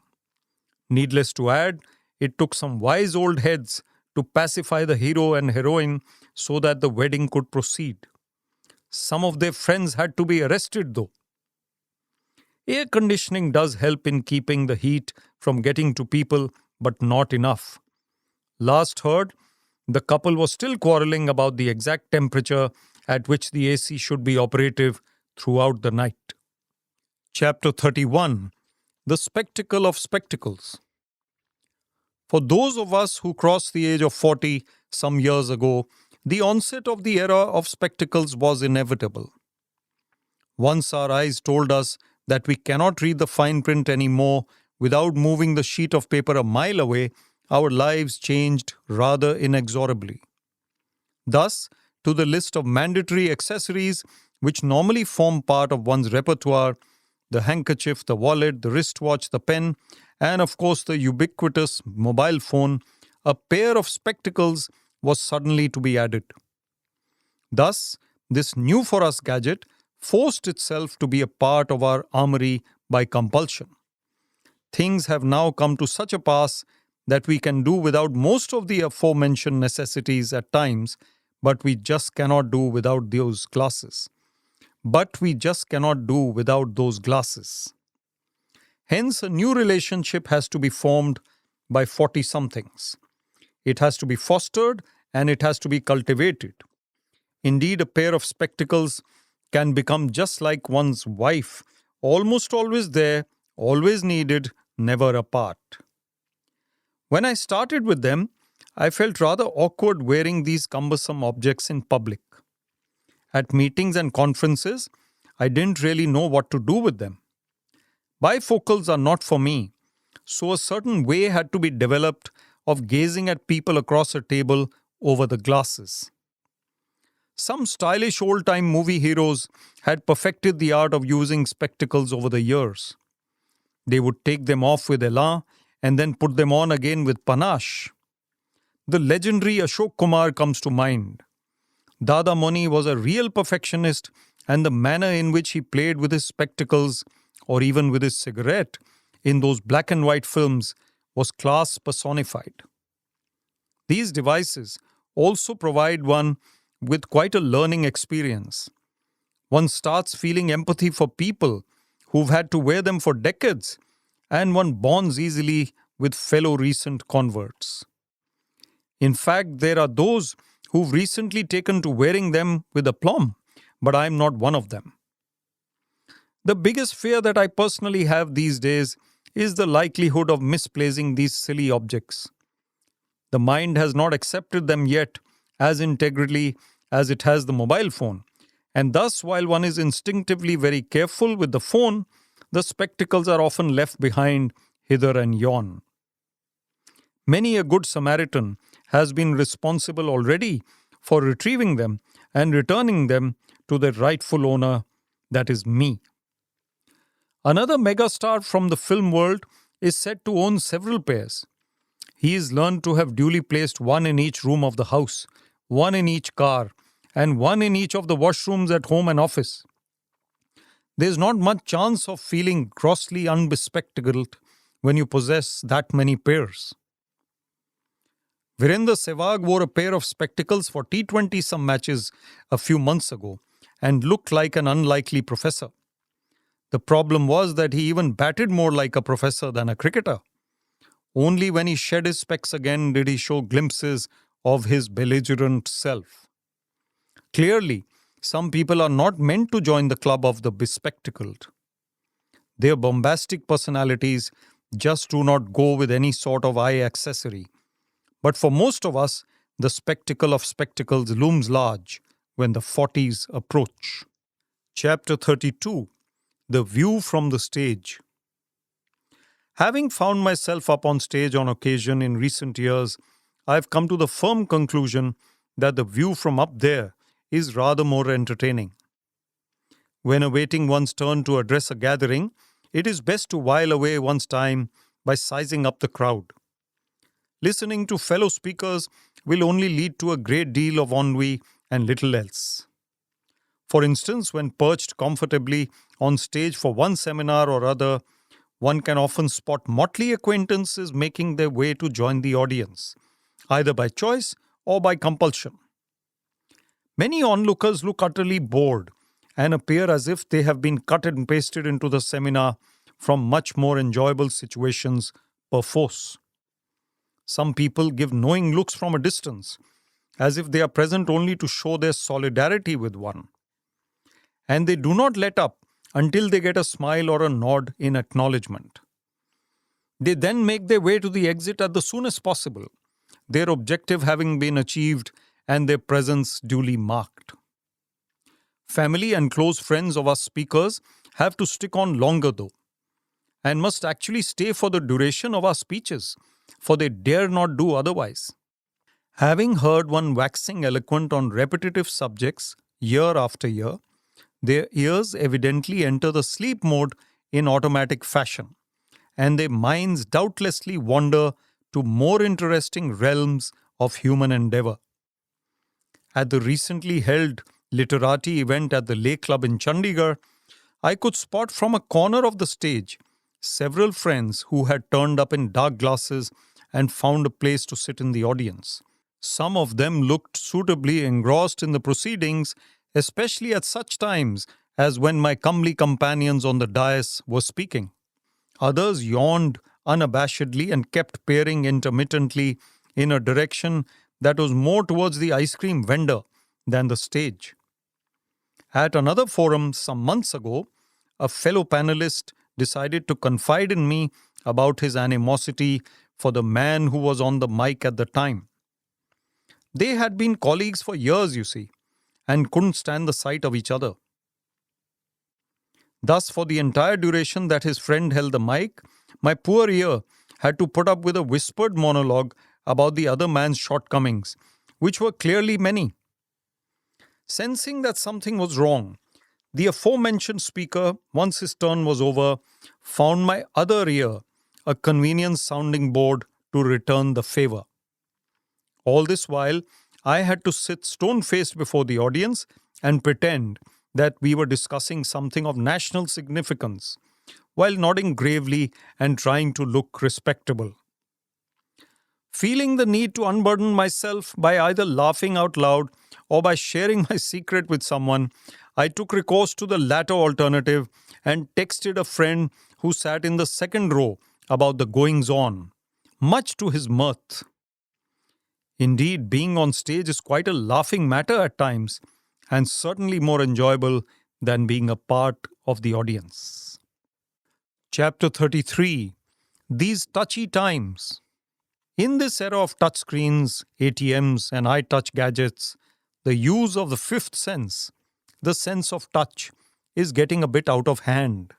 Needless to add, it took some wise old heads to pacify the hero and heroine so that the wedding could proceed. Some of their friends had to be arrested though. Air conditioning does help in keeping the heat from getting to people, but not enough. Last heard, the couple was still quarreling about the exact temperature at which the AC should be operative throughout the night. Chapter 31. The Spectacle of Spectacles. For those of us who crossed the age of 40 some years ago, the onset of the era of spectacles was inevitable. Once our eyes told us that we cannot read the fine print anymore without moving the sheet of paper a mile away, our lives changed rather inexorably. Thus, to the list of mandatory accessories which normally form part of one's repertoire, the handkerchief, the wallet, the wristwatch, the pen, and of course the ubiquitous mobile phone, a pair of spectacles was suddenly to be added. Thus, this new for us gadget forced itself to be a part of our armory by compulsion. Things have now come to such a pass that we can do without most of the aforementioned necessities at times, but we just cannot do without those glasses. Hence, a new relationship has to be formed by 40-somethings. It has to be fostered and it has to be cultivated. Indeed, a pair of spectacles can become just like one's wife, almost always there, always needed, never apart. When I started with them, I felt rather awkward wearing these cumbersome objects in public. At meetings and conferences, I didn't really know what to do with them. Bifocals are not for me, so a certain way had to be developed of gazing at people across a table over the glasses. Some stylish old-time movie heroes had perfected the art of using spectacles over the years. They would take them off with élan and then put them on again with panache. The legendary Ashok Kumar comes to mind. Dada Moni was a real perfectionist, and the manner in which he played with his spectacles or even with his cigarette in those black and white films was class personified. These devices also provide one with quite a learning experience. One starts feeling empathy for people who've had to wear them for decades, and one bonds easily with fellow recent converts. In fact, there are those who've recently taken to wearing them with aplomb, but I'm not one of them. The biggest fear that I personally have these days is the likelihood of misplacing these silly objects. The mind has not accepted them yet as integrally as it has the mobile phone, and thus, while one is instinctively very careful with the phone, the spectacles are often left behind hither and yon. Many a good Samaritan has been responsible already for retrieving them and returning them to their rightful owner, that is me. Another megastar from the film world is said to own several pairs. He is learned to have duly placed one in each room of the house, one in each car, and one in each of the washrooms at home and office. There is not much chance of feeling grossly unbespectacled when you possess that many pairs. Virender Sehwag wore a pair of spectacles for T20 some matches a few months ago and looked like an unlikely professor. The problem was that he even batted more like a professor than a cricketer. Only when he shed his specs again did he show glimpses of his belligerent self. Clearly, some people are not meant to join the club of the bespectacled. Their bombastic personalities just do not go with any sort of eye accessory. But for most of us, the spectacle of spectacles looms large when the 40s approach. Chapter 32. The View from the Stage. Having found myself up on stage on occasion in recent years, I've come to the firm conclusion that the view from up there is rather more entertaining. When awaiting one's turn to address a gathering, it is best to while away one's time by sizing up the crowd. Listening to fellow speakers will only lead to a great deal of ennui and little else. For instance, when perched comfortably on stage for one seminar or other, one can often spot motley acquaintances making their way to join the audience, either by choice or by compulsion. Many onlookers look utterly bored and appear as if they have been cut and pasted into the seminar from much more enjoyable situations perforce. Some people give knowing looks from a distance, as if they are present only to show their solidarity with one. And they do not let up until they get a smile or a nod in acknowledgement. They then make their way to the exit at the soonest possible, their objective having been achieved and their presence duly marked. Family and close friends of us speakers have to stick on longer though, and must actually stay for the duration of our speeches, for they dare not do otherwise. Having heard one waxing eloquent on repetitive subjects year after year, their ears evidently enter the sleep mode in automatic fashion, and their minds doubtlessly wander to more interesting realms of human endeavor. At the recently held literati event at the Lake Club in Chandigarh, I could spot from a corner of the stage several friends who had turned up in dark glasses and found a place to sit in the audience. Some of them looked suitably engrossed in the proceedings, especially at such times as when my comely companions on the dais were speaking. Others yawned unabashedly and kept peering intermittently in a direction that was more towards the ice cream vendor than the stage. At another forum some months ago, a fellow panelist decided to confide in me about his animosity for the man who was on the mic at the time. They had been colleagues for years, you see, and couldn't stand the sight of each other. Thus, for the entire duration that his friend held the mic, my poor ear had to put up with a whispered monologue about the other man's shortcomings, which were clearly many. Sensing that something was wrong, the aforementioned speaker, once his turn was over, found my other ear a convenient sounding board to return the favor. All this while, I had to sit stone-faced before the audience and pretend that we were discussing something of national significance, while nodding gravely and trying to look respectable. Feeling the need to unburden myself by either laughing out loud or by sharing my secret with someone, I took recourse to the latter alternative and texted a friend who sat in the second row about the goings on, much to his mirth. Indeed, being on stage is quite a laughing matter at times, and certainly more enjoyable than being a part of the audience. Chapter 33: These Touchy Times. In this era of touchscreens, ATMs, and high-touch gadgets, the use of the fifth sense, the sense of touch, is getting a bit out of hand.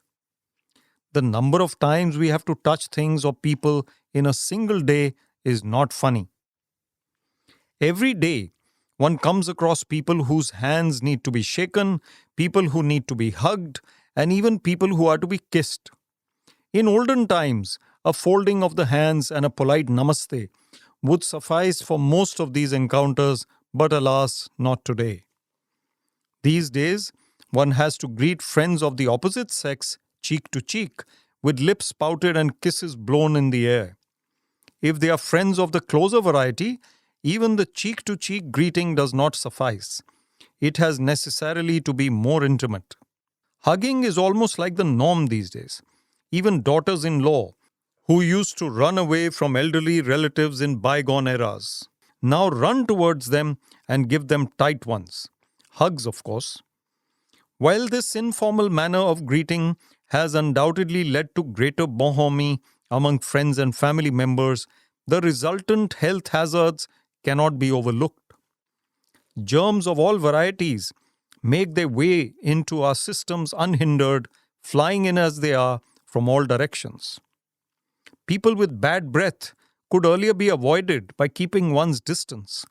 The number of times we have to touch things or people in a single day is not funny. Every day, one comes across people whose hands need to be shaken, people who need to be hugged, and even people who are to be kissed. In olden times, a folding of the hands and a polite namaste would suffice for most of these encounters, but alas, not today. These days, one has to greet friends of the opposite sex cheek to cheek, with lips pouted and kisses blown in the air. If they are friends of the closer variety, even the cheek to cheek greeting does not suffice. It has necessarily to be more intimate. Hugging is almost like the norm these days. Even daughters-in-law, who used to run away from elderly relatives in bygone eras, now run towards them and give them tight ones. Hugs, of course. While this informal manner of greeting has undoubtedly led to greater bonhomie among friends and family members, the resultant health hazards cannot be overlooked. Germs of all varieties make their way into our systems unhindered, flying in as they are from all directions. People with bad breath could earlier be avoided by keeping one's distance.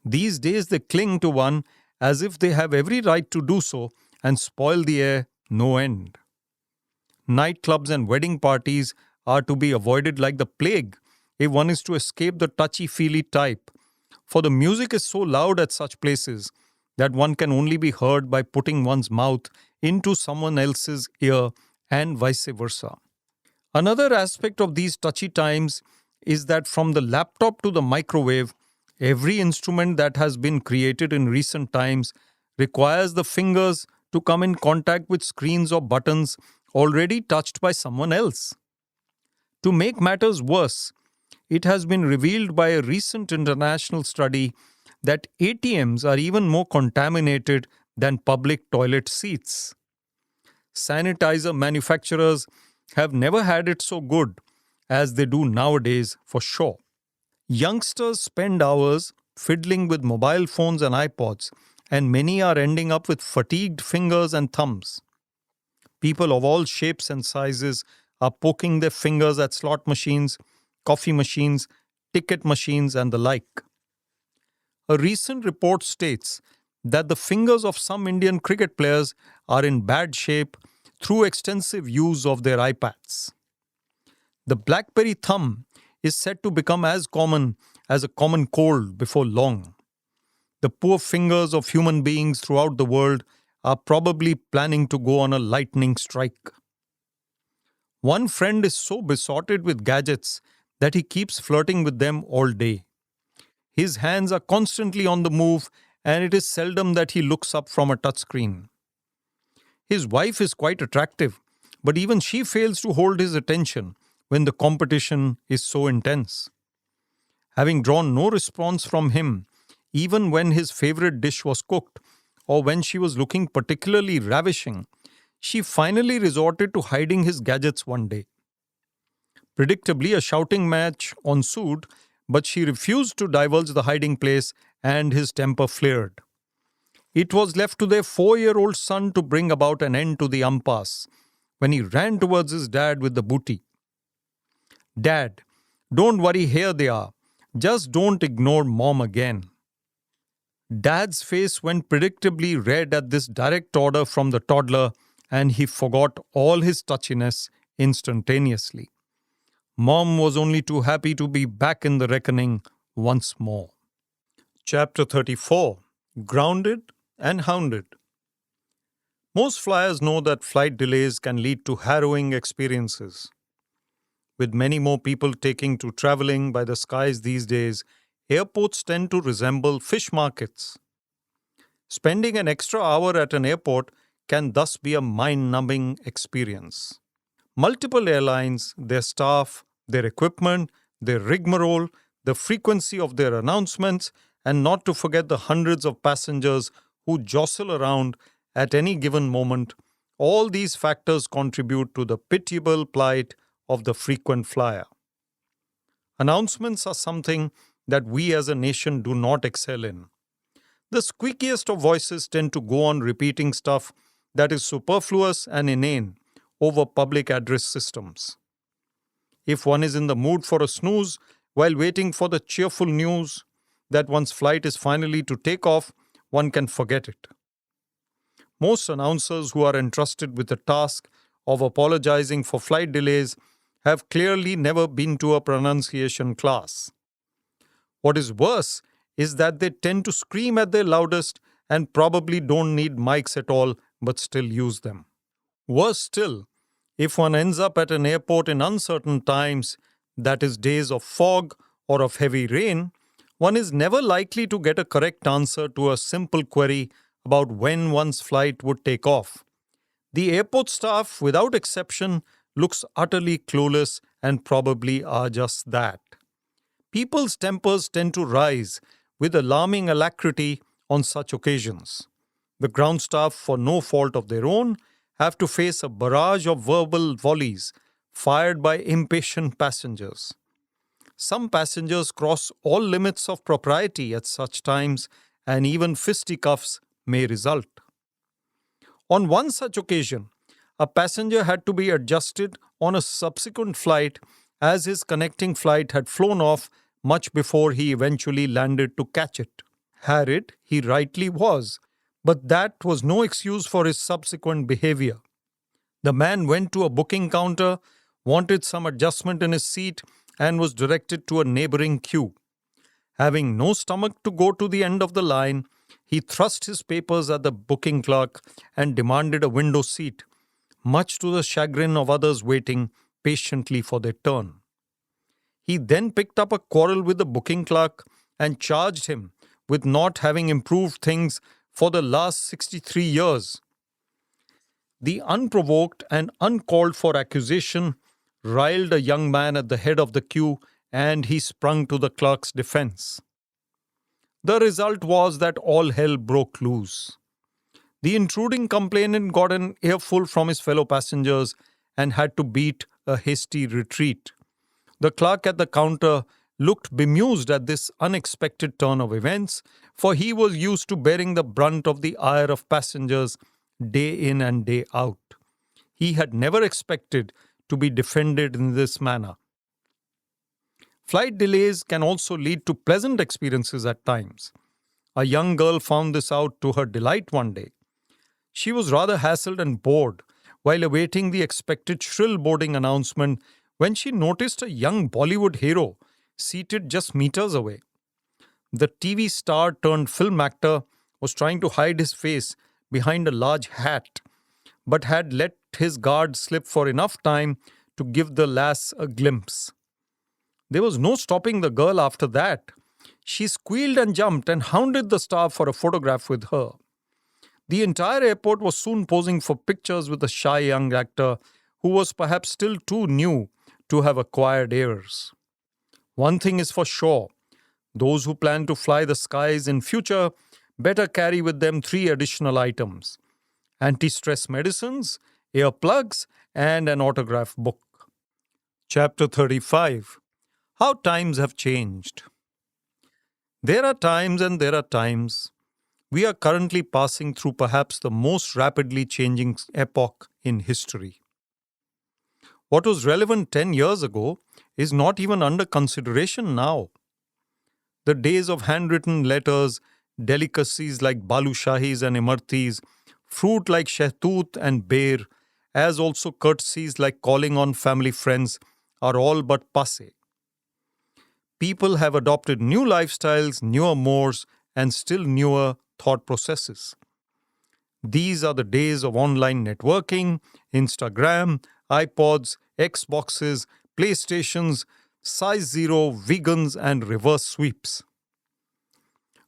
These days they cling to one as if they have every right to do so and spoil the air no end. Nightclubs and wedding parties are to be avoided like the plague if one is to escape the touchy-feely type, for the music is so loud at such places that one can only be heard by putting one's mouth into someone else's ear and vice versa. Another aspect of these touchy times is that from the laptop to the microwave, every instrument that has been created in recent times requires the fingers to come in contact with screens or buttons already touched by someone else. To make matters worse, it has been revealed by a recent international study that ATMs are even more contaminated than public toilet seats. Sanitizer manufacturers have never had it so good as they do nowadays, for sure. Youngsters spend hours fiddling with mobile phones and iPods, and many are ending up with fatigued fingers and thumbs. People of all shapes and sizes are poking their fingers at slot machines, coffee machines, ticket machines, and the like. A recent report states that the fingers of some Indian cricket players are in bad shape through extensive use of their iPads. The BlackBerry thumb is said to become as common as a common cold before long. The poor fingers of human beings throughout the world are probably planning to go on a lightning strike. One friend is so besotted with gadgets that he keeps flirting with them all day. His hands are constantly on the move, and it is seldom that he looks up from a touchscreen. His wife is quite attractive, but even she fails to hold his attention when the competition is so intense. Having drawn no response from him, even when his favorite dish was cooked or when she was looking particularly ravishing, she finally resorted to hiding his gadgets one day. Predictably, a shouting match ensued, but she refused to divulge the hiding place and his temper flared. It was left to their 4-year-old son to bring about an end to the impasse when he ran towards his dad with the booty. "Dad, don't worry, here they are. Just don't ignore mom again." Dad's face went predictably red at this direct order from the toddler, and he forgot all his touchiness instantaneously. Mom was only too happy to be back in the reckoning once more. Chapter 34: Grounded and Hounded. Most flyers know that flight delays can lead to harrowing experiences. With many more people taking to traveling by the skies these days, airports tend to resemble fish markets. Spending an extra hour at an airport can thus be a mind-numbing experience. Multiple airlines, their staff, their equipment, their rigmarole, the frequency of their announcements, and not to forget the hundreds of passengers who jostle around at any given moment, all these factors contribute to the pitiable plight of the frequent flyer. Announcements are something that we as a nation do not excel in. The squeakiest of voices tend to go on repeating stuff that is superfluous and inane over public address systems. If one is in the mood for a snooze while waiting for the cheerful news that one's flight is finally to take off, one can forget it. Most announcers who are entrusted with the task of apologizing for flight delays have clearly never been to a pronunciation class. What is worse is that they tend to scream at their loudest and probably don't need mics at all but still use them. Worse still, if one ends up at an airport in uncertain times, that is days of fog or of heavy rain, one is never likely to get a correct answer to a simple query about when one's flight would take off. The airport staff, without exception, looks utterly clueless and probably are just that. People's tempers tend to rise with alarming alacrity on such occasions. The ground staff, for no fault of their own, have to face a barrage of verbal volleys fired by impatient passengers. Some passengers cross all limits of propriety at such times, and even fisticuffs may result. On one such occasion, a passenger had to be adjusted on a subsequent flight as his connecting flight had flown off much before he eventually landed to catch it. Harried he rightly was, but that was no excuse for his subsequent behavior. The man went to a booking counter, wanted some adjustment in his seat, and was directed to a neighboring queue. Having no stomach to go to the end of the line, he thrust his papers at the booking clerk and demanded a window seat, much to the chagrin of others waiting patiently for their turn. He then picked up a quarrel with the booking clerk and charged him with not having improved things for the last 63 years. The unprovoked and uncalled for accusation riled a young man at the head of the queue, and he sprung to the clerk's defense. The result was that all hell broke loose. The intruding complainant got an earful from his fellow passengers and had to beat a hasty retreat. The clerk at the counter looked bemused at this unexpected turn of events, for he was used to bearing the brunt of the ire of passengers day in and day out. He had never expected to be defended in this manner. Flight delays can also lead to pleasant experiences at times. A young girl found this out to her delight one day. She was rather hassled and bored while awaiting the expected shrill boarding announcement when she noticed a young Bollywood hero seated just meters away. The TV star turned film actor was trying to hide his face behind a large hat, but had let his guard slip for enough time to give the lass a glimpse. There was no stopping the girl after that. She squealed and jumped and hounded the star for a photograph with her. The entire airport was soon posing for pictures with the shy young actor who was perhaps still too new to have acquired airs. One thing is for sure, those who plan to fly the skies in future better carry with them 3 additional items: anti-stress medicines, earplugs, and an autograph book. Chapter 35. How times have changed. There are times and there are times. We are currently passing through perhaps the most rapidly changing epoch in history. What was relevant 10 years ago is not even under consideration now. The days of handwritten letters, delicacies like balushahis and imartis, fruit like shehtoot and bear, as also courtesies like calling on family friends, are all but passé. People have adopted new lifestyles, newer mores, and still newer thought processes. These are the days of online networking, Instagram, iPods, Xboxes, PlayStations, size zero, vegans, and reverse sweeps.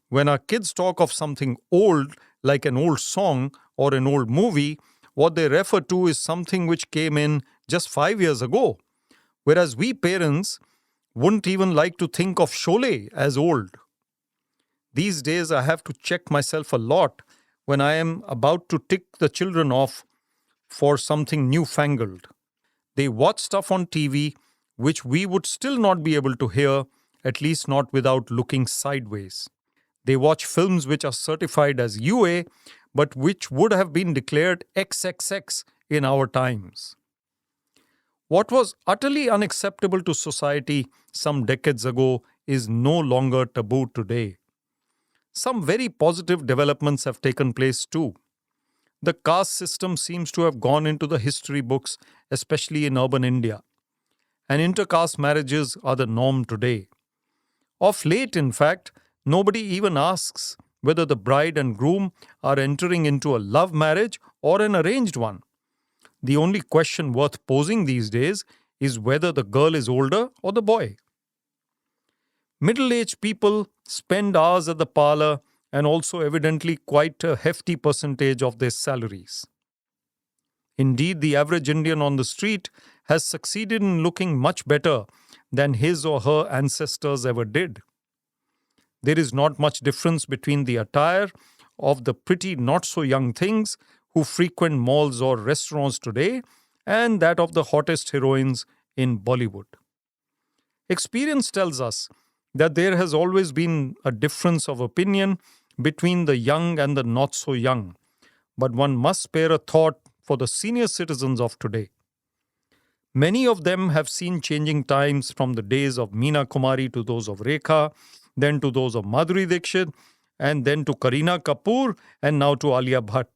When our kids talk of something old, like an old song or an old movie, what they refer to is something which came in just 5 years ago. Whereas we parents wouldn't even like to think of Sholay as old. These days, I have to check myself a lot when I am about to tick the children off for something newfangled. They watch stuff on TV which we would still not be able to hear, at least not without looking sideways. They watch films which are certified as UA, but which would have been declared XXX in our times. What was utterly unacceptable to society some decades ago is no longer taboo today. Some very positive developments have taken place too. The caste system seems to have gone into the history books, especially in urban India. And intercaste marriages are the norm today. Of late, in fact, nobody even asks whether the bride and groom are entering into a love marriage or an arranged one. The only question worth posing these days is whether the girl is older or the boy. Middle-aged people spend hours at the parlor and also evidently quite a hefty percentage of their salaries. Indeed, the average Indian on the street has succeeded in looking much better than his or her ancestors ever did. There is not much difference between the attire of the pretty not-so-young things who frequent malls or restaurants today and that of the hottest heroines in Bollywood. Experience tells us that there has always been a difference of opinion between the young and the not-so-young, but one must spare a thought for the senior citizens of today. Many of them have seen changing times from the days of Meena Kumari to those of Rekha, then to those of Madhuri Dixit, and then to Kareena Kapoor, and now to Alia Bhatt.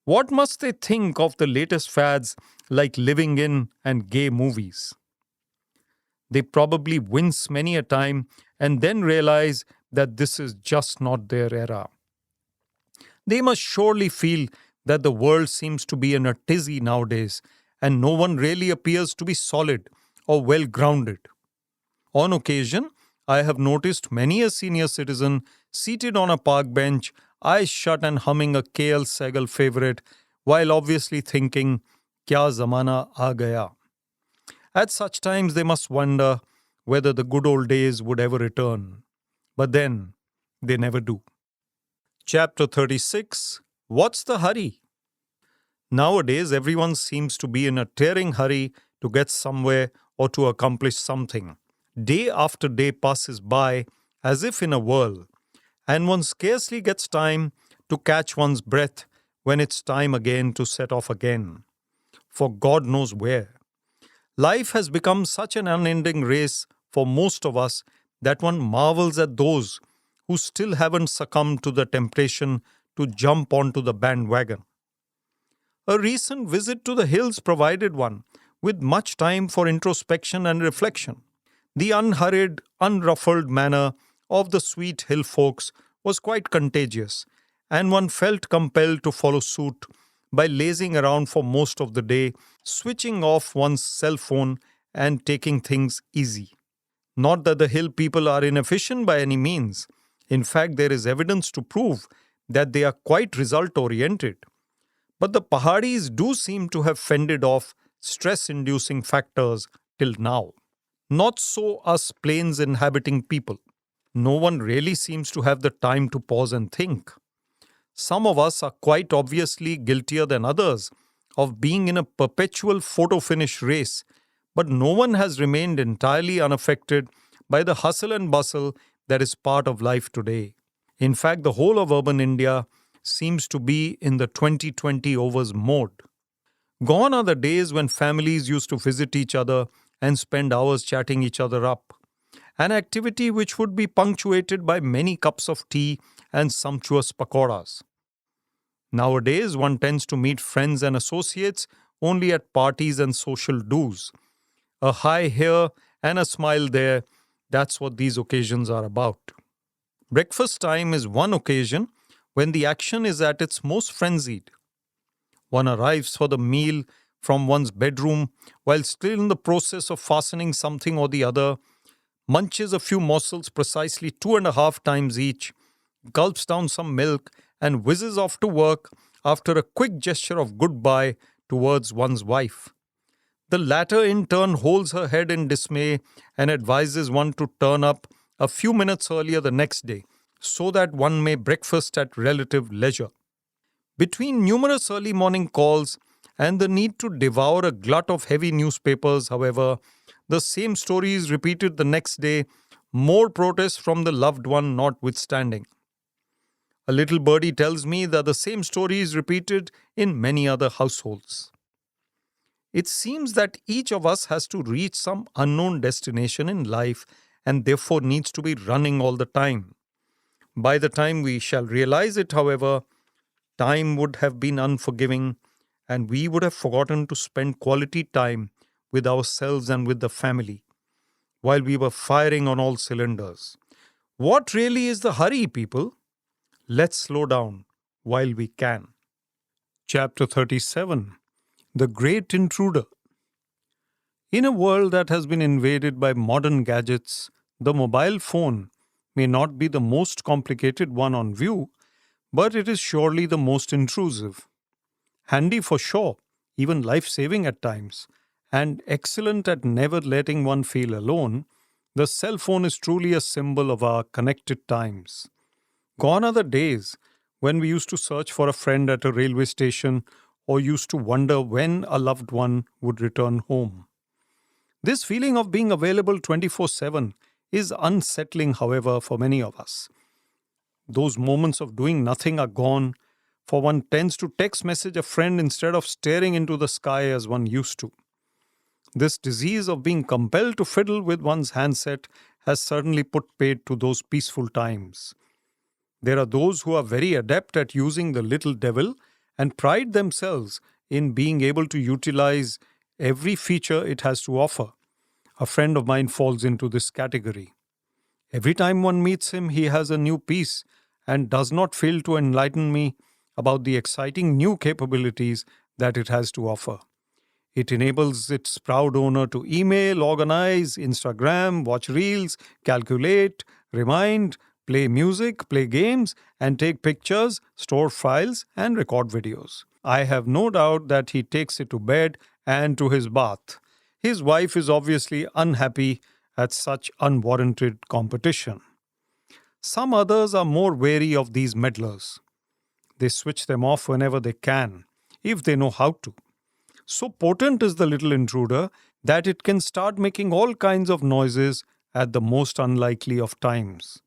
What must they think of the latest fads like living in and gay movies? They probably wince many a time and then realize that this is just not their era. They must surely feel that the world seems to be in a tizzy nowadays and no one really appears to be solid or well grounded. On occasion, I have noticed many a senior citizen seated on a park bench, eyes shut and humming a KL Sehgal favorite while obviously thinking, "Kya zamana aa gaya." At such times they must wonder whether the good old days would ever return. But then, they never do. Chapter 36. What's the hurry? Nowadays, everyone seems to be in a tearing hurry to get somewhere or to accomplish something. Day after day passes by as if in a whirl, and one scarcely gets time to catch one's breath when it's time again to set off again, for God knows where. Life has become such an unending race for most of us that one marvels at those who still haven't succumbed to the temptation to jump onto the bandwagon. A recent visit to the hills provided one with much time for introspection and reflection. The unhurried, unruffled manner of the sweet hill folks was quite contagious, and one felt compelled to follow suit by lazing around for most of the day, switching off one's cell phone and taking things easy. Not that the hill people are inefficient by any means. In fact, there is evidence to prove that they are quite result-oriented. But the Pahadis do seem to have fended off stress-inducing factors till now. Not so us plains inhabiting people. No one really seems to have the time to pause and think. Some of us are quite obviously guiltier than others of being in a perpetual photo-finish race, but no one has remained entirely unaffected by the hustle and bustle that is part of life today. In fact, the whole of urban India seems to be in the 2020 overs mode. Gone are the days when families used to visit each other and spend hours chatting each other up, an activity which would be punctuated by many cups of tea and sumptuous pakoras. Nowadays, one tends to meet friends and associates only at parties and social do's. A hi here and a smile there, that's what these occasions are about. Breakfast time is one occasion when the action is at its most frenzied. One arrives for the meal from one's bedroom while still in the process of fastening something or the other, munches a few morsels precisely 2.5 times each, gulps down some milk, and whizzes off to work after a quick gesture of goodbye towards one's wife. The latter, in turn, holds her head in dismay and advises one to turn up a few minutes earlier the next day so that one may breakfast at relative leisure. Between numerous early morning calls and the need to devour a glut of heavy newspapers, however, the same story is repeated the next day, more protests from the loved one notwithstanding. A little birdie tells me that the same story is repeated in many other households. It seems that each of us has to reach some unknown destination in life and therefore needs to be running all the time. By the time we shall realize it, however, time would have been unforgiving and we would have forgotten to spend quality time with ourselves and with the family while we were firing on all cylinders. What really is the hurry, people? Let's slow down while we can. Chapter 37. The Great Intruder. In a world that has been invaded by modern gadgets, the mobile phone may not be the most complicated one on view, but it is surely the most intrusive. Handy for sure, even life-saving at times, and excellent at never letting one feel alone, the cell phone is truly a symbol of our connected times. Gone are the days when we used to search for a friend at a railway station or used to wonder when a loved one would return home. This feeling of being available 24/7 is unsettling, however, for many of us. Those moments of doing nothing are gone, for one tends to text message a friend instead of staring into the sky as one used to. This disease of being compelled to fiddle with one's handset has certainly put paid to those peaceful times. There are those who are very adept at using the little devil and pride themselves in being able to utilize every feature it has to offer. A friend of mine falls into this category. Every time one meets him, he has a new piece and does not fail to enlighten me about the exciting new capabilities that it has to offer. It enables its proud owner to email, organize, Instagram, watch reels, calculate, remind, play music, play games, and take pictures, store files, and record videos. I have no doubt that he takes it to bed and to his bath. His wife is obviously unhappy at such unwarranted competition. Some others are more wary of these meddlers. They switch them off whenever they can, if they know how to. So potent is the little intruder that it can start making all kinds of noises at the most unlikely of times.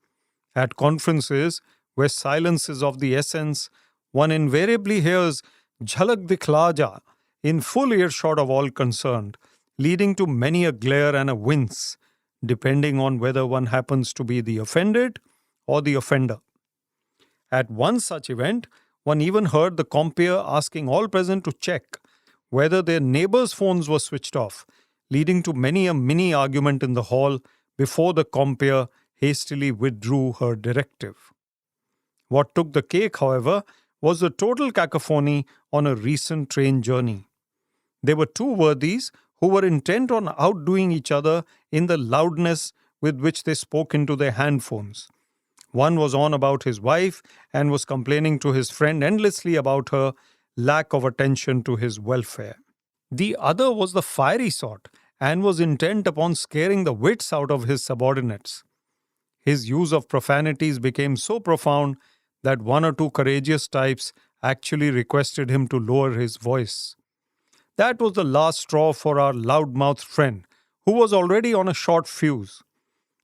At conferences, where silence is of the essence, one invariably hears "Jhalak Dikhla Ja" in full earshot of all concerned, leading to many a glare and a wince, depending on whether one happens to be the offended or the offender. At one such event, one even heard the compeer asking all present to check whether their neighbors' phones were switched off, leading to many a mini argument in the hall before the compeer hastily withdrew her directive. What took the cake, however, was the total cacophony on a recent train journey. There were two worthies who were intent on outdoing each other in the loudness with which they spoke into their handphones. One was on about his wife and was complaining to his friend endlessly about her lack of attention to his welfare. The other was the fiery sort and was intent upon scaring the wits out of his subordinates. His use of profanities became so profound that one or two courageous types actually requested him to lower his voice. That was the last straw for our loud-mouthed friend, who was already on a short fuse.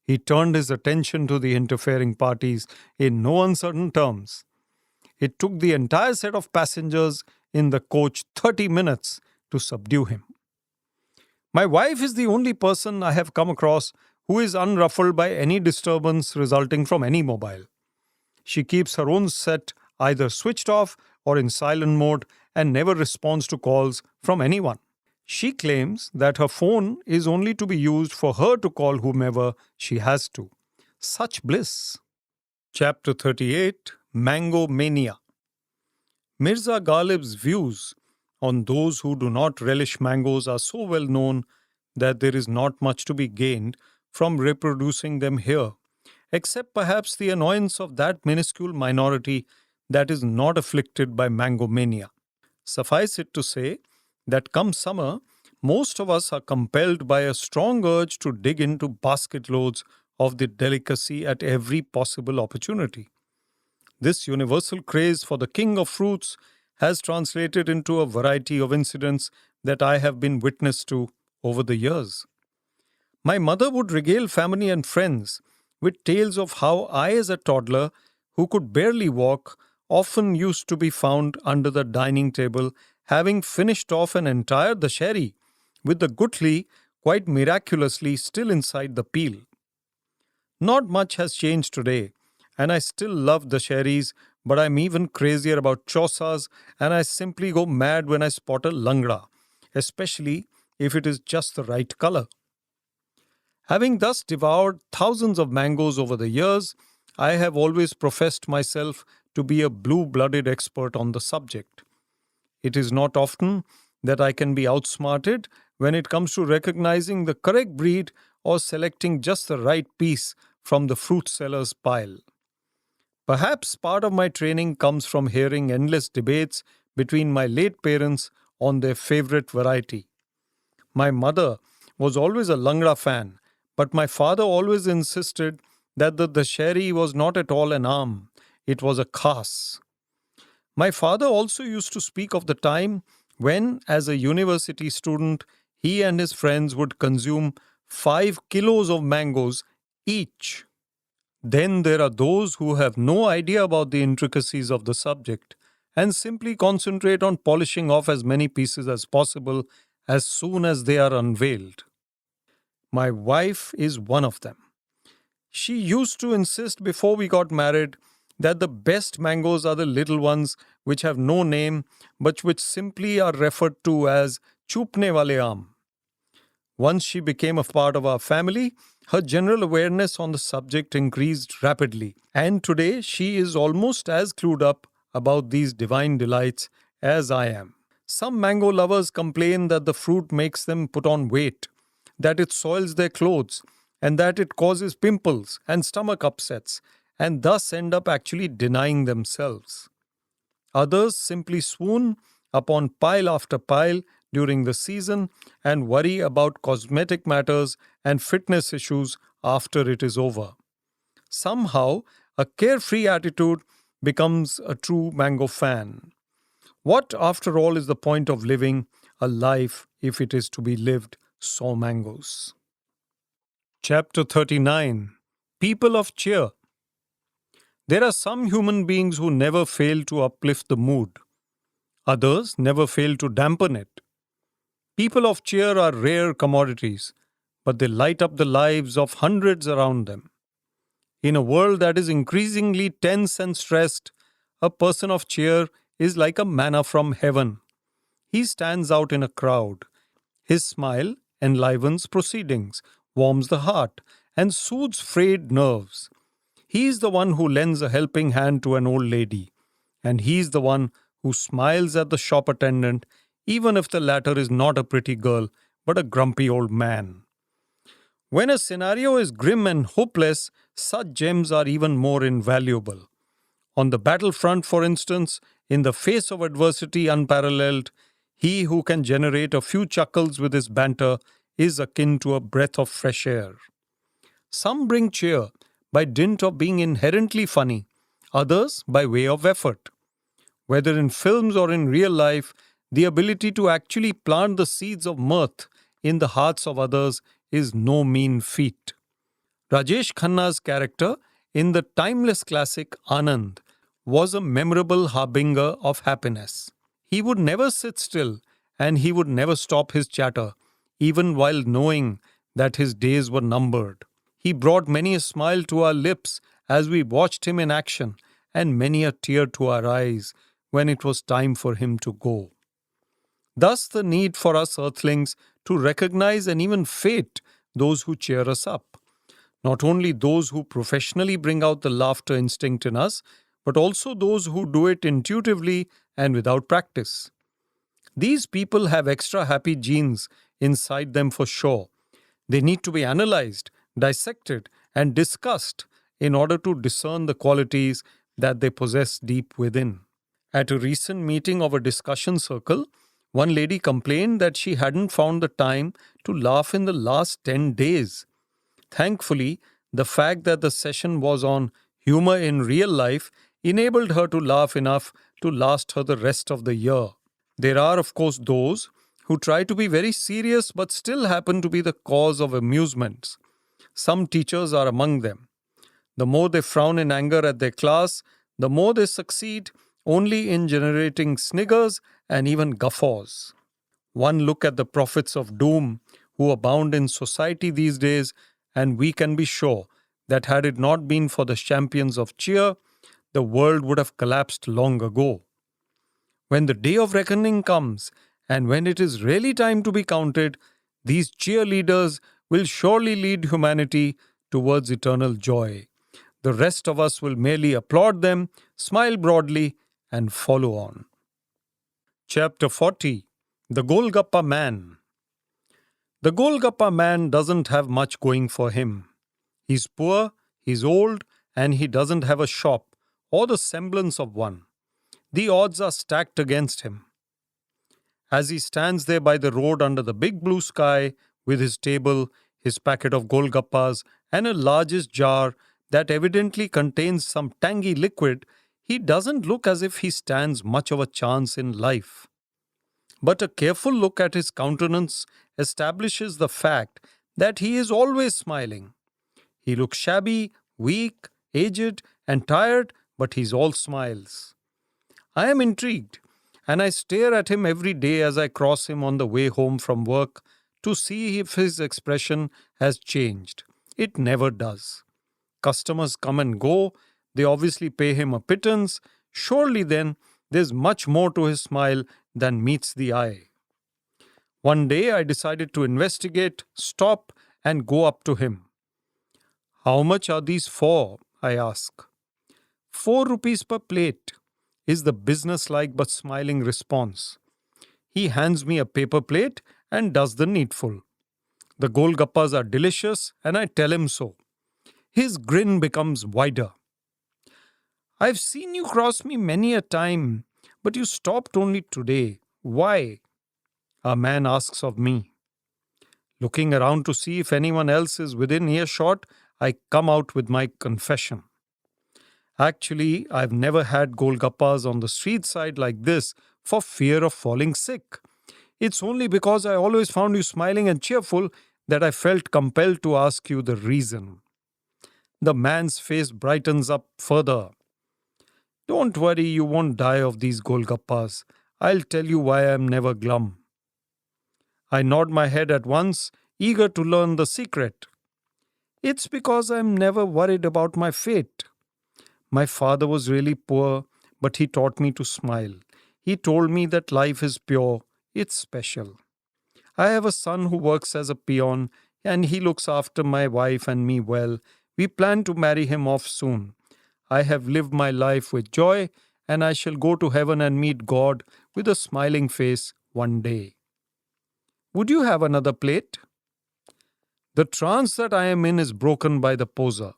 He turned his attention to the interfering parties in no uncertain terms. It took the entire set of passengers in the coach 30 minutes to subdue him. My wife is the only person I have come across who is unruffled by any disturbance resulting from any mobile. She keeps her own set either switched off or in silent mode and never responds to calls from anyone. She claims that her phone is only to be used for her to call whomever she has to. Such bliss. Chapter 38. Mango Mania. Mirza Ghalib's views on those who do not relish mangoes are so well known that there is not much to be gained from reproducing them here, except perhaps the annoyance of that minuscule minority that is not afflicted by mango mania. Suffice it to say that come summer, most of us are compelled by a strong urge to dig into basket loads of the delicacy at every possible opportunity. This universal craze for the king of fruits has translated into a variety of incidents that I have been witness to over the years. My mother would regale family and friends with tales of how I, as a toddler who could barely walk, often used to be found under the dining table having finished off an entire dasheri, with the gutli quite miraculously still inside the peel. Not much has changed today, and I still love the sherries, but I'm even crazier about chosas, and I simply go mad when I spot a langra, especially if it is just the right color. Having thus devoured thousands of mangoes over the years, I have always professed myself to be a blue-blooded expert on the subject. It is not often that I can be outsmarted when it comes to recognizing the correct breed or selecting just the right piece from the fruit seller's pile. Perhaps part of my training comes from hearing endless debates between my late parents on their favorite variety. My mother was always a Langra fan, but my father always insisted that the dasheri was not at all an aam, it was a khas. My father also used to speak of the time when, as a university student, he and his friends would consume 5 kilos of mangoes each. Then there are those who have no idea about the intricacies of the subject and simply concentrate on polishing off as many pieces as possible as soon as they are unveiled. My wife is one of them. She used to insist before we got married that the best mangoes are the little ones which have no name but which simply are referred to as chupne wale aam. Once she became a part of our family, her general awareness on the subject increased rapidly, and today she is almost as clued up about these divine delights as I am. Some mango lovers complain that the fruit makes them put on weight, that it soils their clothes, and that it causes pimples and stomach upsets, and thus end up actually denying themselves. Others simply swoon upon pile after pile during the season and worry about cosmetic matters and fitness issues after it is over. Somehow, a carefree attitude becomes a true mango fan. What, after all, is the point of living a life if it is to be lived so mangoes? Chapter 39. People of Cheer. There are some human beings who never fail to uplift the mood. Others never fail to dampen it. People of cheer are rare commodities, but they light up the lives of hundreds around them. In a world that is increasingly tense and stressed, a person of cheer is like a manna from heaven. He stands out in a crowd. His smile enlivens proceedings, warms the heart, and soothes frayed nerves. He is the one who lends a helping hand to an old lady, and he is the one who smiles at the shop attendant, even if the latter is not a pretty girl but a grumpy old man. When a scenario is grim and hopeless, such gems are even more invaluable. On the battlefront, for instance, in the face of adversity unparalleled, he who can generate a few chuckles with his banter is akin to a breath of fresh air. Some bring cheer by dint of being inherently funny, others by way of effort. Whether in films or in real life, the ability to actually plant the seeds of mirth in the hearts of others is no mean feat. Rajesh Khanna's character in the timeless classic Anand was a memorable harbinger of happiness. He would never sit still and he would never stop his chatter, even while knowing that his days were numbered. He brought many a smile to our lips as we watched him in action and many a tear to our eyes when it was time for him to go. Thus, the need for us earthlings to recognize and even fate those who cheer us up. Not only those who professionally bring out the laughter instinct in us, but also those who do it intuitively and without practice. These people have extra happy genes inside them for sure. They need to be analyzed, dissected, and discussed in order to discern the qualities that they possess deep within. At a recent meeting of a discussion circle, one lady complained that she hadn't found the time to laugh in the last 10 days. Thankfully, the fact that the session was on humor in real life enabled her to laugh enough to last her the rest of the year. There are, of course, those who try to be very serious but still happen to be the cause of amusements. Some teachers are among them. The more they frown in anger at their class, the more they succeed only in generating sniggers and even guffaws. One look at the prophets of doom who abound in society these days, and we can be sure that had it not been for the champions of cheer, the world would have collapsed long ago. When the day of reckoning comes, and when it is really time to be counted, these cheerleaders will surely lead humanity towards eternal joy. The rest of us will merely applaud them, smile broadly, and follow on. Chapter 40. The Golgappa Man. The Golgappa Man doesn't have much going for him. He's poor, he's old, and he doesn't have a shop or the semblance of one. The odds are stacked against him. As he stands there by the road under the big blue sky with his table, his packet of Golgappas, and a largest jar that evidently contains some tangy liquid, he doesn't look as if he stands much of a chance in life. But a careful look at his countenance establishes the fact that he is always smiling. He looks shabby, weak, aged, and tired, but he's all smiles. I am intrigued, and I stare at him every day as I cross him on the way home from work to see if his expression has changed. It never does. Customers come and go. They obviously pay him a pittance. Surely then, there's much more to his smile than meets the eye. One day I decided to investigate, stop, and go up to him. "How much are these for?" I ask. "4 rupees per plate," is the businesslike but smiling response. He hands me a paper plate and does the needful. The Golgappas are delicious, and I tell him so. His grin becomes wider. "I've seen you cross me many a time, but you stopped only today. Why?" a man asks of me. Looking around to see if anyone else is within earshot, I come out with my confession. Actually, I've never had Golgappas on the street side like this for fear of falling sick. It's only because I always found you smiling and cheerful that I felt compelled to ask you the reason. The man's face brightens up further. "Don't worry, you won't die of these Golgappas. I'll tell you why I'm never glum." I nod my head at once, eager to learn the secret. "It's because I'm never worried about my fate. My father was really poor, but he taught me to smile. He told me that life is pure, it's special. I have a son who works as a peon, and he looks after my wife and me well. We plan to marry him off soon. I have lived my life with joy, and I shall go to heaven and meet God with a smiling face one day. Would you have another plate?" The trance that I am in is broken by the poser.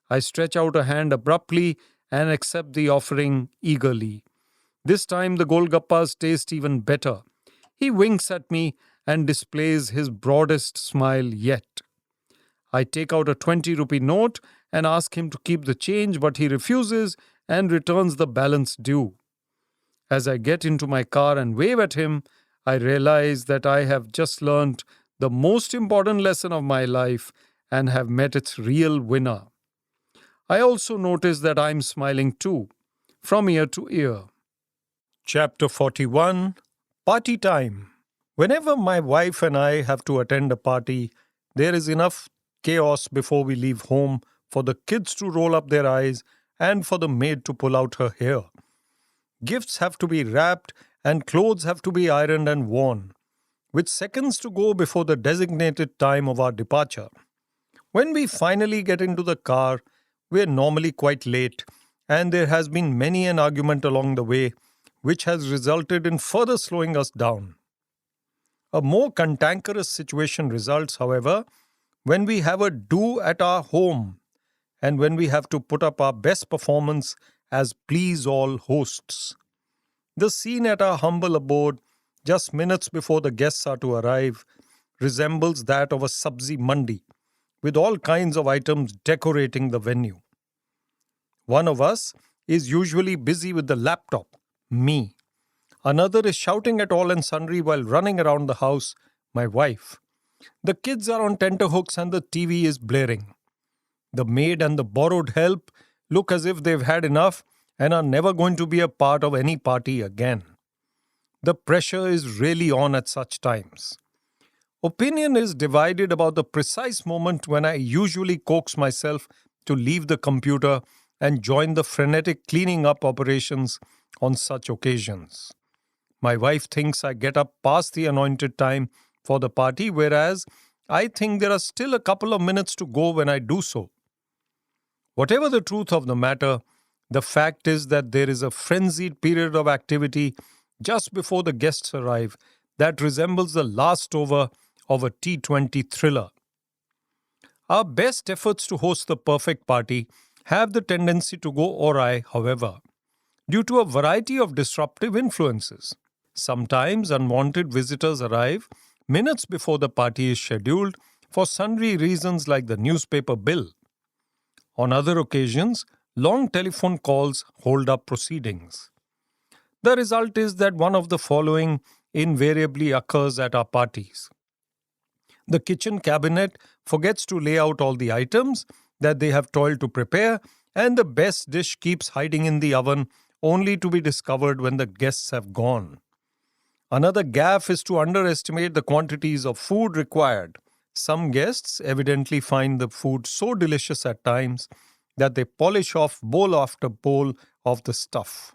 I stretch out a hand abruptly and accept the offering eagerly. This time the Golgappas taste even better. He winks at me and displays his broadest smile yet. I take out a 20-rupee note and ask him to keep the change, but he refuses and returns the balance due. As I get into my car and wave at him, I realize that I have just learnt the most important lesson of my life and have met its real winner. I also notice that I'm smiling too, from ear to ear. Chapter 41. Party Time. Whenever my wife and I have to attend a party, there is enough chaos before we leave home for the kids to roll up their eyes and for the maid to pull out her hair. Gifts have to be wrapped and clothes have to be ironed and worn, with seconds to go before the designated time of our departure. When we finally get into the car, we're normally quite late, and there has been many an argument along the way, which has resulted in further slowing us down. A more cantankerous situation results, however, when we have a do at our home, and when we have to put up our best performance as please all hosts. The scene at our humble abode, just minutes before the guests are to arrive, resembles that of a sabzi mandi, with all kinds of items decorating the venue. One of us is usually busy with the laptop, me. Another is shouting at all and sundry while running around the house, my wife. The kids are on tenterhooks and the TV is blaring. The maid and the borrowed help look as if they've had enough and are never going to be a part of any party again. The pressure is really on at such times. Opinion is divided about the precise moment when I usually coax myself to leave the computer and join the frenetic cleaning up operations on such occasions. My wife thinks I get up past the anointed time for the party, whereas I think there are still a couple of minutes to go when I do so. Whatever the truth of the matter, the fact is that there is a frenzied period of activity just before the guests arrive that resembles the last over of a T20 thriller. Our best efforts to host the perfect party have the tendency to go awry, however, due to a variety of disruptive influences. Sometimes unwanted visitors arrive minutes before the party is scheduled for sundry reasons like the newspaper bill. On other occasions, long telephone calls hold up proceedings. The result is that one of the following invariably occurs at our parties. The kitchen cabinet forgets to lay out all the items that they have toiled to prepare, and the best dish keeps hiding in the oven only to be discovered when the guests have gone. Another gaffe is to underestimate the quantities of food required. Some guests evidently find the food so delicious at times that they polish off bowl after bowl of the stuff.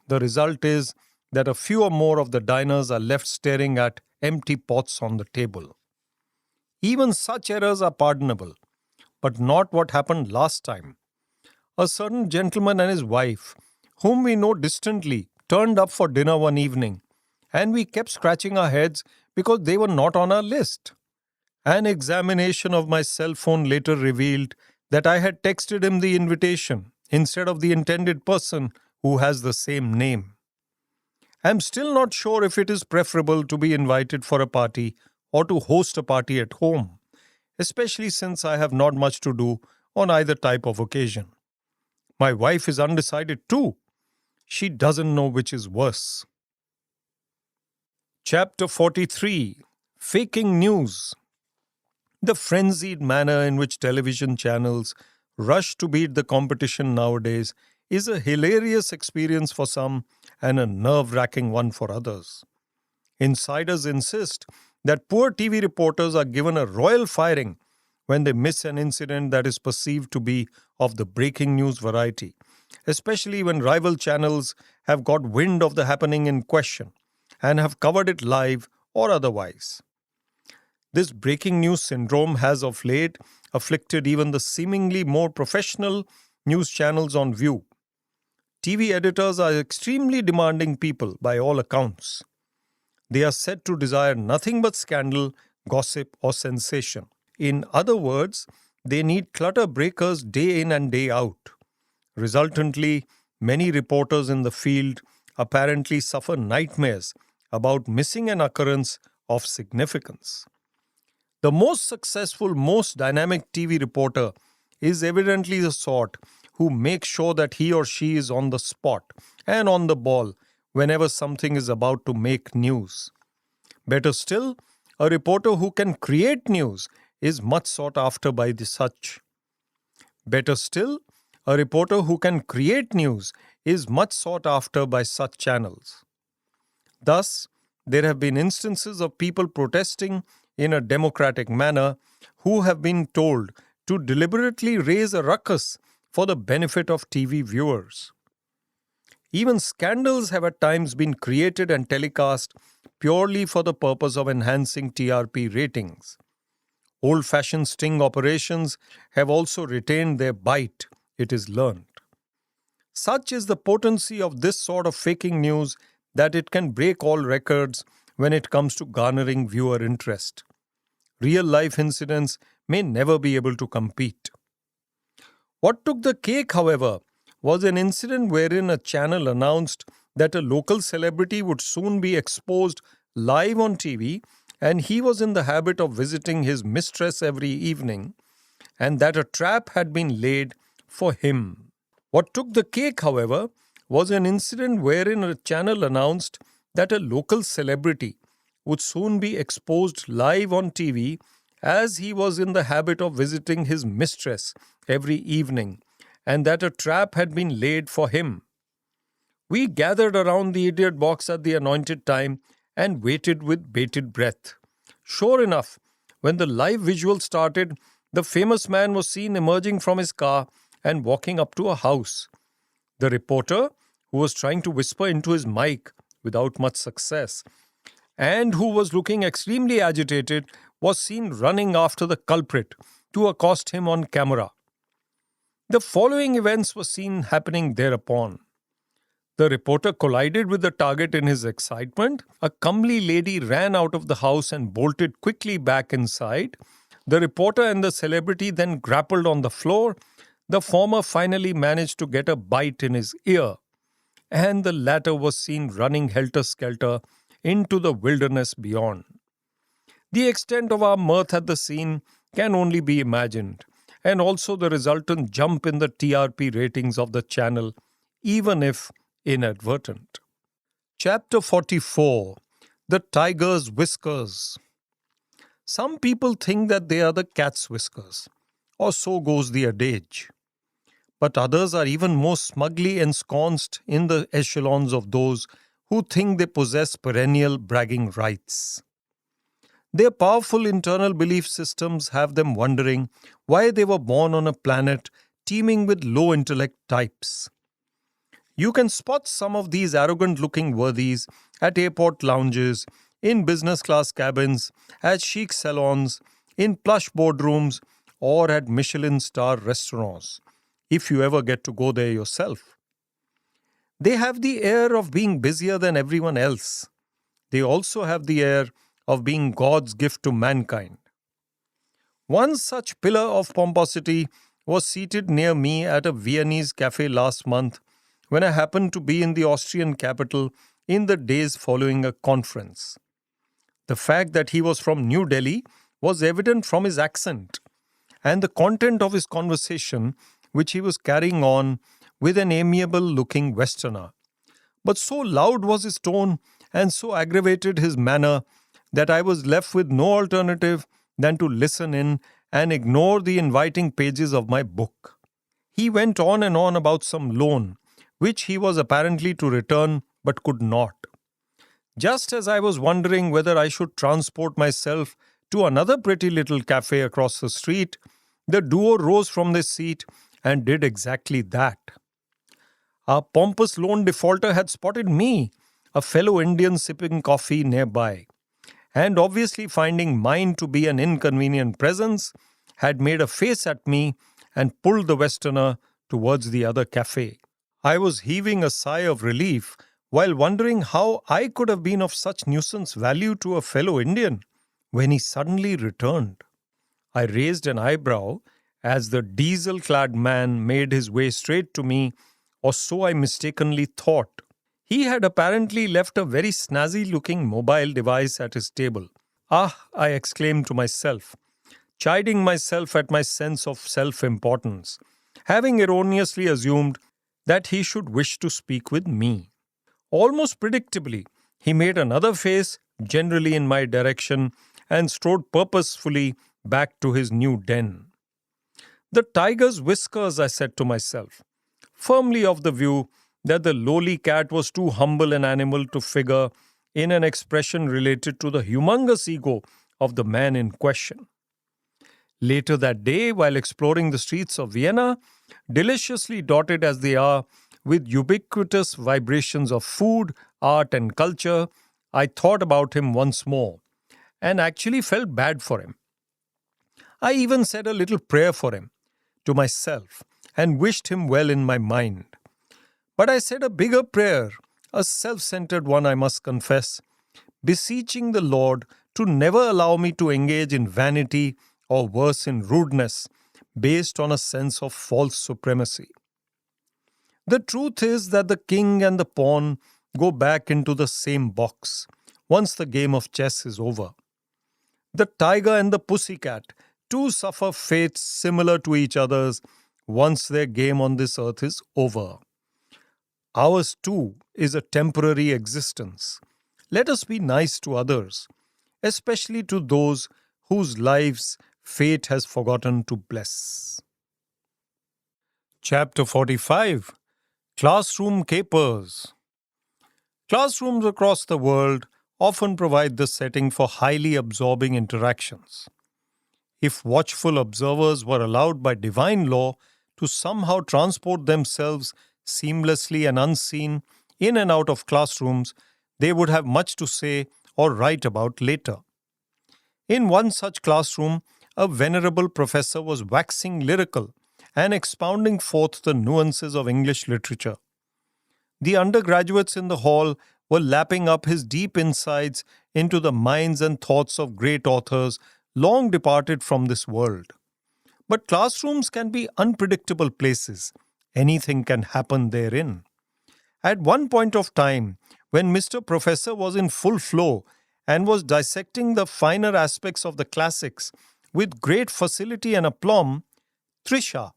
The result is that a few or more of the diners are left staring at empty pots on the table. Even such errors are pardonable, but not what happened last time. A certain gentleman and his wife, whom we know distantly, turned up for dinner one evening, and we kept scratching our heads because they were not on our list. An examination of my cell phone later revealed that I had texted him the invitation instead of the intended person who has the same name. I am still not sure if it is preferable to be invited for a party or to host a party at home, especially since I have not much to do on either type of occasion. My wife is undecided too. She doesn't know which is worse. Chapter 43. Faking News. The frenzied manner in which television channels rush to beat the competition nowadays is a hilarious experience for some and a nerve-wracking one for others. Insiders insist that poor TV reporters are given a royal firing when they miss an incident that is perceived to be of the breaking news variety, especially when rival channels have got wind of the happening in question and have covered it live or otherwise. This breaking news syndrome has of late afflicted even the seemingly more professional news channels on view. TV editors are extremely demanding people by all accounts. They are said to desire nothing but scandal, gossip, or sensation. In other words, they need clutter breakers day in and day out. Resultantly, many reporters in the field apparently suffer nightmares about missing an occurrence of significance. The most successful, most dynamic TV reporter is evidently the sort who makes sure that he or she is on the spot and on the ball whenever something is about to make news. Better still, a reporter who can create news is much sought after by the such. Better still, a reporter who can create news is much sought after by such channels. Thus, there have been instances of people protesting in a democratic manner who have been told to deliberately raise a ruckus for the benefit of TV viewers. Even scandals have at times been created and telecast purely for the purpose of enhancing TRP ratings. Old-fashioned sting operations have also retained their bite, it is learned. Such is the potency of this sort of faking news that it can break all records when it comes to garnering viewer interest. Real-life incidents may never be able to compete. What took the cake, however, was an incident wherein a channel announced that a local celebrity would soon be exposed live on TV, and he was in the habit of visiting his mistress every evening, and that a trap had been laid for him. What took the cake, however, was an incident wherein a channel announced that a local celebrity would soon be exposed live on TV, as he was in the habit of visiting his mistress every evening, and that a trap had been laid for him. We gathered around the idiot box at the anointed time and waited with bated breath. Sure enough, when the live visual started, the famous man was seen emerging from his car and walking up to a house. The reporter, who was trying to whisper into his mic without much success, and who was looking extremely agitated, was seen running after the culprit to accost him on camera. The following events were seen happening thereupon. The reporter collided with the target in his excitement. A comely lady ran out of the house and bolted quickly back inside. The reporter and the celebrity then grappled on the floor. The former finally managed to get a bite in his ear, and the latter was seen running helter-skelter into the wilderness beyond. The extent of our mirth at the scene can only be imagined, and also the resultant jump in the TRP ratings of the channel, even if inadvertent. Chapter 44. The Tiger's Whiskers. Some people think that they are the cat's whiskers, or so goes the adage. But others are even more smugly ensconced in the echelons of those who think they possess perennial bragging rights. Their powerful internal belief systems have them wondering why they were born on a planet teeming with low intellect types. You can spot some of these arrogant-looking worthies at airport lounges, in business class cabins, at chic salons, in plush boardrooms, or at Michelin star restaurants, if you ever get to go there yourself. They have the air of being busier than everyone else. They also have the air of being God's gift to mankind. One such pillar of pomposity was seated near me at a Viennese cafe last month, when I happened to be in the Austrian capital in the days following a conference. The fact that he was from New Delhi was evident from his accent, and the content of his conversation, which he was carrying on with an amiable-looking Westerner. But so loud was his tone, and so aggravated his manner, that I was left with no alternative than to listen in and ignore the inviting pages of my book. He went on and on about some loan, which he was apparently to return but could not. Just as I was wondering whether I should transport myself to another pretty little cafe across the street, the duo rose from their seat and did exactly that. Our pompous loan defaulter had spotted me, a fellow Indian sipping coffee nearby, and obviously finding mine to be an inconvenient presence, had made a face at me and pulled the Westerner towards the other cafe. I was heaving a sigh of relief while wondering how I could have been of such nuisance value to a fellow Indian when he suddenly returned. I raised an eyebrow as the diesel-clad man made his way straight to me, or so I mistakenly thought. He had apparently left a very snazzy-looking mobile device at his table. "Ah," I exclaimed to myself, chiding myself at my sense of self-importance, having erroneously assumed that he should wish to speak with me. Almost predictably, he made another face, generally in my direction, and strode purposefully back to his new den. "The tiger's whiskers," I said to myself, firmly of the view that the lowly cat was too humble an animal to figure in an expression related to the humongous ego of the man in question. Later that day, while exploring the streets of Vienna, deliciously dotted as they are with ubiquitous vibrations of food, art, and culture, I thought about him once more, and actually felt bad for him. I even said a little prayer for him, to myself, and wished him well in my mind. But I said a bigger prayer, a self-centered one I must confess, beseeching the Lord to never allow me to engage in vanity or worse in rudeness, based on a sense of false supremacy. The truth is that the king and the pawn go back into the same box once the game of chess is over. The tiger and the pussycat too suffer fates similar to each other's once their game on this earth is over. Ours too is a temporary existence. Let us be nice to others, especially to those whose lives fate has forgotten to bless. Chapter 45: Classroom Capers. Classrooms across the world often provide the setting for highly absorbing interactions. If watchful observers were allowed by divine law to somehow transport themselves seamlessly and unseen in and out of classrooms, they would have much to say or write about later. In one such classroom, a venerable professor was waxing lyrical and expounding forth the nuances of English literature. The undergraduates in the hall were lapping up his deep insights into the minds and thoughts of great authors long departed from this world. But classrooms can be unpredictable places. Anything can happen therein. At one point of time, when Mr. Professor was in full flow and was dissecting the finer aspects of the classics with great facility and aplomb, Trisha,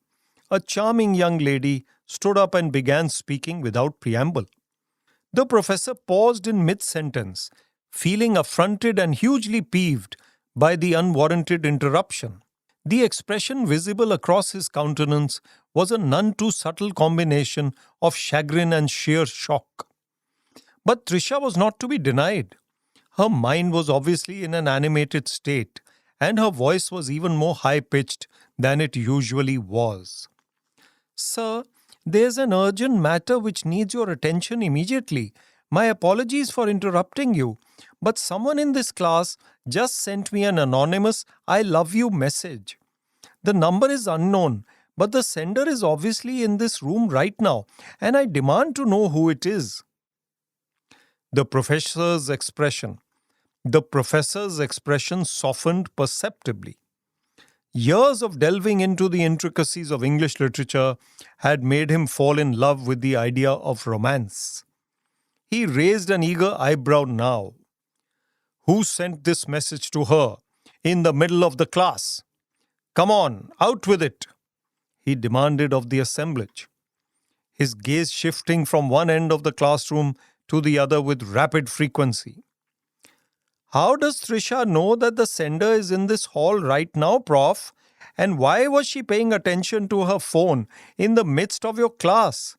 a charming young lady, stood up and began speaking without preamble. The professor paused in mid-sentence, feeling affronted and hugely peeved by the unwarranted interruption. The expression visible across his countenance was a none too subtle combination of chagrin and sheer shock. But Trisha was not to be denied. Her mind was obviously in an animated state, and her voice was even more high-pitched than it usually was. "Sir, there's an urgent matter which needs your attention immediately. My apologies for interrupting you, but someone in this class just sent me an anonymous 'I love you' message. The number is unknown, but the sender is obviously in this room right now, and I demand to know who it is." The professor's expression softened perceptibly. Years of delving into the intricacies of English literature had made him fall in love with the idea of romance. He raised an eager eyebrow now. "Who sent this message to her in the middle of the class? Come on, out with it," he demanded of the assemblage, his gaze shifting from one end of the classroom to the other with rapid frequency. "How does Trisha know that the sender is in this hall right now, Prof? And why was she paying attention to her phone in the midst of your class?"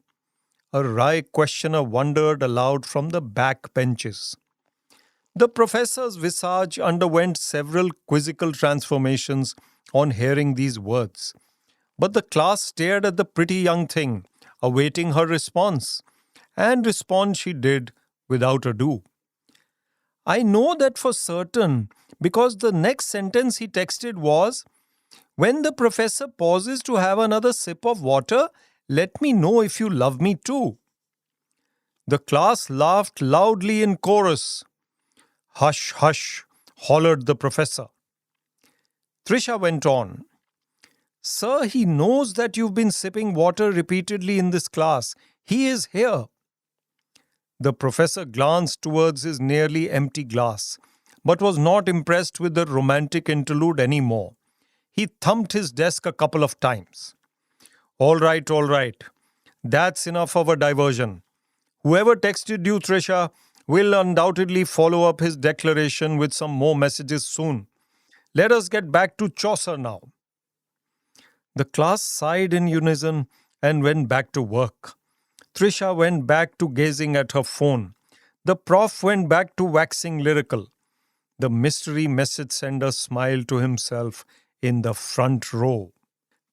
A wry questioner wondered aloud from the back benches. The professor's visage underwent several quizzical transformations on hearing these words, but the class stared at the pretty young thing, awaiting her response, and respond she did without ado. "I know that for certain, because the next sentence he texted was, 'When the professor pauses to have another sip of water, let me know if you love me too.'" The class laughed loudly in chorus. "Hush, hush," hollered the professor. Trisha went on, "Sir, he knows that you've been sipping water repeatedly in this class. He is here." The professor glanced towards his nearly empty glass, but was not impressed with the romantic interlude anymore. He thumped his desk a couple of times. All right. That's enough of a diversion. Whoever texted you, Trisha, will undoubtedly follow up his declaration with some more messages soon. Let us get back to Chaucer now." The class sighed in unison and went back to work. Trisha went back to gazing at her phone. The prof went back to waxing lyrical. The mystery message sender smiled to himself in the front row.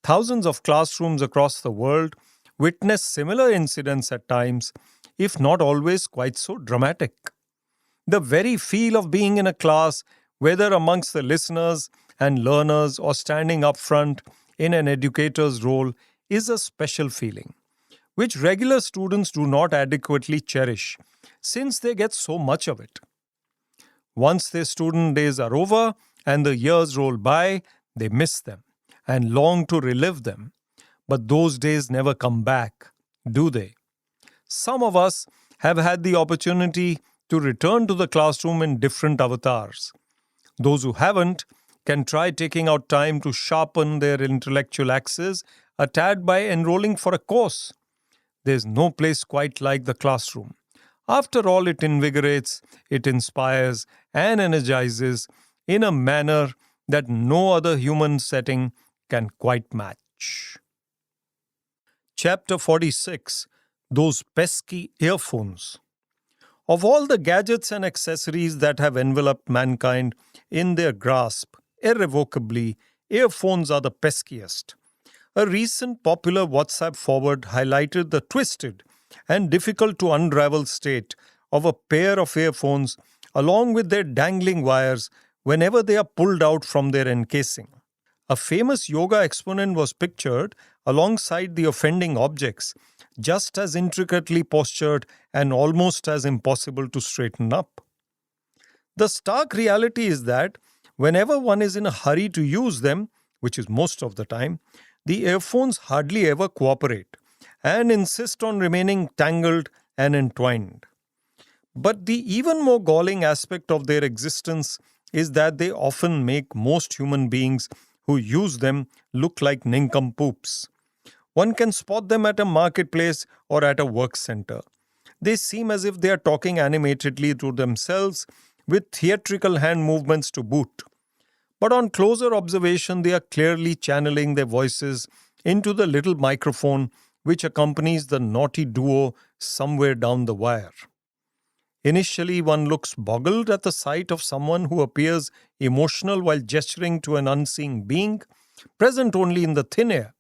Thousands of classrooms across the world witness similar incidents at times, if not always quite so dramatic. The very feel of being in a class, whether amongst the listeners and learners or standing up front in an educator's role, is a special feeling, which regular students do not adequately cherish, since they get so much of it. Once their student days are over and the years roll by, they miss them and long to relive them. But those days never come back. do they? Some of us have had the opportunity to return to the classroom in different avatars. Those who haven't can try taking out time to sharpen their intellectual axes a tad by enrolling for a course. There's no place quite like the classroom. After all, it invigorates, it inspires, and energizes in a manner that no other human setting can quite match. Chapter 46: Those Pesky Earphones. Of all the gadgets and accessories that have enveloped mankind in their grasp, irrevocably, earphones are the peskiest. A recent popular WhatsApp forward highlighted the twisted and difficult to unravel state of a pair of earphones along with their dangling wires whenever they are pulled out from their encasing. A famous yoga exponent was pictured alongside the offending objects, just as intricately postured and almost as impossible to straighten up. The stark reality is that whenever one is in a hurry to use them, which is most of the time, the earphones hardly ever cooperate and insist on remaining tangled and entwined. But the even more galling aspect of their existence is that they often make most human beings who use them look like nincompoops. One can spot them at a marketplace or at a work center. They seem as if they are talking animatedly to themselves, with theatrical hand movements to boot. But on closer observation, they are clearly channeling their voices into the little microphone which accompanies the naughty duo somewhere down the wire. Initially, one looks boggled at the sight of someone who appears emotional while gesturing to an unseen being, present only in the thin air.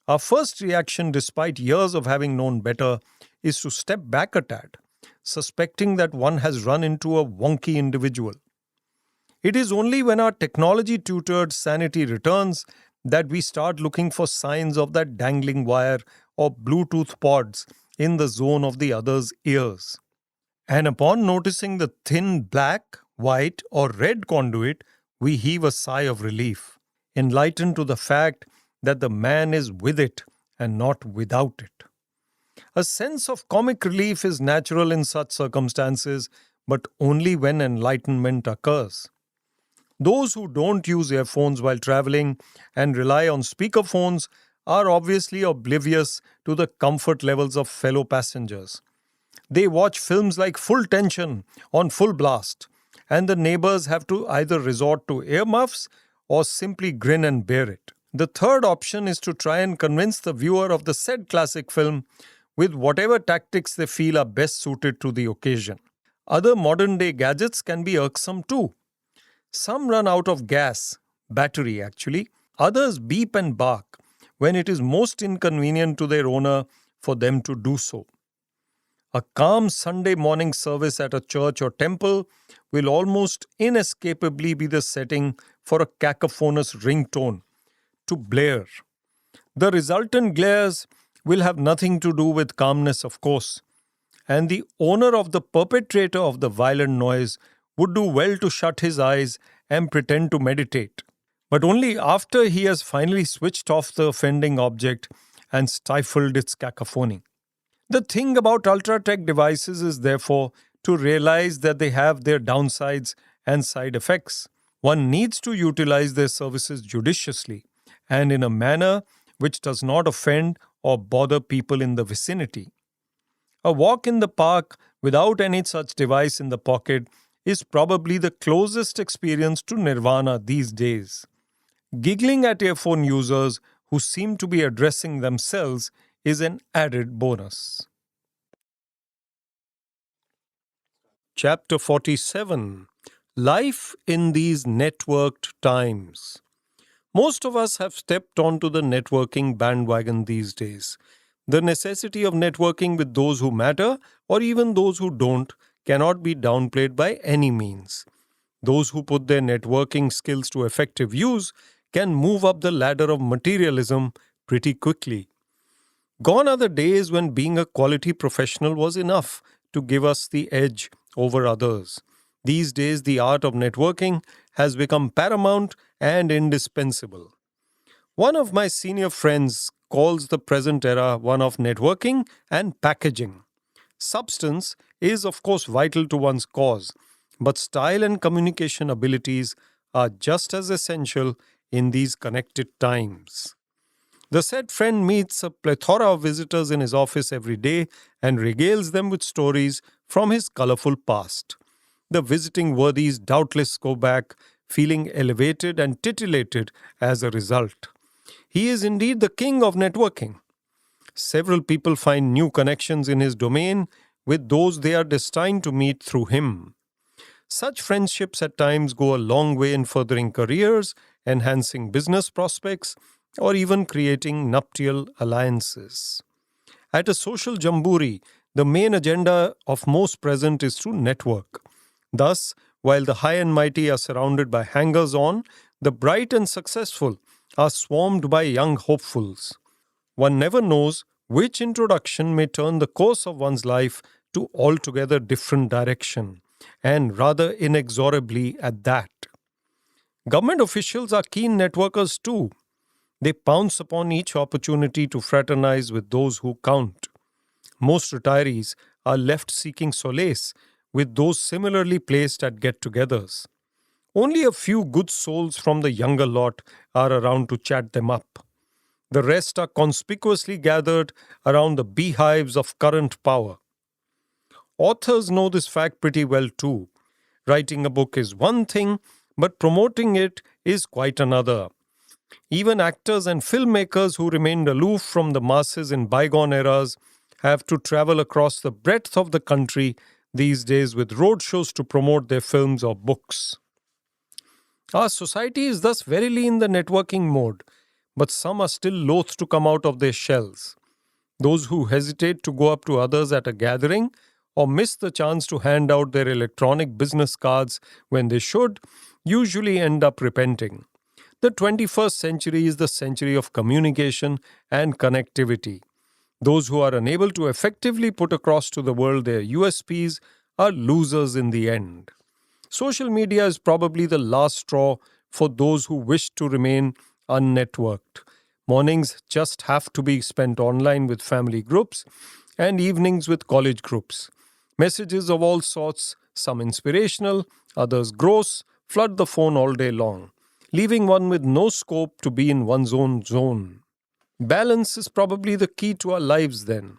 Our first reaction, despite years of having known better, is to step back a tad, suspecting that one has run into a wonky individual. It is only when our technology-tutored sanity returns that we start looking for signs of that dangling wire or Bluetooth pods in the zone of the other's ears. And upon noticing the thin black, white, or red conduit, we heave a sigh of relief, enlightened to the fact that the man is with it and not without it. A sense of comic relief is natural in such circumstances, but only when enlightenment occurs. Those who don't use earphones while traveling and rely on speakerphones are obviously oblivious to the comfort levels of fellow passengers. They watch films like Full Tension on full blast, and the neighbors have to either resort to earmuffs or simply grin and bear it. The third option is to try and convince the viewer of the said classic film with whatever tactics they feel are best suited to the occasion. Other modern-day gadgets can be irksome too. Some run out of gas, battery actually. Others beep and bark when it is most inconvenient to their owner for them to do so. A calm Sunday morning service at a church or temple will almost inescapably be the setting for a cacophonous ringtone to blare. The resultant glares will have nothing to do with calmness, of course, and the owner of the perpetrator of the violent noise would do well to shut his eyes and pretend to meditate, but only after he has finally switched off the offending object and stifled its cacophony. The thing about ultra-tech devices is therefore to realize that they have their downsides and side effects. One needs to utilize their services judiciously and in a manner which does not offend or bother people in the vicinity. A walk in the park without any such device in the pocket is probably the closest experience to nirvana these days. Giggling at earphone users who seem to be addressing themselves is an added bonus. Chapter 47: Life in these networked times. Most of us have stepped onto the networking bandwagon these days. The necessity of networking with those who matter, or even those who don't, cannot be downplayed by any means. Those who put their networking skills to effective use can move up the ladder of materialism pretty quickly. Gone are the days when being a quality professional was enough to give us the edge over others. These days, the art of networking has become paramount and indispensable. One of my senior friends calls the present era one of networking and packaging. Substance is, of course, vital to one's cause, but style and communication abilities are just as essential in these connected times. The said friend meets a plethora of visitors in his office every day and regales them with stories from his colorful past. The visiting worthies doubtless go back feeling elevated and titillated as a result. He is indeed the king of networking. Several people find new connections in his domain with those they are destined to meet through him. Such friendships at times go a long way in furthering careers, enhancing business prospects, or even creating nuptial alliances. At a social jamboree, the main agenda of most present is to network. Thus, while the high and mighty are surrounded by hangers on, the bright and successful are swarmed by young hopefuls. One never knows which introduction may turn the course of one's life to altogether different direction, and rather inexorably at that. Government officials are keen networkers too. They pounce upon each opportunity to fraternize with those who count. Most retirees are left seeking solace with those similarly placed at get-togethers. Only a few good souls from the younger lot are around to chat them up. The rest are conspicuously gathered around the beehives of current power. Authors know this fact pretty well too. Writing a book is one thing, but promoting it is quite another. Even actors and filmmakers who remained aloof from the masses in bygone eras have to travel across the breadth of the country these days with roadshows to promote their films or books. Our society is thus verily in the networking mode, but some are still loath to come out of their shells. Those who hesitate to go up to others at a gathering or miss the chance to hand out their electronic business cards when they should usually end up repenting. The 21st century is the century of communication and connectivity. Those who are unable to effectively put across to the world their USPs are losers in the end. Social media is probably the last straw for those who wish to remain unnetworked. Mornings just have to be spent online with family groups and evenings with college groups. Messages of all sorts, some inspirational, others gross, flood the phone all day long, leaving one with no scope to be in one's own zone. Balance is probably the key to our lives then.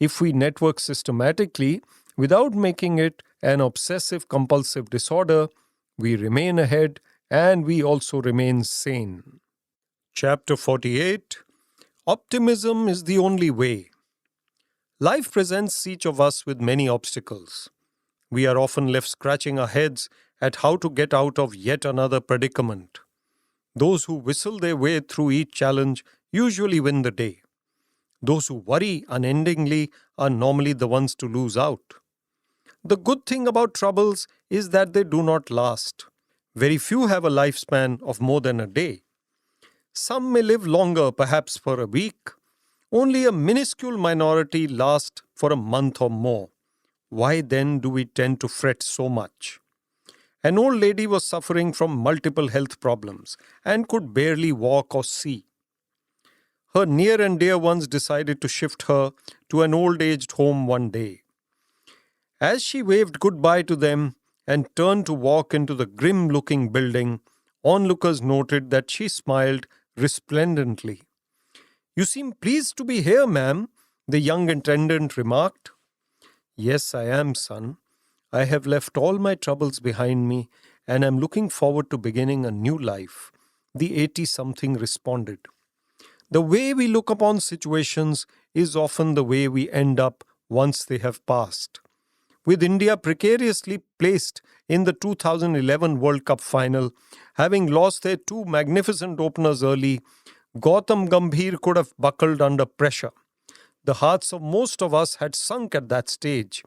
If we network systematically, without making it an obsessive compulsive disorder, we remain ahead and we also remain sane. Chapter 48. Optimism is the only way. Life presents each of us with many obstacles. We are often left scratching our heads at how to get out of yet another predicament. Those who whistle their way through each challenge usually win the day. Those who worry unendingly are normally the ones to lose out. The good thing about troubles is that they do not last. Very few have a lifespan of more than a day. Some may live longer, perhaps for a week. Only a minuscule minority last for a month or more. Why then do we tend to fret so much? An old lady was suffering from multiple health problems and could barely walk or see. Her near and dear ones decided to shift her to an old-aged home one day. As she waved goodbye to them and turned to walk into the grim-looking building, onlookers noted that she smiled resplendently. "You seem pleased to be here, ma'am," the young attendant remarked. "Yes, I am, son. I have left all my troubles behind me and am looking forward to beginning a new life," the 80-something responded. The way we look upon situations is often the way we end up once they have passed. With India precariously placed in the 2011 World Cup final, having lost their two magnificent openers early, Gautam Gambhir could have buckled under pressure. The hearts of most of us had sunk at that stage.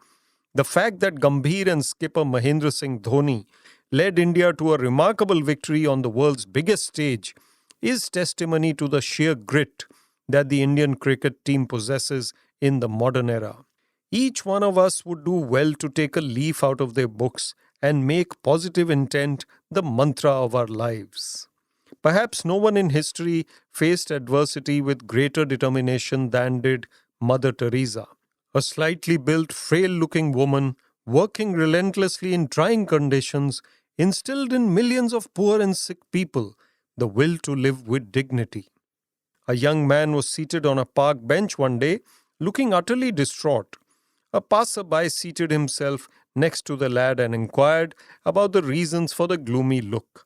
The fact that Gambhir and skipper Mahendra Singh Dhoni led India to a remarkable victory on the world's biggest stage is testimony to the sheer grit that the Indian cricket team possesses in the modern era. Each one of us would do well to take a leaf out of their books and make positive intent the mantra of our lives. Perhaps no one in history faced adversity with greater determination than did Mother Teresa. A slightly built, frail looking woman, working relentlessly in trying conditions, instilled in millions of poor and sick people the will to live with dignity. A young man was seated on a park bench one day, looking utterly distraught. A passerby seated himself next to the lad and inquired about the reasons for the gloomy look.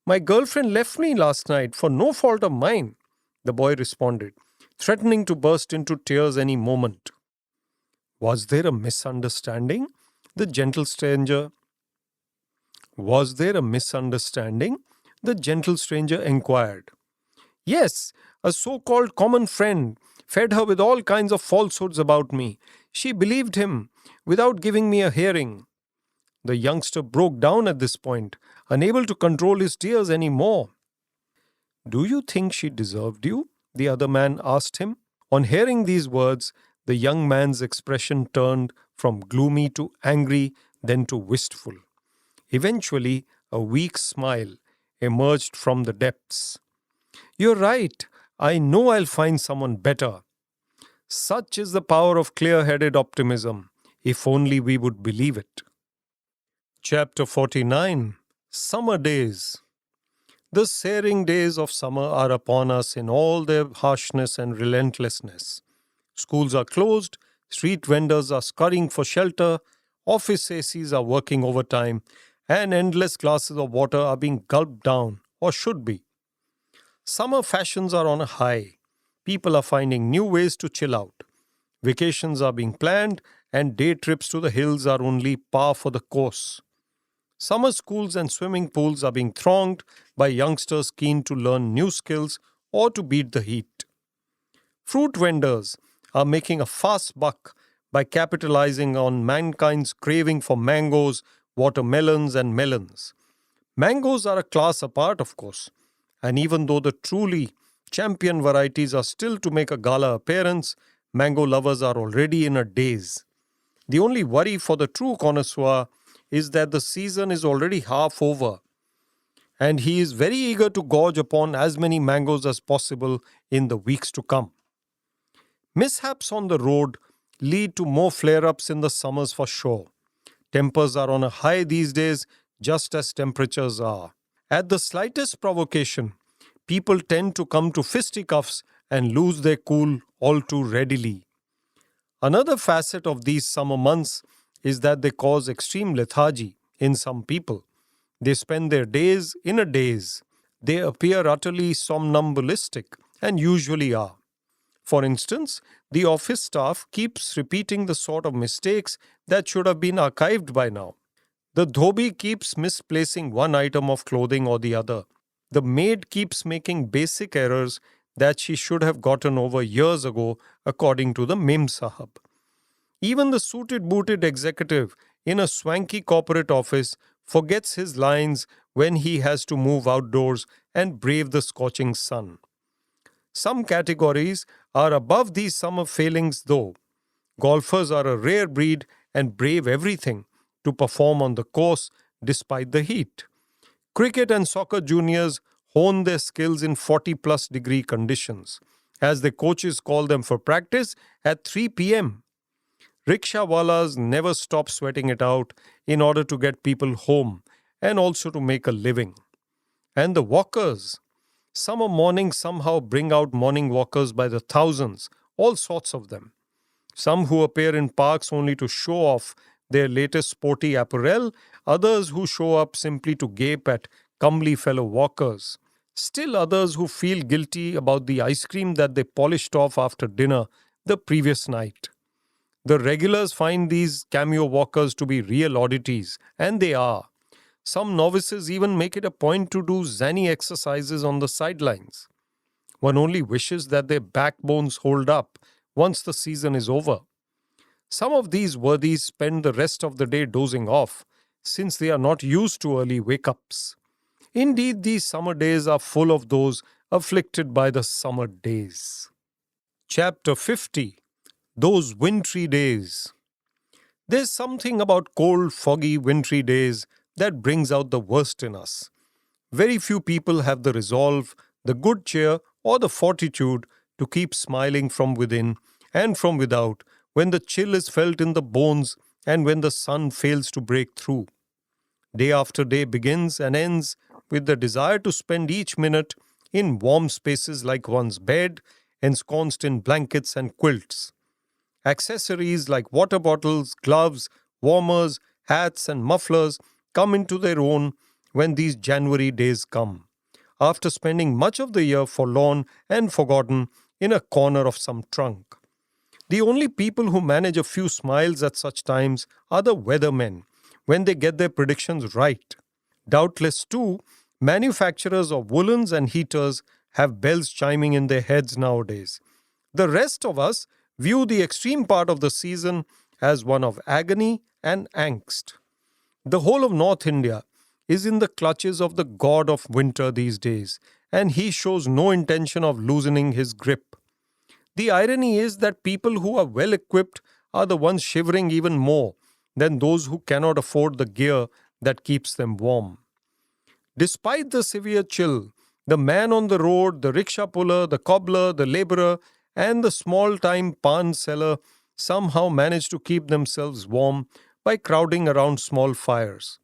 "My girlfriend left me last night for no fault of mine," the boy responded, threatening to burst into tears any moment. Was there a misunderstanding? The gentle stranger. Was there a misunderstanding? The gentle stranger inquired. Yes, a so-called common friend fed her with all kinds of falsehoods about me. She believed him without giving me a hearing. The youngster broke down at this point, unable to control his tears any more. "Do you think she deserved you?" the other man asked him. On hearing these words, the young man's expression turned from gloomy to angry, then to wistful. Eventually, a weak smile emerged from the depths. "You're right. I know I'll find someone better." Such is the power of clear-headed optimism, if only we would believe it. Chapter 49. Summer Days. The searing days of summer are upon us in all their harshness and relentlessness. Schools are closed, street vendors are scurrying for shelter, office ACs are working overtime, and endless glasses of water are being gulped down, or should be. Summer fashions are on a high. People are finding new ways to chill out. Vacations are being planned, and day trips to the hills are only par for the course. Summer schools and swimming pools are being thronged by youngsters keen to learn new skills or to beat the heat. Fruit vendors are making a fast buck by capitalizing on mankind's craving for mangoes, watermelons, and melons. Mangoes are a class apart, of course, and even though the truly champion varieties are still to make a gala appearance, mango lovers are already in a daze. The only worry for the true connoisseur is that the season is already half over, and he is very eager to gorge upon as many mangoes as possible in the weeks to come. Mishaps on the road lead to more flare-ups in the summers for sure. Tempers are on a high these days, just as temperatures are. At the slightest provocation, people tend to come to fisticuffs and lose their cool all too readily. Another facet of these summer months is that they cause extreme lethargy in some people. They spend their days in a daze. They appear utterly somnambulistic, and usually are. For instance, the office staff keeps repeating the sort of mistakes that should have been archived by now. The dhobi keeps misplacing one item of clothing or the other. The maid keeps making basic errors that she should have gotten over years ago, according to the Mem Sahab. Even the suited-booted executive in a swanky corporate office forgets his lines when he has to move outdoors and brave the scorching sun. Some categories are above these summer failings, though. Golfers are a rare breed and brave everything to perform on the course despite the heat. Cricket and soccer juniors hone their skills in 40-plus degree conditions, as the coaches call them for practice at 3 p.m. Rickshawalas never stop sweating it out in order to get people home and also to make a living. And the walkers. Summer mornings somehow bring out morning walkers by the thousands, all sorts of them. Some who appear in parks only to show off their latest sporty apparel, others who show up simply to gape at comely fellow walkers. Still others who feel guilty about the ice cream that they polished off after dinner the previous night. The regulars find these cameo walkers to be real oddities, and they are. Some novices even make it a point to do zany exercises on the sidelines. One only wishes that their backbones hold up once the season is over. Some of these worthies spend the rest of the day dozing off, since they are not used to early wake-ups. Indeed, these summer days are full of those afflicted by the summer days. Chapter 50. Those wintry days. There's something about cold, foggy, wintry days that brings out the worst in us. very few people have the resolve, the good cheer, or the fortitude to keep smiling from within and from without when the chill is felt in the bones and when the sun fails to break through. Day after day begins and ends with the desire to spend each minute in warm spaces like one's bed, ensconced in blankets and quilts. Accessories like water bottles, gloves, warmers, hats, and mufflers come into their own when these January days come, after spending much of the year forlorn and forgotten in a corner of some trunk. The only people who manage a few smiles at such times are the weathermen, when they get their predictions right. Doubtless, too, manufacturers of woolens and heaters have bells chiming in their heads nowadays. The rest of us view the extreme part of the season as one of agony and angst. The whole of North India is in the clutches of the god of winter these days, and he shows no intention of loosening his grip. The irony is that people who are well equipped are the ones shivering even more than those who cannot afford the gear that keeps them warm. Despite the severe chill, the man on the road, the rickshaw puller, the cobbler, the laborer, and the small-time pan seller somehow manage to keep themselves warm by crowding around small fires.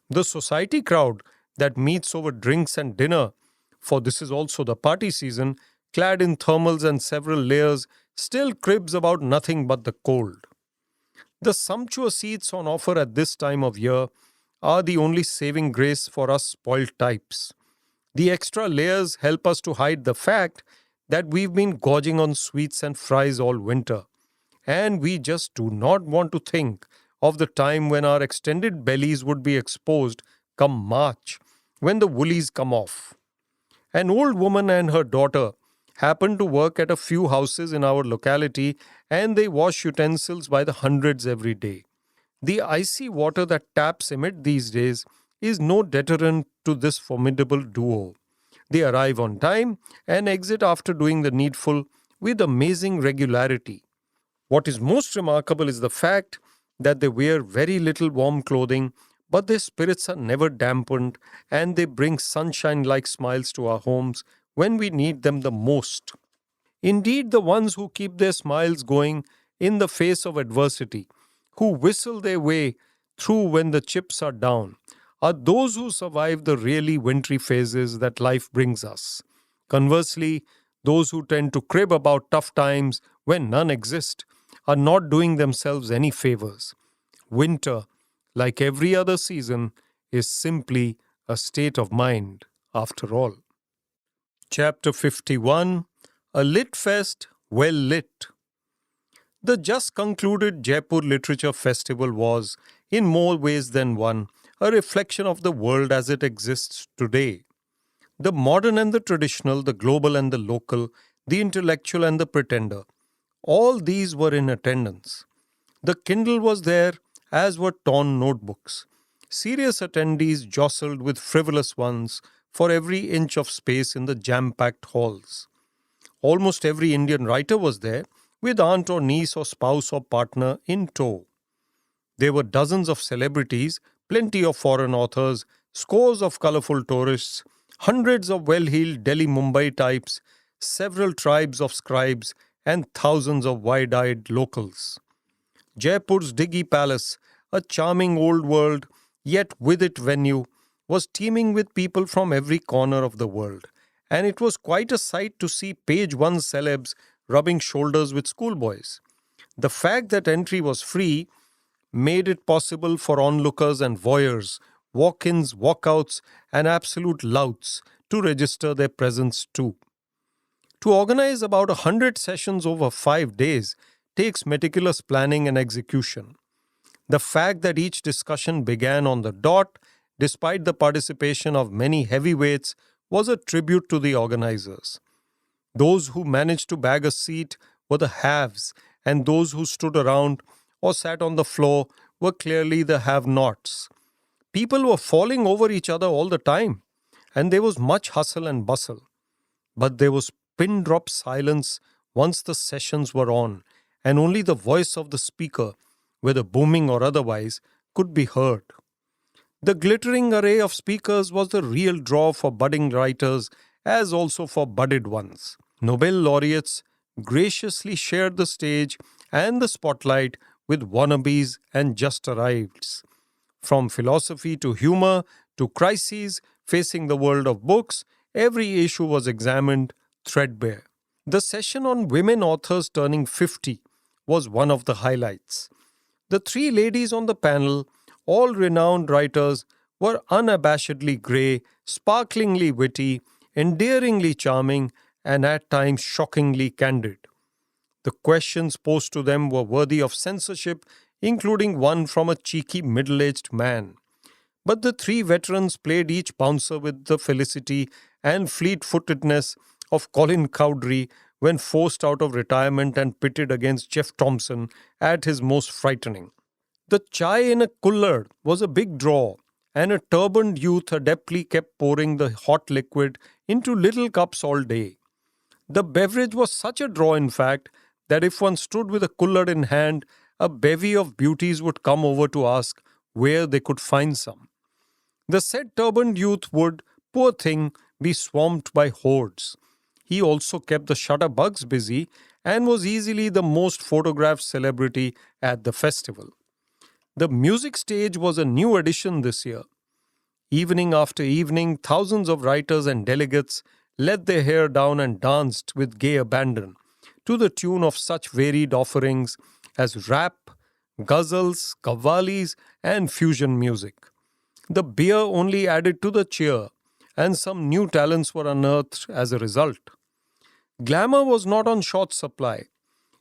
The society crowd that meets over drinks and dinner, for this is also the party season, clad in thermals and several layers, still cribs about nothing but the cold. The sumptuous seats on offer at this time of year are the only saving grace for us spoiled types. The extra layers help us to hide the fact that we've been gorging on sweets and fries all winter, and we just do not want to think of the time when our extended bellies would be exposed come March, when the woolies come off. An old woman and her daughter happen to work at a few houses in our locality, and they wash utensils by the hundreds every day. The icy water that taps emit these days is no deterrent to this formidable duo. They arrive on time and exit after doing the needful with amazing regularity. What is most remarkable is the fact that they wear very little warm clothing, but their spirits are never dampened and they bring sunshine like smiles to our homes when we need them the most. Indeed, the ones who keep their smiles going in the face of adversity, who whistle their way through when the chips are down, are those who survive the really wintry phases that life brings us. Conversely, those who tend to crib about tough times when none exist are not doing themselves any favors. Winter, like every other season, is simply a state of mind, after all. Chapter 51: A Lit Fest Well Lit. The just concluded Jaipur Literature Festival was, in more ways than one, a reflection of the world as it exists today. The modern and the traditional, the global and the local, the intellectual and the pretender, all these were in attendance. The Kindle was there, as were torn notebooks. Serious attendees jostled with frivolous ones for every inch of space in the jam-packed halls. Almost every Indian writer was there, with aunt or niece or spouse or partner in tow. There were dozens of celebrities, plenty of foreign authors, scores of colorful tourists, hundreds of well-heeled Delhi-Mumbai types, several tribes of scribes, and thousands of wide-eyed locals. Jaipur's Diggy Palace, a charming old world, yet with it venue, was teeming with people from every corner of the world, and it was quite a sight to see page one celebs rubbing shoulders with schoolboys. The fact that entry was free made it possible for onlookers and voyeurs, walk-ins, walkouts, and absolute louts to register their presence too. To organize about 100 sessions over 5 days takes meticulous planning and execution. The fact that each discussion began on the dot, despite the participation of many heavyweights, was a tribute to the organizers. Those who managed to bag a seat were the haves, and those who stood around or sat on the floor were clearly the have-nots. People were falling over each other all the time, and there was much hustle and bustle. But there was pin-drop silence once the sessions were on, and only the voice of the speaker, whether booming or otherwise, could be heard. The glittering array of speakers was the real draw for budding writers as also for budded ones. Nobel laureates graciously shared the stage and the spotlight with wannabes and just arriveds. From philosophy to humor to crises facing the world of books, every issue was examined threadbare. The session on women authors turning 50 was one of the highlights. The three ladies on the panel, all renowned writers, were unabashedly grey, sparklingly witty, endearingly charming, and at times shockingly candid. The questions posed to them were worthy of censorship, including one from a cheeky middle aged man. But the three veterans played each bouncer with the felicity and fleet footedness of Colin Cowdrey when forced out of retirement and pitted against Jeff Thompson at his most frightening. The chai in a cooler was a big draw, and a turbaned youth adeptly kept pouring the hot liquid into little cups all day. The beverage was such a draw, in fact, that if one stood with a cooler in hand, a bevy of beauties would come over to ask where they could find some. The said turbaned youth would, poor thing, be swamped by hordes. He also kept the shutterbugs busy and was easily the most photographed celebrity at the festival. The music stage was a new addition this year. Evening after evening, thousands of writers and delegates let their hair down and danced with gay abandon to the tune of such varied offerings as rap, ghazals, qawwalis, and fusion music. The beer only added to the cheer, and some new talents were unearthed as a result. Glamour was not on short supply.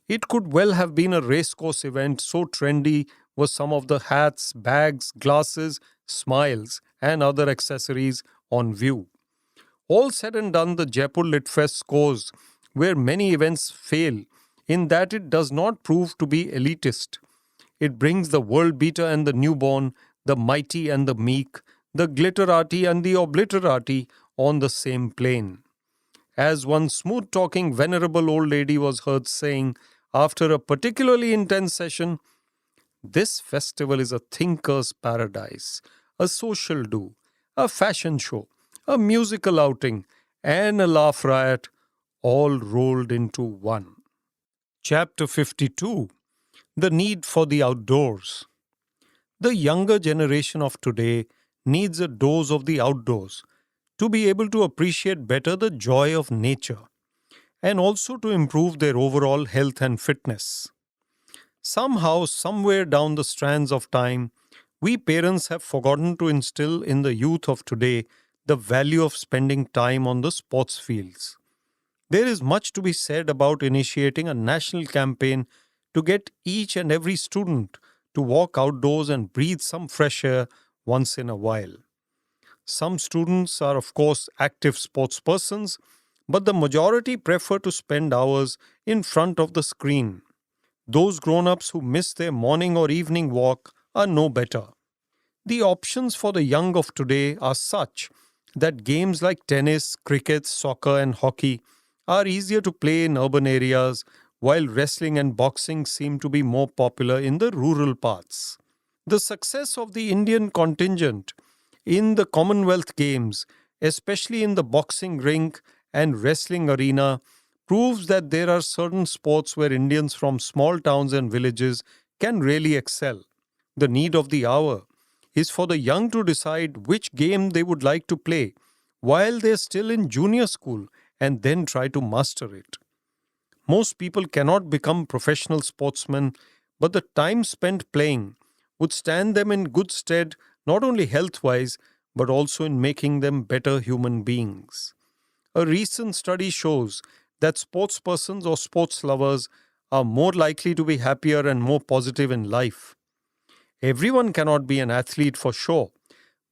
It could well have been a racecourse event, so trendy were some of the hats, bags, glasses, smiles, and other accessories on view. All said and done, the Jaipur Lit Fest scores where many events fail in that it does not prove to be elitist. It brings the world beater and the newborn, the mighty and the meek, the glitterati and the obliterati on the same plane. As one smooth-talking venerable old lady was heard saying after a particularly intense session, "This festival is a thinker's paradise, a social do, a fashion show, a musical outing, and a laugh riot, all rolled into one." Chapter 52: The Need for the Outdoors. The younger generation of today needs a dose of the outdoors to be able to appreciate better the joy of nature and also to improve their overall health and fitness. Somehow, somewhere down the strands of time, we parents have forgotten to instill in the youth of today the value of spending time on the sports fields. There is much to be said about initiating a national campaign to get each and every student to walk outdoors and breathe some fresh air once in a while. Some students are, of course, active sports persons, but the majority prefer to spend hours in front of the screen. Those grown-ups who miss their morning or evening walk are no better. The options for the young of today are such that games like tennis, cricket, soccer, and hockey are easier to play in urban areas, while wrestling and boxing seem to be more popular in the rural parts. The success of the Indian contingent in the Commonwealth Games, especially in the boxing rink and wrestling arena, proves that there are certain sports where Indians from small towns and villages can really excel. The need of the hour is for the young to decide which game they would like to play while they're still in junior school and then try to master it. Most people cannot become professional sportsmen, but the time spent playing would stand them in good stead not only health-wise but also in making them better human beings. A recent study shows that sportspersons or sports lovers are more likely to be happier and more positive in life. Everyone cannot be an athlete for sure,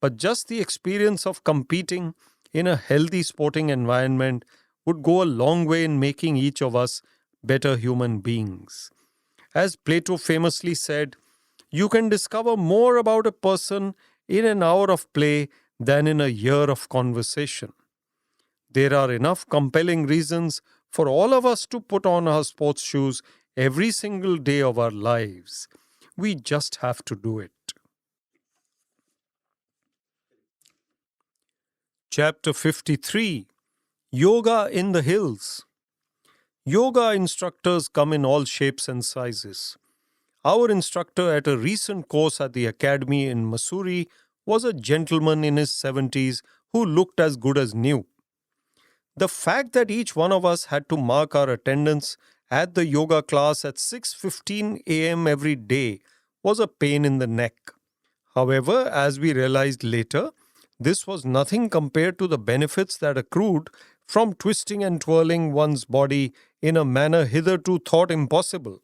but just the experience of competing in a healthy sporting environment would go a long way in making each of us better human beings. As Plato famously said, you can discover more about a person in an hour of play than in a year of conversation. There are enough compelling reasons for all of us to put on our sports shoes every single day of our lives. We just have to do it. Chapter 53 Yoga in the Hills. Yoga instructors come in all shapes and sizes. Our instructor at a recent course at the academy in Missouri was a gentleman in his 70s who looked as good as new. The fact that each one of us had to mark our attendance at the yoga class at 6:15 a.m. every day was a pain in the neck. However, as we realized later, this was nothing compared to the benefits that accrued from twisting and twirling one's body in a manner hitherto thought impossible.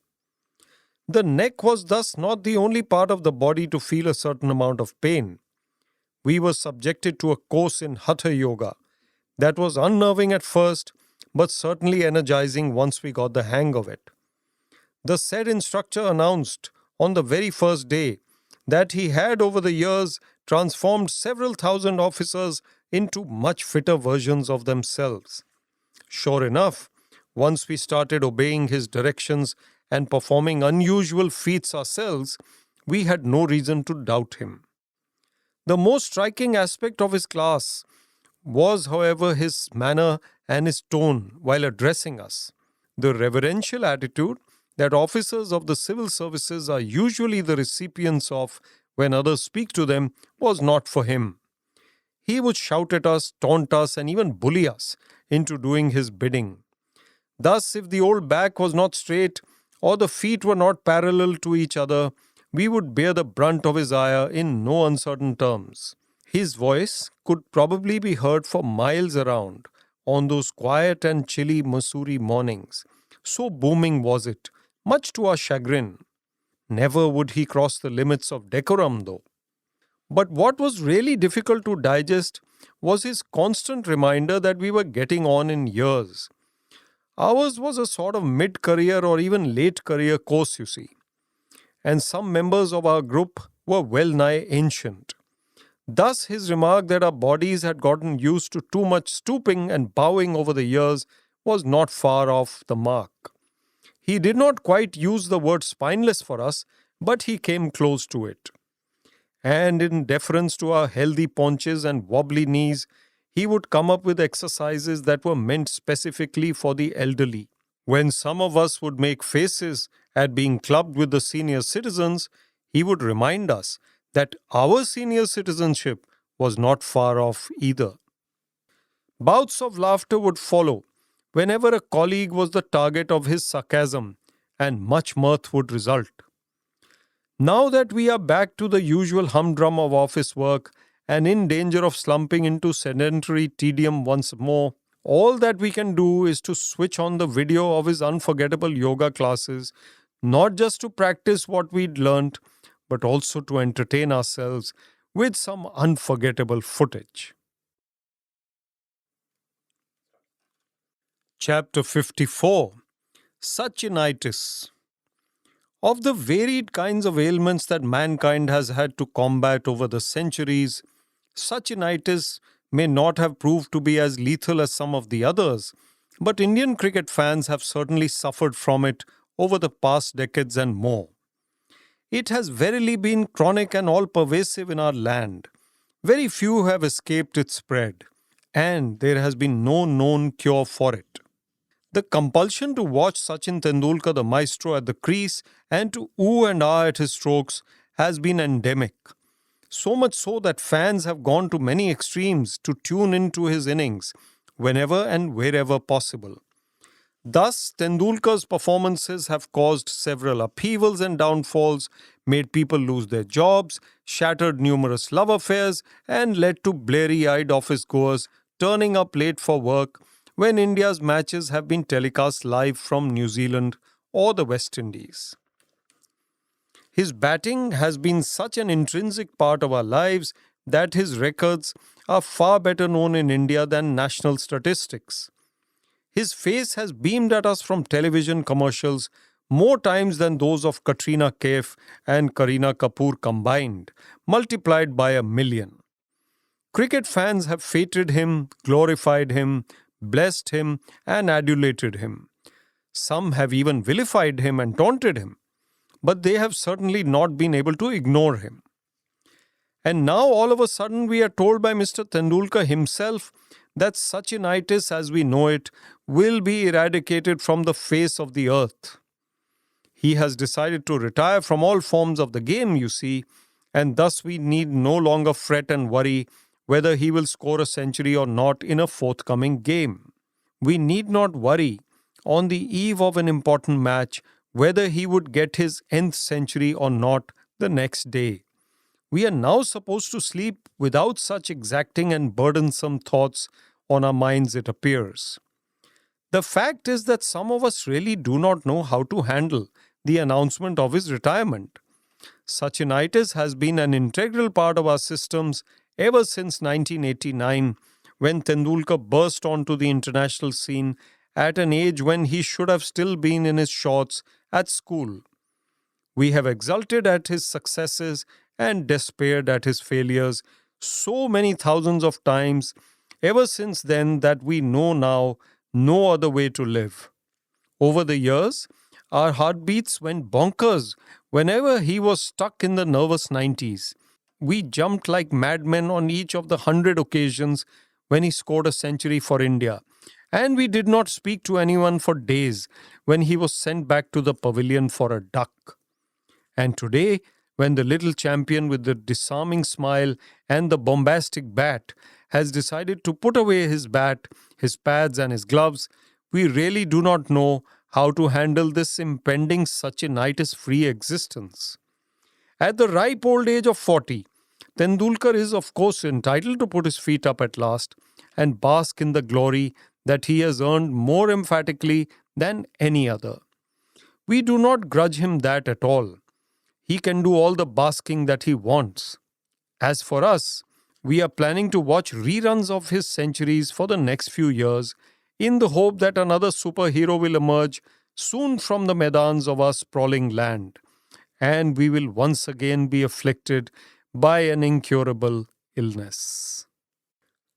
The neck was thus not the only part of the body to feel a certain amount of pain. We were subjected to a course in Hatha Yoga that was unnerving at first, but certainly energizing once we got the hang of it. The said instructor announced on the very first day that he had over the years transformed several thousand officers into much fitter versions of themselves. Sure enough, once we started obeying his directions and performing unusual feats ourselves, we had no reason to doubt him. The most striking aspect of his class was, however, his manner and his tone while addressing us. The reverential attitude that officers of the civil services are usually the recipients of when others speak to them was not for him. He would shout at us, taunt us, and even bully us into doing his bidding. Thus, if the old back was not straight or the feet were not parallel to each other, we would bear the brunt of his ire in no uncertain terms. His voice could probably be heard for miles around on those quiet and chilly Missouri mornings. So booming was it, much to our chagrin. Never would he cross the limits of decorum, though. But what was really difficult to digest was his constant reminder that we were getting on in years. Ours was a sort of mid-career or even late-career course, you see. And some members of our group were well nigh ancient. Thus, his remark that our bodies had gotten used to too much stooping and bowing over the years was not far off the mark. He did not quite use the word spineless for us, but he came close to it. And in deference to our healthy paunches and wobbly knees, he would come up with exercises that were meant specifically for the elderly. When some of us would make faces at being clubbed with the senior citizens, he would remind us that our senior citizenship was not far off either. Bouts of laughter would follow whenever a colleague was the target of his sarcasm, and much mirth would result. Now that we are back to the usual humdrum of office work and in danger of slumping into sedentary tedium once more, all that we can do is to switch on the video of his unforgettable yoga classes, not just to practice what we'd learnt, but also to entertain ourselves with some unforgettable footage. Chapter 54 Sachinitis. Of the varied kinds of ailments that mankind has had to combat over the centuries, Sachinitis may not have proved to be as lethal as some of the others, but Indian cricket fans have certainly suffered from it over the past decades and more. It has verily been chronic and all-pervasive in our land. Very few have escaped its spread, and there has been no known cure for it. The compulsion to watch Sachin Tendulkar, the maestro, at the crease and to ooh and ah at his strokes has been endemic. So much so that fans have gone to many extremes to tune into his innings whenever and wherever possible. Thus, Tendulkar's performances have caused several upheavals and downfalls, made people lose their jobs, shattered numerous love affairs, and led to bleary-eyed office-goers turning up late for work when India's matches have been telecast live from New Zealand or the West Indies. His batting has been such an intrinsic part of our lives that his records are far better known in India than national statistics. His face has beamed at us from television commercials more times than those of Katrina Kaif and Kareena Kapoor combined, multiplied by 1,000,000. Cricket fans have feted him, glorified him, blessed him, and adulated him. Some have even vilified him and taunted him, but they have certainly not been able to ignore him. And now all of a sudden we are told by Mr. Tendulkar himself that Sachinitis as we know it will be eradicated from the face of the earth. He has decided to retire from all forms of the game, you see, and thus we need no longer fret and worry whether he will score a century or not in a forthcoming game. We need not worry on the eve of an important match whether he would get his nth century or not the next day. We are now supposed to sleep without such exacting and burdensome thoughts on our minds, it appears. The fact is that some of us really do not know how to handle the announcement of his retirement. Sachinitis has been an integral part of our systems ever since 1989, when Tendulkar burst onto the international scene at an age when he should have still been in his shorts at school. We have exulted at his successes and despaired at his failures so many thousands of times ever since then that we know now no other way to live. Over the years, our heartbeats went bonkers whenever he was stuck in the nervous 90s. We jumped like madmen on each of the 100 occasions when he scored a century for India. And we did not speak to anyone for days when he was sent back to the pavilion for a duck. And today, when the little champion with the disarming smile and the bombastic bat has decided to put away his bat, his pads and his gloves, we really do not know how to handle this impending Sachinitis-free existence. At the ripe old age of 40, Tendulkar is of course entitled to put his feet up at last and bask in the glory that he has earned more emphatically than any other. We do not grudge him that at all. He can do all the basking that he wants. As for us, we are planning to watch reruns of his centuries for the next few years in the hope that another superhero will emerge soon from the Maidans of our sprawling land, and we will once again be afflicted by an incurable illness.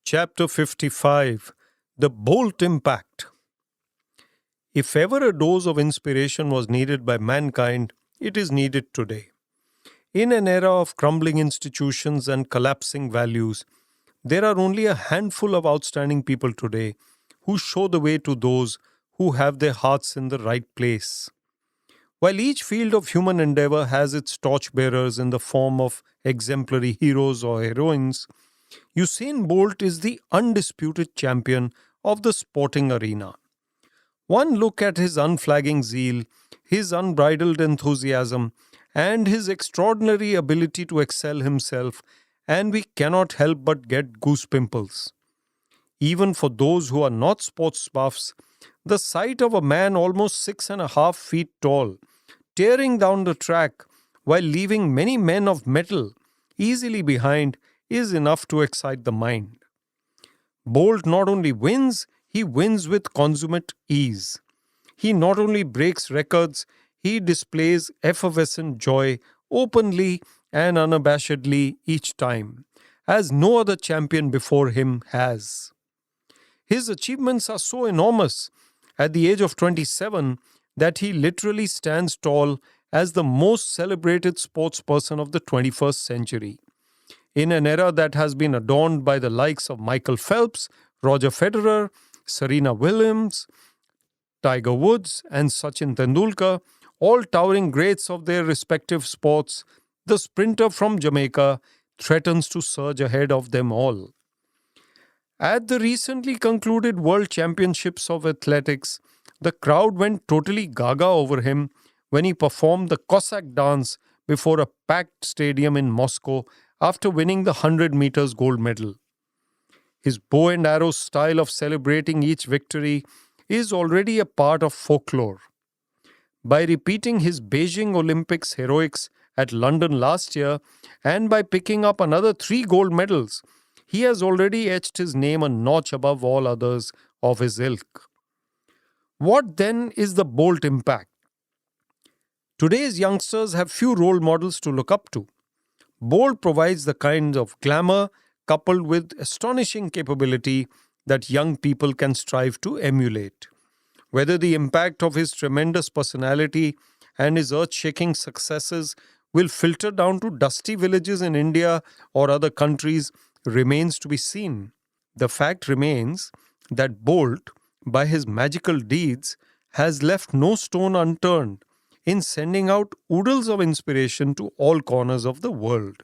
Chapter 55. The Bolt Impact. If ever a dose of inspiration was needed by mankind, it is needed today. In an era of crumbling institutions and collapsing values, there are only a handful of outstanding people today who show the way to those who have their hearts in the right place. While each field of human endeavor has its torchbearers in the form of exemplary heroes or heroines, Usain Bolt is the undisputed champion of the sporting arena. One look at his unflagging zeal, his unbridled enthusiasm, and his extraordinary ability to excel himself, and we cannot help but get goose pimples. Even for those who are not sports buffs, the sight of a man almost 6.5 feet tall, tearing down the track while leaving many men of metal easily behind is enough to excite the mind. Bolt not only wins, he wins with consummate ease. He not only breaks records, he displays effervescent joy openly and unabashedly each time, as no other champion before him has. His achievements are so enormous at the age of 27 that he literally stands tall as the most celebrated sportsperson of the 21st century. In an era that has been adorned by the likes of Michael Phelps, Roger Federer, Serena Williams, Tiger Woods, and Sachin Tendulkar, all towering greats of their respective sports, the sprinter from Jamaica threatens to surge ahead of them all. At the recently concluded World Championships of Athletics, the crowd went totally gaga over him when he performed the Cossack dance before a packed stadium in Moscow after winning the 100 meters gold medal. His bow and arrow style of celebrating each victory is already a part of folklore. By repeating his Beijing Olympics heroics at London last year and by picking up another 3 gold medals, he has already etched his name a notch above all others of his ilk. What then is the Bolt impact? Today's youngsters have few role models to look up to. Bolt provides the kind of glamour coupled with astonishing capability that young people can strive to emulate. Whether the impact of his tremendous personality and his earth-shaking successes will filter down to dusty villages in India or other countries remains to be seen. The fact remains that Bolt, by his magical deeds, has left no stone unturned in sending out oodles of inspiration to all corners of the world.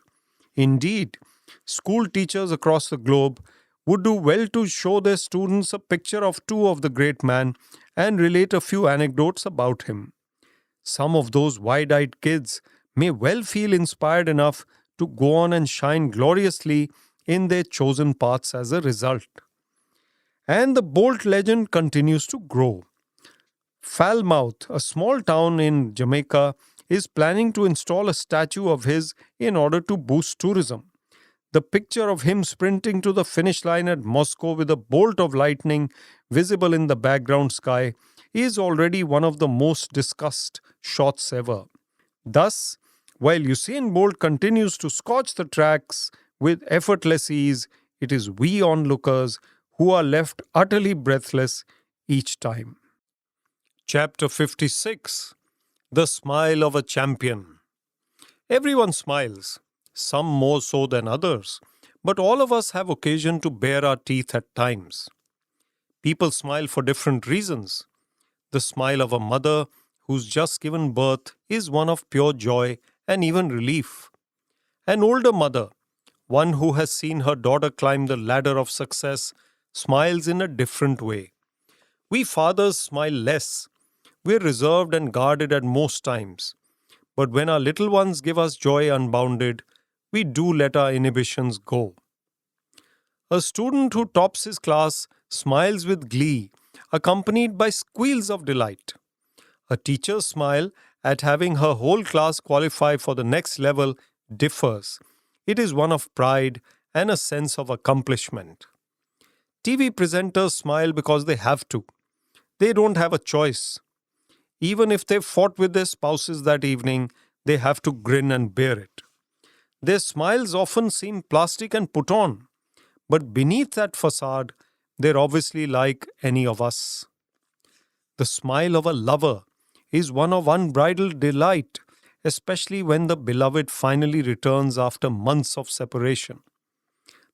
Indeed, school teachers across the globe would do well to show their students a picture of two of the great man and relate a few anecdotes about him. Some of those wide eyed kids may well feel inspired enough to go on and shine gloriously in their chosen paths as a result. And the Bolt legend continues to grow. Falmouth, a small town in Jamaica, is planning to install a statue of his in order to boost tourism. The picture of him sprinting to the finish line at Moscow with a bolt of lightning visible in the background sky is already one of the most discussed shots ever. Thus, while Usain Bolt continues to scorch the tracks with effortless ease, it is we onlookers who are left utterly breathless each time. Chapter 56. The Smile of a Champion. Everyone smiles, some more so than others, but all of us have occasion to bare our teeth at times. People smile for different reasons. The smile of a mother who's just given birth is one of pure joy and even relief. An older mother, one who has seen her daughter climb the ladder of success, smiles in a different way. We fathers smile less. We're reserved and guarded at most times. But when our little ones give us joy unbounded, we do let our inhibitions go. A student who tops his class smiles with glee, accompanied by squeals of delight. A teacher's smile at having her whole class qualify for the next level differs. It is one of pride and a sense of accomplishment. TV presenters smile because they have to. They don't have a choice. Even if they've fought with their spouses that evening, they have to grin and bear it. Their smiles often seem plastic and put on, but beneath that facade, they're obviously like any of us. The smile of a lover is one of unbridled delight, especially when the beloved finally returns after months of separation.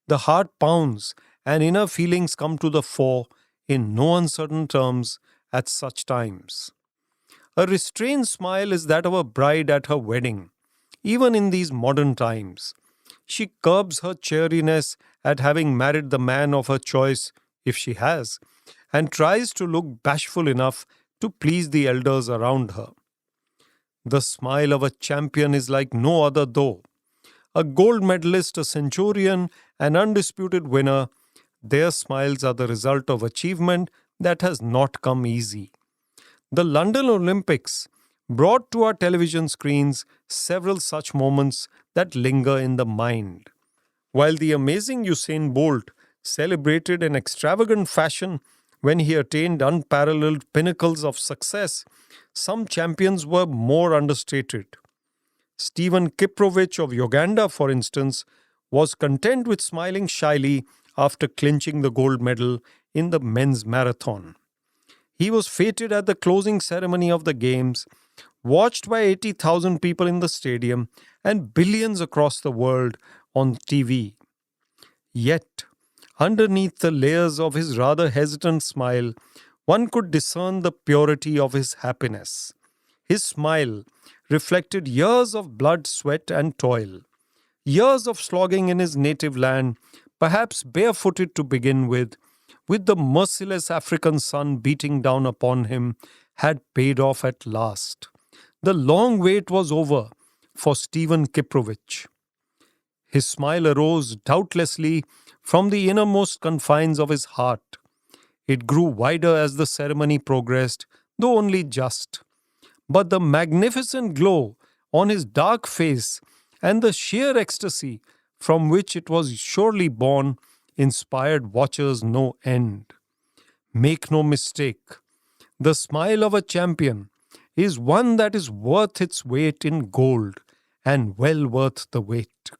The heart pounds and inner feelings come to the fore in no uncertain terms at such times. A restrained smile is that of a bride at her wedding, even in these modern times. She curbs her cheeriness at having married the man of her choice, if she has, and tries to look bashful enough to please the elders around her. The smile of a champion is like no other though. A gold medalist, a centurion, an undisputed winner, their smiles are the result of achievement that has not come easy. The London Olympics brought to our television screens several such moments that linger in the mind. While the amazing Usain Bolt celebrated in extravagant fashion when he attained unparalleled pinnacles of success, some champions were more understated. Stephen Kiprowicz of Uganda, for instance, was content with smiling shyly after clinching the gold medal in the men's marathon. He was feted at the closing ceremony of the Games, watched by 80,000 people in the stadium and billions across the world on TV. Yet, underneath the layers of his rather hesitant smile, one could discern the purity of his happiness. His smile reflected years of blood, sweat, and toil, years of slogging in his native land, perhaps barefooted to begin with the merciless African sun beating down upon him, had paid off at last. The long wait was over for Stephen Kiprowicz. His smile arose doubtlessly from the innermost confines of his heart. It grew wider as the ceremony progressed, though only just. But the magnificent glow on his dark face and the sheer ecstasy from which it was surely born inspired watchers no end. Make no mistake, the smile of a champion is one that is worth its weight in gold and well worth the wait.